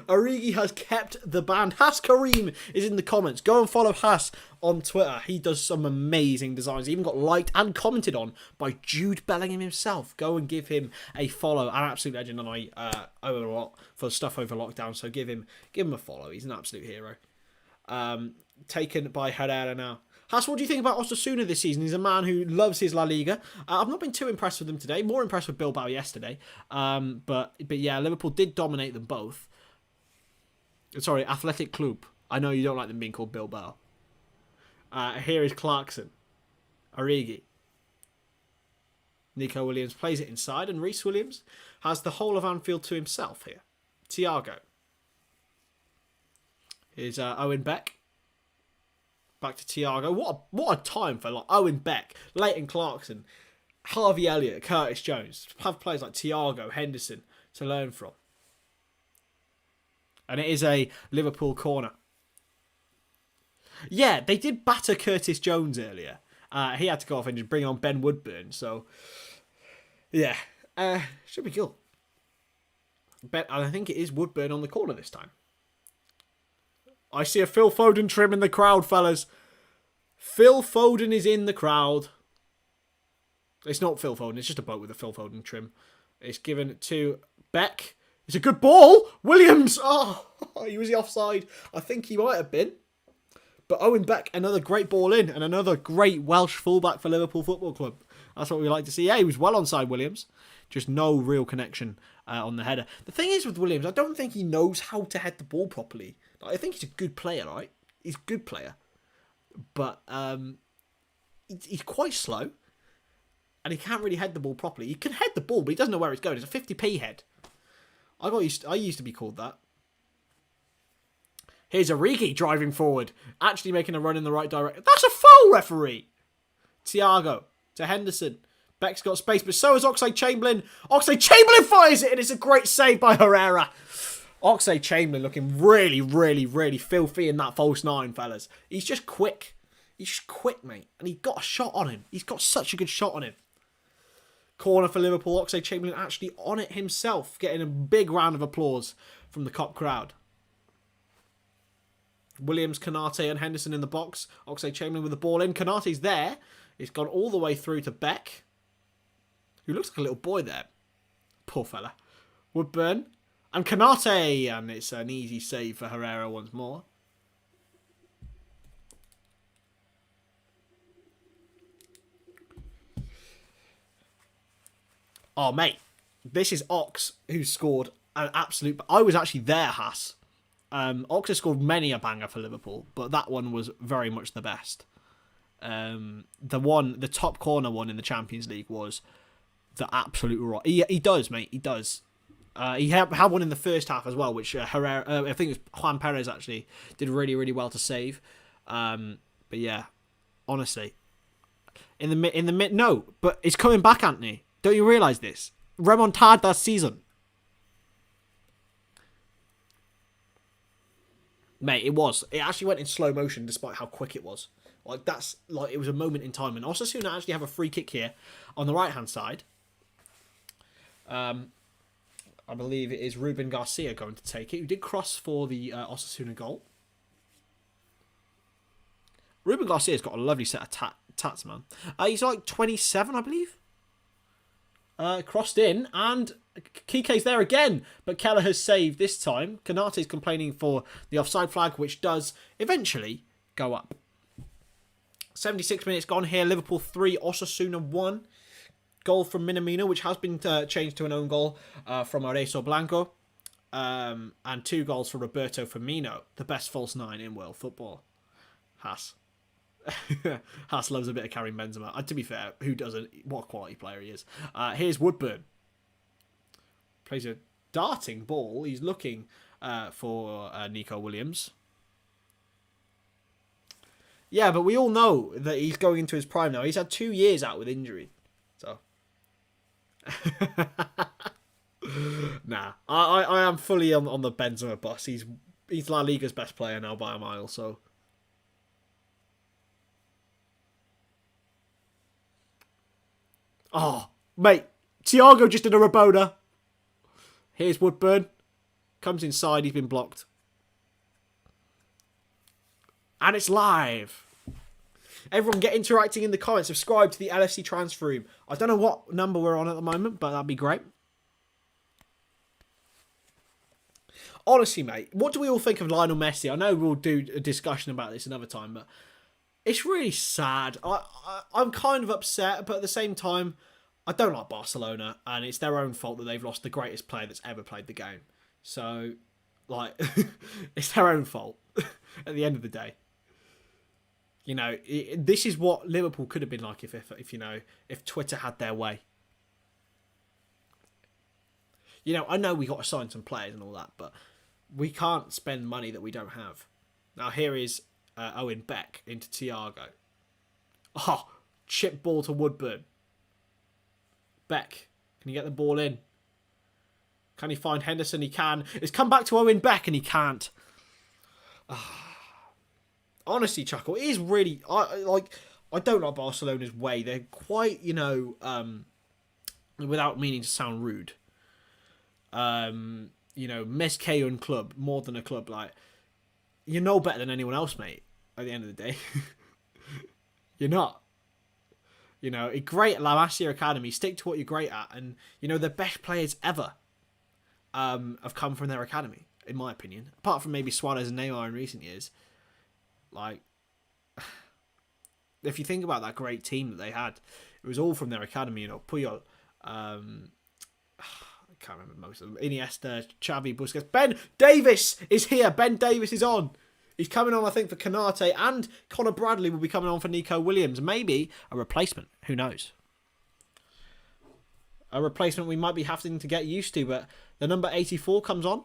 Origi has kept the band. Has Kareem is in the comments. Go and follow Has on Twitter. He does some amazing designs. He even got liked and commented on by Jude Bellingham himself. Go and give him a follow. An absolute legend, and I owe him a lot for stuff over lockdown. So give him a follow. He's an absolute hero. Taken by Herrera now. Has, what do you think about Osasuna this season? He's a man who loves his La Liga. I've not been too impressed with them today. More impressed with Bilbao yesterday. But yeah, Liverpool did dominate them both. Sorry, Athletic Club. I know you don't like them being called Bilbao. Here is Clarkson. Origi. Nico Williams plays it inside, and Reece Williams has the whole of Anfield to himself here. Thiago. Here's Owen Beck. Back to Thiago. What a time for Owen Beck, Leighton Clarkson, Harvey Elliott, Curtis Jones. Have players like Thiago, Henderson to learn from. And it is a Liverpool corner. Yeah, they did batter Curtis Jones earlier. He had to go off and just bring on Ben Woodburn. So, yeah, should be cool. I think it is Woodburn on the corner this time. I see a Phil Foden trim in the crowd, fellas. Phil Foden is in the crowd. It's not Phil Foden. It's just a boat with a Phil Foden trim. It's given to Beck. It's a good ball. Williams. Oh, he was the offside. I think he might have been. But Owen Beck, another great ball in. And another great Welsh fullback for Liverpool Football Club. That's what we like to see. Yeah, he was well onside Williams. Just no real connection on the header. The thing is with Williams, I don't think he knows how to head the ball properly. I think he's a good player, right? He's a good player. But he's quite slow. And he can't really head the ball properly. He can head the ball, but he doesn't know where it's going. It's a 50p head. I used to be called that. Here's Origi driving forward. Actually making a run in the right direction. That's a foul, referee! Thiago to Henderson. Beck's got space, but so is Oxlade-Chamberlain. Oxlade-Chamberlain fires it, and it's a great save by Herrera. Oxlade-Chamberlain looking really, really, really filthy in that false nine, fellas. He's just quick. He's just quick, mate. And he got a shot on him. He's got such a good shot on him. Corner for Liverpool. Oxlade-Chamberlain actually on it himself, getting a big round of applause from the Kop crowd. Williams, Kanate and Henderson in the box. Oxlade-Chamberlain with the ball in. Kanate's there. It's gone all the way through to Beck, who looks like a little boy there. Poor fella. Woodburn. And Canate, and it's an easy save for Herrera once more. Oh, mate. This is Ox, who scored an absolute... I was actually there, Haas. Ox has scored many a banger for Liverpool, but that one was very much the best. The top corner one in the Champions League was the absolute rock. He does, mate. He does. He had one in the first half as well, which Herrera, I think it was Juan Perez actually did really, really well to save. But yeah, honestly, in the mid, no, but it's coming back, Anthony. Don't you realise this? Remontada season. Mate, it was. It actually went in slow motion despite how quick it was. Like, that's like, it was a moment in time. And Osasuna actually have a free kick here on the right hand side. I believe it is Ruben Garcia going to take it, who did cross for the Osasuna goal. Ruben Garcia's got a lovely set of tats, man. He's like 27, I believe. Crossed in, and Kike's there again, but Keller has saved this time. Kanate's complaining for the offside flag, which does eventually go up. 76 minutes gone here. Liverpool 3, Osasuna 1. Goal from Minamino, which has been changed to an own goal from Arezzo Blanco. And 2 goals for Roberto Firmino, the best false 9 in world football. Haas. Haas loves a bit of Karim Benzema. And to be fair, who doesn't? What a quality player he is. Here's Woodburn. Plays a darting ball. He's looking for Nico Williams. Yeah, but we all know that he's going into his prime now. He's had 2 years out with injury. So... Nah. I am fully on the Benzema bus. He's La Liga's best player now by a mile, so... Oh, mate. Thiago just did a Rabona. Here's Woodburn. Comes inside. He's been blocked. And it's live. Everyone get interacting in the comments. Subscribe to the LFC Transfer Room. I don't know what number we're on at the moment, but that'd be great. Honestly, mate, what do we all think of Lionel Messi? I know we'll do a discussion about this another time, but... It's really sad. I'm kind of upset, but at the same time, I don't like Barcelona, and it's their own fault that they've lost the greatest player that's ever played the game. So, like, it's their own fault at the end of the day. You know, this is what Liverpool could have been like if Twitter had their way. You know, I know we got to sign some players and all that, but we can't spend money that we don't have. Now, here is... Owen Beck into Thiago. Oh, chip ball to Woodburn. Beck, can he get the ball in? Can he find Henderson? He can. It's come back to Owen Beck and he can't. Honestly, Chuckle, it is really... I don't like Barcelona's way. They're quite, without meaning to sound rude, Mescayon club, more than a club, like... You're no better than anyone else, mate, at the end of the day. You're not. Great at La Masia Academy. Stick to what you're great at. And, the best players ever have come from their academy, in my opinion. Apart from maybe Suarez and Neymar in recent years. Like, if you think about that great team that they had, it was all from their academy, Puyol. I can't remember most of them. Iniesta, Xavi, Busquets. Ben Davis is here. Ben Davis is on. He's coming on, I think, for Canate, and Connor Bradley will be coming on for Nico Williams. Maybe a replacement. Who knows? A replacement we might be having to get used to, but the number 84 comes on.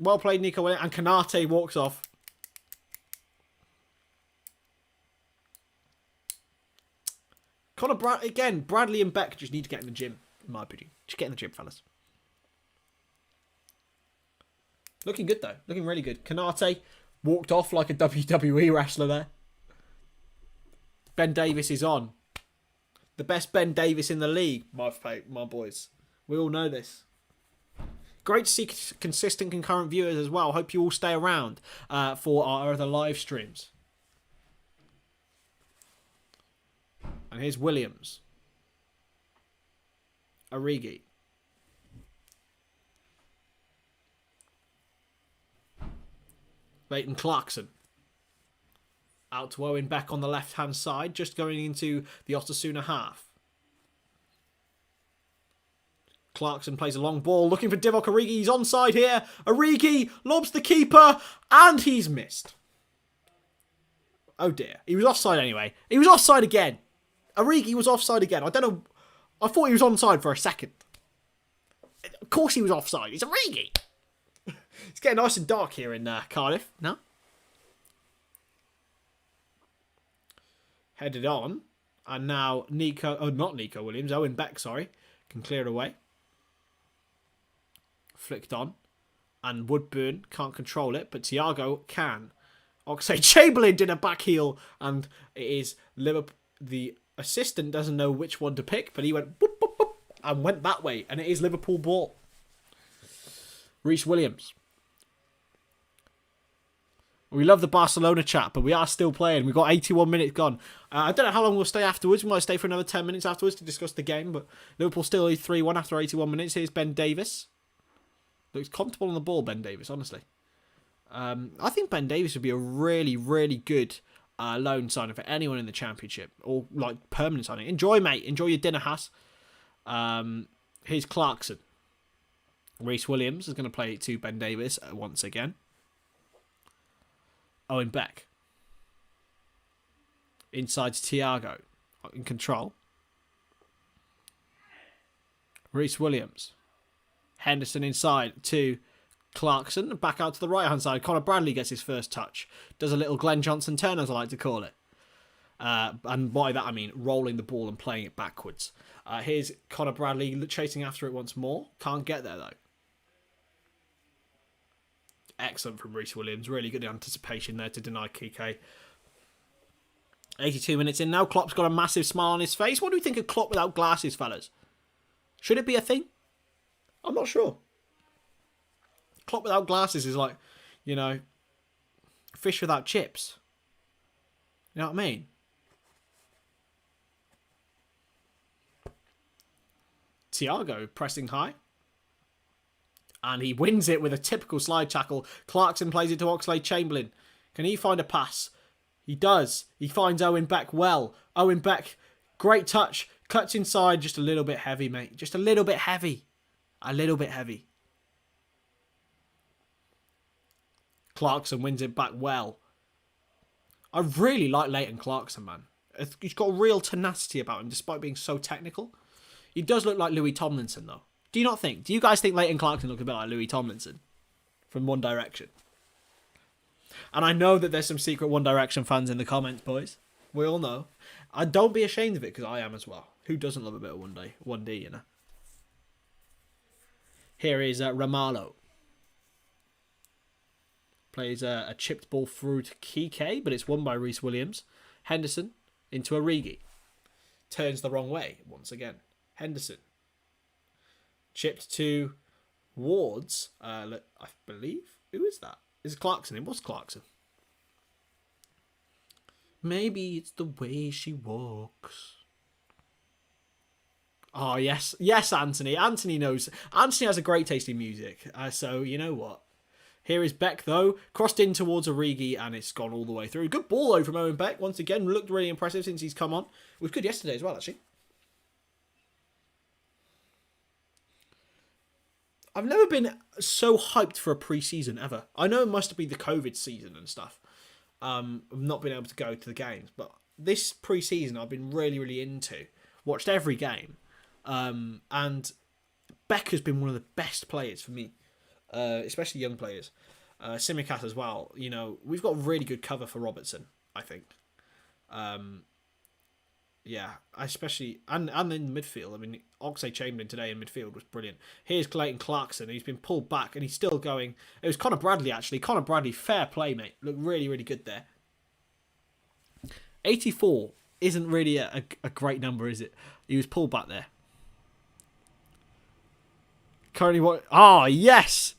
Well played, Nico Williams, and Canate walks off. Bradley and Beck just need to get in the gym, in my opinion. Just get in the gym, fellas. Looking good, though. Looking really good. Canate walked off like a WWE wrestler there. Ben Davis is on. The best Ben Davis in the league, my boys. We all know this. Great to see consistent concurrent viewers as well. Hope you all stay around for our other live streams. And here's Williams. Origi. Leighton Clarkson. Out to Owen Beck on the left-hand side, just going into the Osasuna half. Clarkson plays a long ball, looking for Divock Origi. He's onside here. Origi lobs the keeper, and he's missed. Oh dear. He was offside anyway. He was offside again. Origi was offside again. I don't know. I thought he was onside for a second. Of course he was offside. It's Origi. It's getting nice and dark here in Cardiff. No? Headed on. And now Nico... Oh, not Nico Williams. Owen Beck, sorry. Can clear it away. Flicked on. And Woodburn can't control it, but Thiago can. Oxlade-Chamberlain did a back heel, and it is Liverpool. The assistant doesn't know which one to pick, but he went boop, boop, boop, and went that way, and it is Liverpool ball. Reece Williams. We love the Barcelona chat, but we are still playing. We've got 81 minutes gone. I don't know how long we'll stay afterwards. We might stay for another 10 minutes afterwards to discuss the game, but Liverpool still lead 3-1 after 81 minutes. Here's Ben Davies. Looks comfortable on the ball, Ben Davies, honestly. I think Ben Davies would be a really, really good loan signing for anyone in the Championship. Or, like, permanent signing. Enjoy, mate. Enjoy your dinner, Haas. Here's Clarkson. Reece Williams is going to play to Ben Davies once again. Owen Beck. Inside to Thiago. In control. Reece Williams. Henderson inside to Clarkson. Back out to the right-hand side. Conor Bradley gets his first touch. Does a little Glenn Johnson turn, as I like to call it. And by that I mean rolling the ball and playing it backwards. Here's Conor Bradley chasing after it once more. Can't get there, though. Excellent from Reece Williams. Really good anticipation there to deny Kike. 82 minutes in now. Klopp's got a massive smile on his face. What do we think of Klopp without glasses, fellas? Should it be a thing? I'm not sure. Klopp without glasses is like, you know, fish without chips. You know what I mean? Thiago pressing high. And he wins it with a typical slide tackle. Clarkson plays it to Oxlade-Chamberlain. Can he find a pass? He does. He finds Owen Beck well. Owen Beck, great touch. Cuts inside, just a little bit heavy, mate. Just a little bit heavy. A little bit heavy. Clarkson wins it back well. I really like Leighton Clarkson, man. He's got a real tenacity about him, despite being so technical. He does look like Louis Tomlinson, though. Do you not think? Do you guys think Leighton Clarkson looks a bit like Louis Tomlinson from One Direction? And I know that there's some secret One Direction fans in the comments, boys. We all know. And don't be ashamed of it, because I am as well. Who doesn't love a bit of 1D, you know? Here is Romalo. Plays a chipped ball through to Kike, but it's won by Reece Williams. Henderson into Origi. Turns the wrong way once again. Henderson. Chipped to Wards. I believe. Who is that? Is it Clarkson? It was Clarkson. Maybe it's the way she walks. Oh, yes. Yes, Anthony. Anthony knows. Anthony has a great taste in music. So, you know what? Here is Beck, though. Crossed in towards Origi, and it's gone all the way through. Good ball, though, from Owen Beck. Once again, looked really impressive since he's come on. It was good yesterday as well, actually. I've never been so hyped for a pre-season ever. I know it must be the COVID season and stuff. I've not been able to go to the games. But this pre-season I've been really, really into. Watched every game. And Beck has been one of the best players for me. Especially young players. Simicast as well. You know, we've got really good cover for Robertson, I think. Yeah, especially and in midfield. I mean, Oxlade-Chamberlain today in midfield was brilliant. Here's Leighton Clarkson. He's been pulled back and he's still going. It was Conor Bradley, actually. Conor Bradley, fair play, mate. Looked really, really good there. 84 isn't really a great number, is it? He was pulled back there. Currently what? Oh, yes!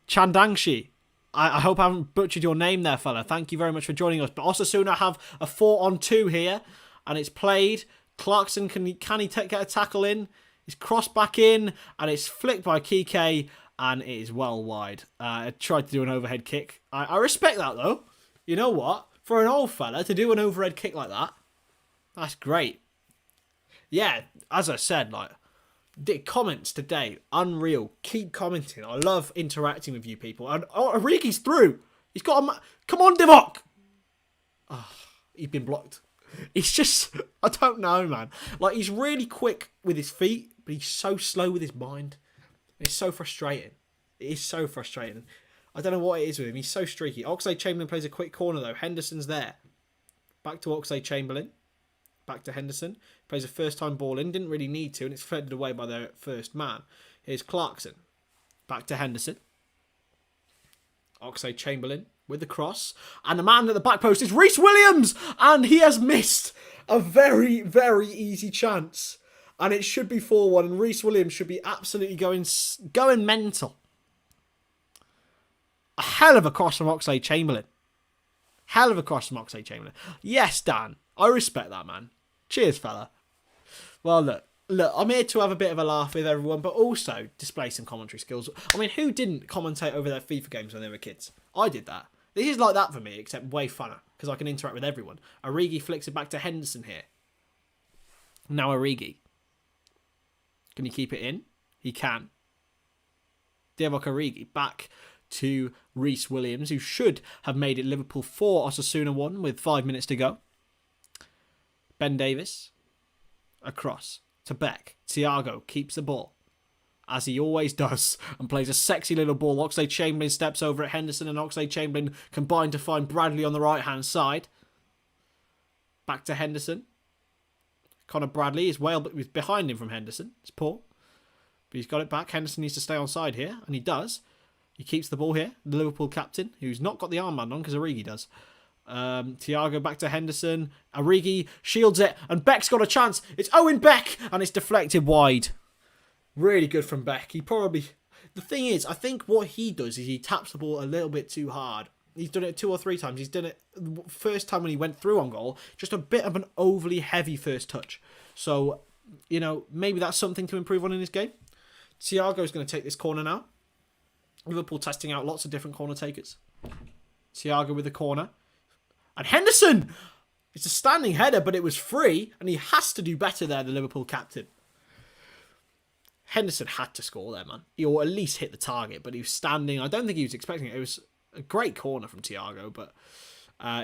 Chandangshi. I hope I haven't butchered your name there, fella. Thank you very much for joining us. But Osasuna have a 4-on-2 here. And it's played. Clarkson, can he get a tackle in? It's crossed back in. And it's flicked by Kike. And it is well wide. I tried to do an overhead kick. I respect that, though. You know what? For an old fella to do an overhead kick like that, that's great. Yeah, as I said, like, the comments today, unreal. Keep commenting. I love interacting with you people. And Origi's through. He's got a... Come on, Divock! Oh, he's been blocked. He's just... I don't know, man. Like, he's really quick with his feet, but he's so slow with his mind. It's so frustrating. It is so frustrating. I don't know what it is with him. He's so streaky. Oxlade-Chamberlain plays a quick corner, though. Henderson's there. Back to Oxlade-Chamberlain. Back to Henderson. Plays a first-time ball in. Didn't really need to, and it's threaded away by their first man. Here's Clarkson. Back to Henderson. Oxlade-Chamberlain with the cross. And the man at the back post is Rhys Williams! And he has missed a very, very easy chance. And it should be 4-1, and Rhys Williams should be absolutely going mental. A hell of a cross from Oxlade-Chamberlain. Hell of a cross from Oxlade-Chamberlain. Yes, Dan. I respect that, man. Cheers, fella. Well, look, I'm here to have a bit of a laugh with everyone, but also display some commentary skills. I mean, who didn't commentate over their FIFA games when they were kids? I did that. This is like that for me, except way funner, because I can interact with everyone. Origi flicks it back to Henderson here. Now Origi. Can he keep it in? He can. Divock Origi back to Rhys Williams, who should have made it Liverpool 4, Osasuna 1 with 5 minutes to go. Ben Davis. Across to Beck. Thiago keeps the ball, as he always does, and plays a sexy little ball. Oxlade-Chamberlain steps over at Henderson, and Oxlade-Chamberlain combine to find Bradley on the right-hand side. Back to Henderson. Connor Bradley is behind him from Henderson. It's poor. But he's got it back. Henderson needs to stay on side here, and he does. He keeps the ball here. The Liverpool captain, who's not got the armband on because Origi does. Thiago back to Henderson. Origi shields it, and Beck's got a chance. It's Owen Beck, and it's deflected wide. Really good from Beck. He probably... The thing is, I think what he does is he taps the ball a little bit too hard. He's done it 2 or 3 times. He's done it the first time when he went through on goal. Just a bit of an overly heavy first touch. So, you know, maybe that's something to improve on in his game. Thiago's going to take this corner now. Liverpool testing out lots of different corner takers. Thiago with the corner. And Henderson! It's a standing header, but it was free. And he has to do better there, the Liverpool captain. Henderson had to score there, man. Or at least hit the target, but he was standing. I don't think he was expecting it. It was a great corner from Thiago, but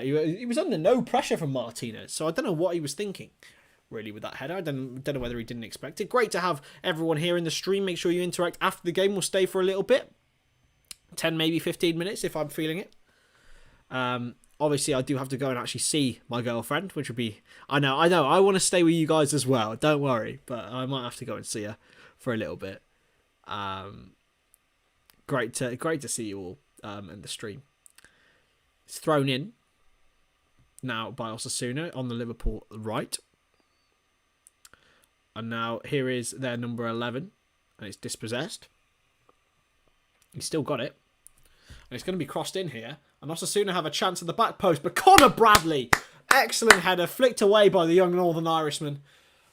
he was under no pressure from Martinez. So I don't know what he was thinking, really, with that header. I don't know whether he didn't expect it. Great to have everyone here in the stream. Make sure you interact after the game. We'll stay for a little bit. 10, maybe 15 minutes if I'm feeling it. Obviously, I do have to go and actually see my girlfriend, which would be... I know. I want to stay with you guys as well. Don't worry. But I might have to go and see her for a little bit. Great to see you all in the stream. It's thrown in now by Osasuna on the Liverpool right. And now here is their number 11. And it's dispossessed. He's still got it. And it's going to be crossed in here. And Osasuna have a chance at the back post. But Connor Bradley, excellent header. Flicked away by the young Northern Irishman.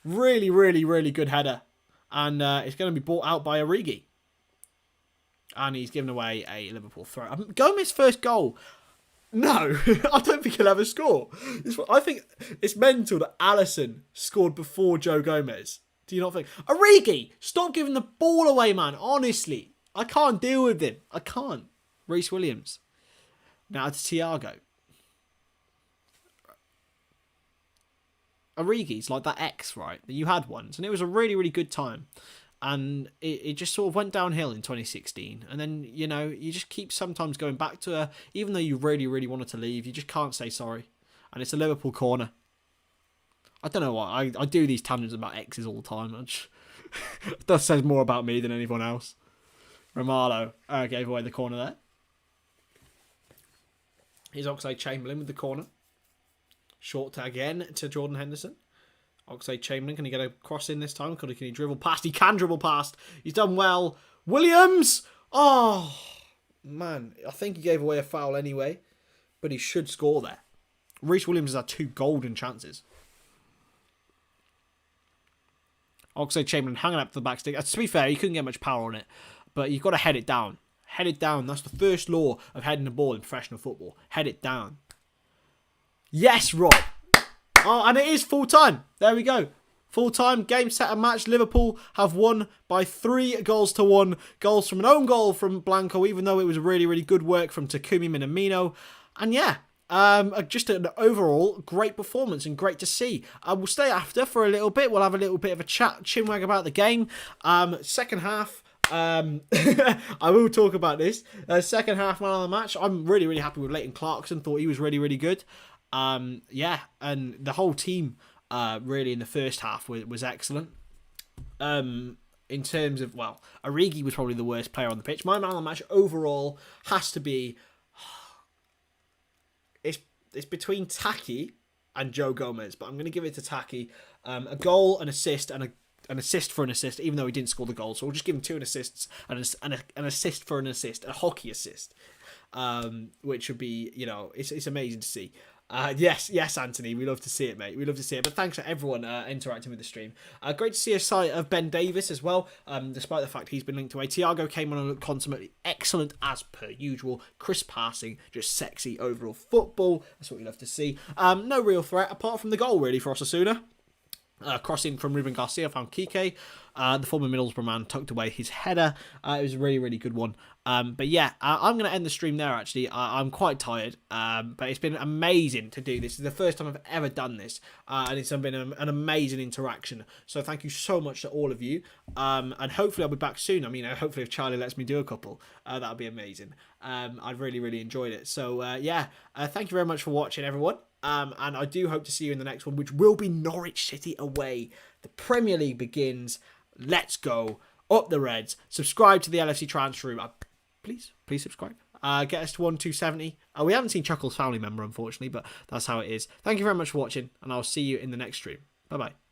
Really, really, really good header. And it's going to be brought out by Origi. And he's given away a Liverpool throw. Gomez's first goal. No, I don't think he'll ever score. I think it's mental that Alisson scored before Joe Gomez. Do you not think? Origi, stop giving the ball away, man. Honestly, I can't deal with him. I can't. Rhys Williams. Now to Thiago. Origi's like that X, right? That you had once. And it was a really, really good time. And it just sort of went downhill in 2016. And then, you know, you just keep sometimes going back to her. Even though you really, really wanted to leave, you just can't say sorry. And it's a Liverpool corner. I don't know why. I do these tangents about X's all the time. That says more about me than anyone else. Romalo gave away the corner there. Here's Oxlade-Chamberlain with the corner. Short again to Jordan Henderson. Oxlade-Chamberlain, can he get a cross in this time? Can he dribble past? He can dribble past. He's done well. Williams! Oh, man. I think he gave away a foul anyway. But he should score there. Rhys Williams has had 2 golden chances. Oxlade-Chamberlain hanging up to the back stick. To be fair, he couldn't get much power on it. but you've got to head it down. Head it down. That's the first law of heading the ball in professional football. Head it down. Yes, Rob. Oh, and it is full time. There we go. Full time, game, set and match. Liverpool have won by 3-1. Goals from an own goal from Blanco, even though it was really, really good work from Takumi Minamino. And yeah, just an overall great performance and great to see. We'll stay after for a little bit. We'll have a little bit of a chat, chinwag about the game. Second half. I will talk about this. Second half man of the match. I'm really, really happy with Leighton Clarkson. Thought he was really, really good. Yeah, and the whole team really in the first half was excellent. In terms of, well, Origi was probably the worst player on the pitch. My man of the match overall has to be... It's between Taki and Joe Gomez, but I'm going to give it to Taki. A goal, an assist, and an assist for an assist, even though he didn't score the goal. So we'll just give him 2 assists and an assist for an assist, a hockey assist, which would be, you know, it's amazing to see. Yes, Anthony, we love to see it, mate. We love to see it. But thanks for everyone interacting with the stream. Great to see a sight of Ben Davis as well, despite the fact he's been linked to a. Thiago came on and looked consummately excellent as per usual. Crisp passing, just sexy overall football. That's what we love to see. No real threat apart from the goal, really, for Osasuna. Crossing from Ruben Garcia, found Kike. The former Middlesbrough man tucked away his header. It was a really, really good one. But yeah, I'm going to end the stream there, actually. I'm quite tired, but it's been amazing to do this. It's the first time I've ever done this, and it's been an amazing interaction. So thank you so much to all of you, and hopefully I'll be back soon. I mean, hopefully if Charlie lets me do a couple, that would be amazing. I've really, really enjoyed it. So yeah, thank you very much for watching, everyone. And I do hope to see you in the next one, which will be Norwich City away. The Premier League begins. Let's go. Up the Reds. Subscribe to the LFC Transfer Room. Please subscribe. Get us to 1270. We haven't seen Chuckle's family member, unfortunately, but that's how it is. Thank you very much for watching, and I'll see you in the next stream. Bye-bye.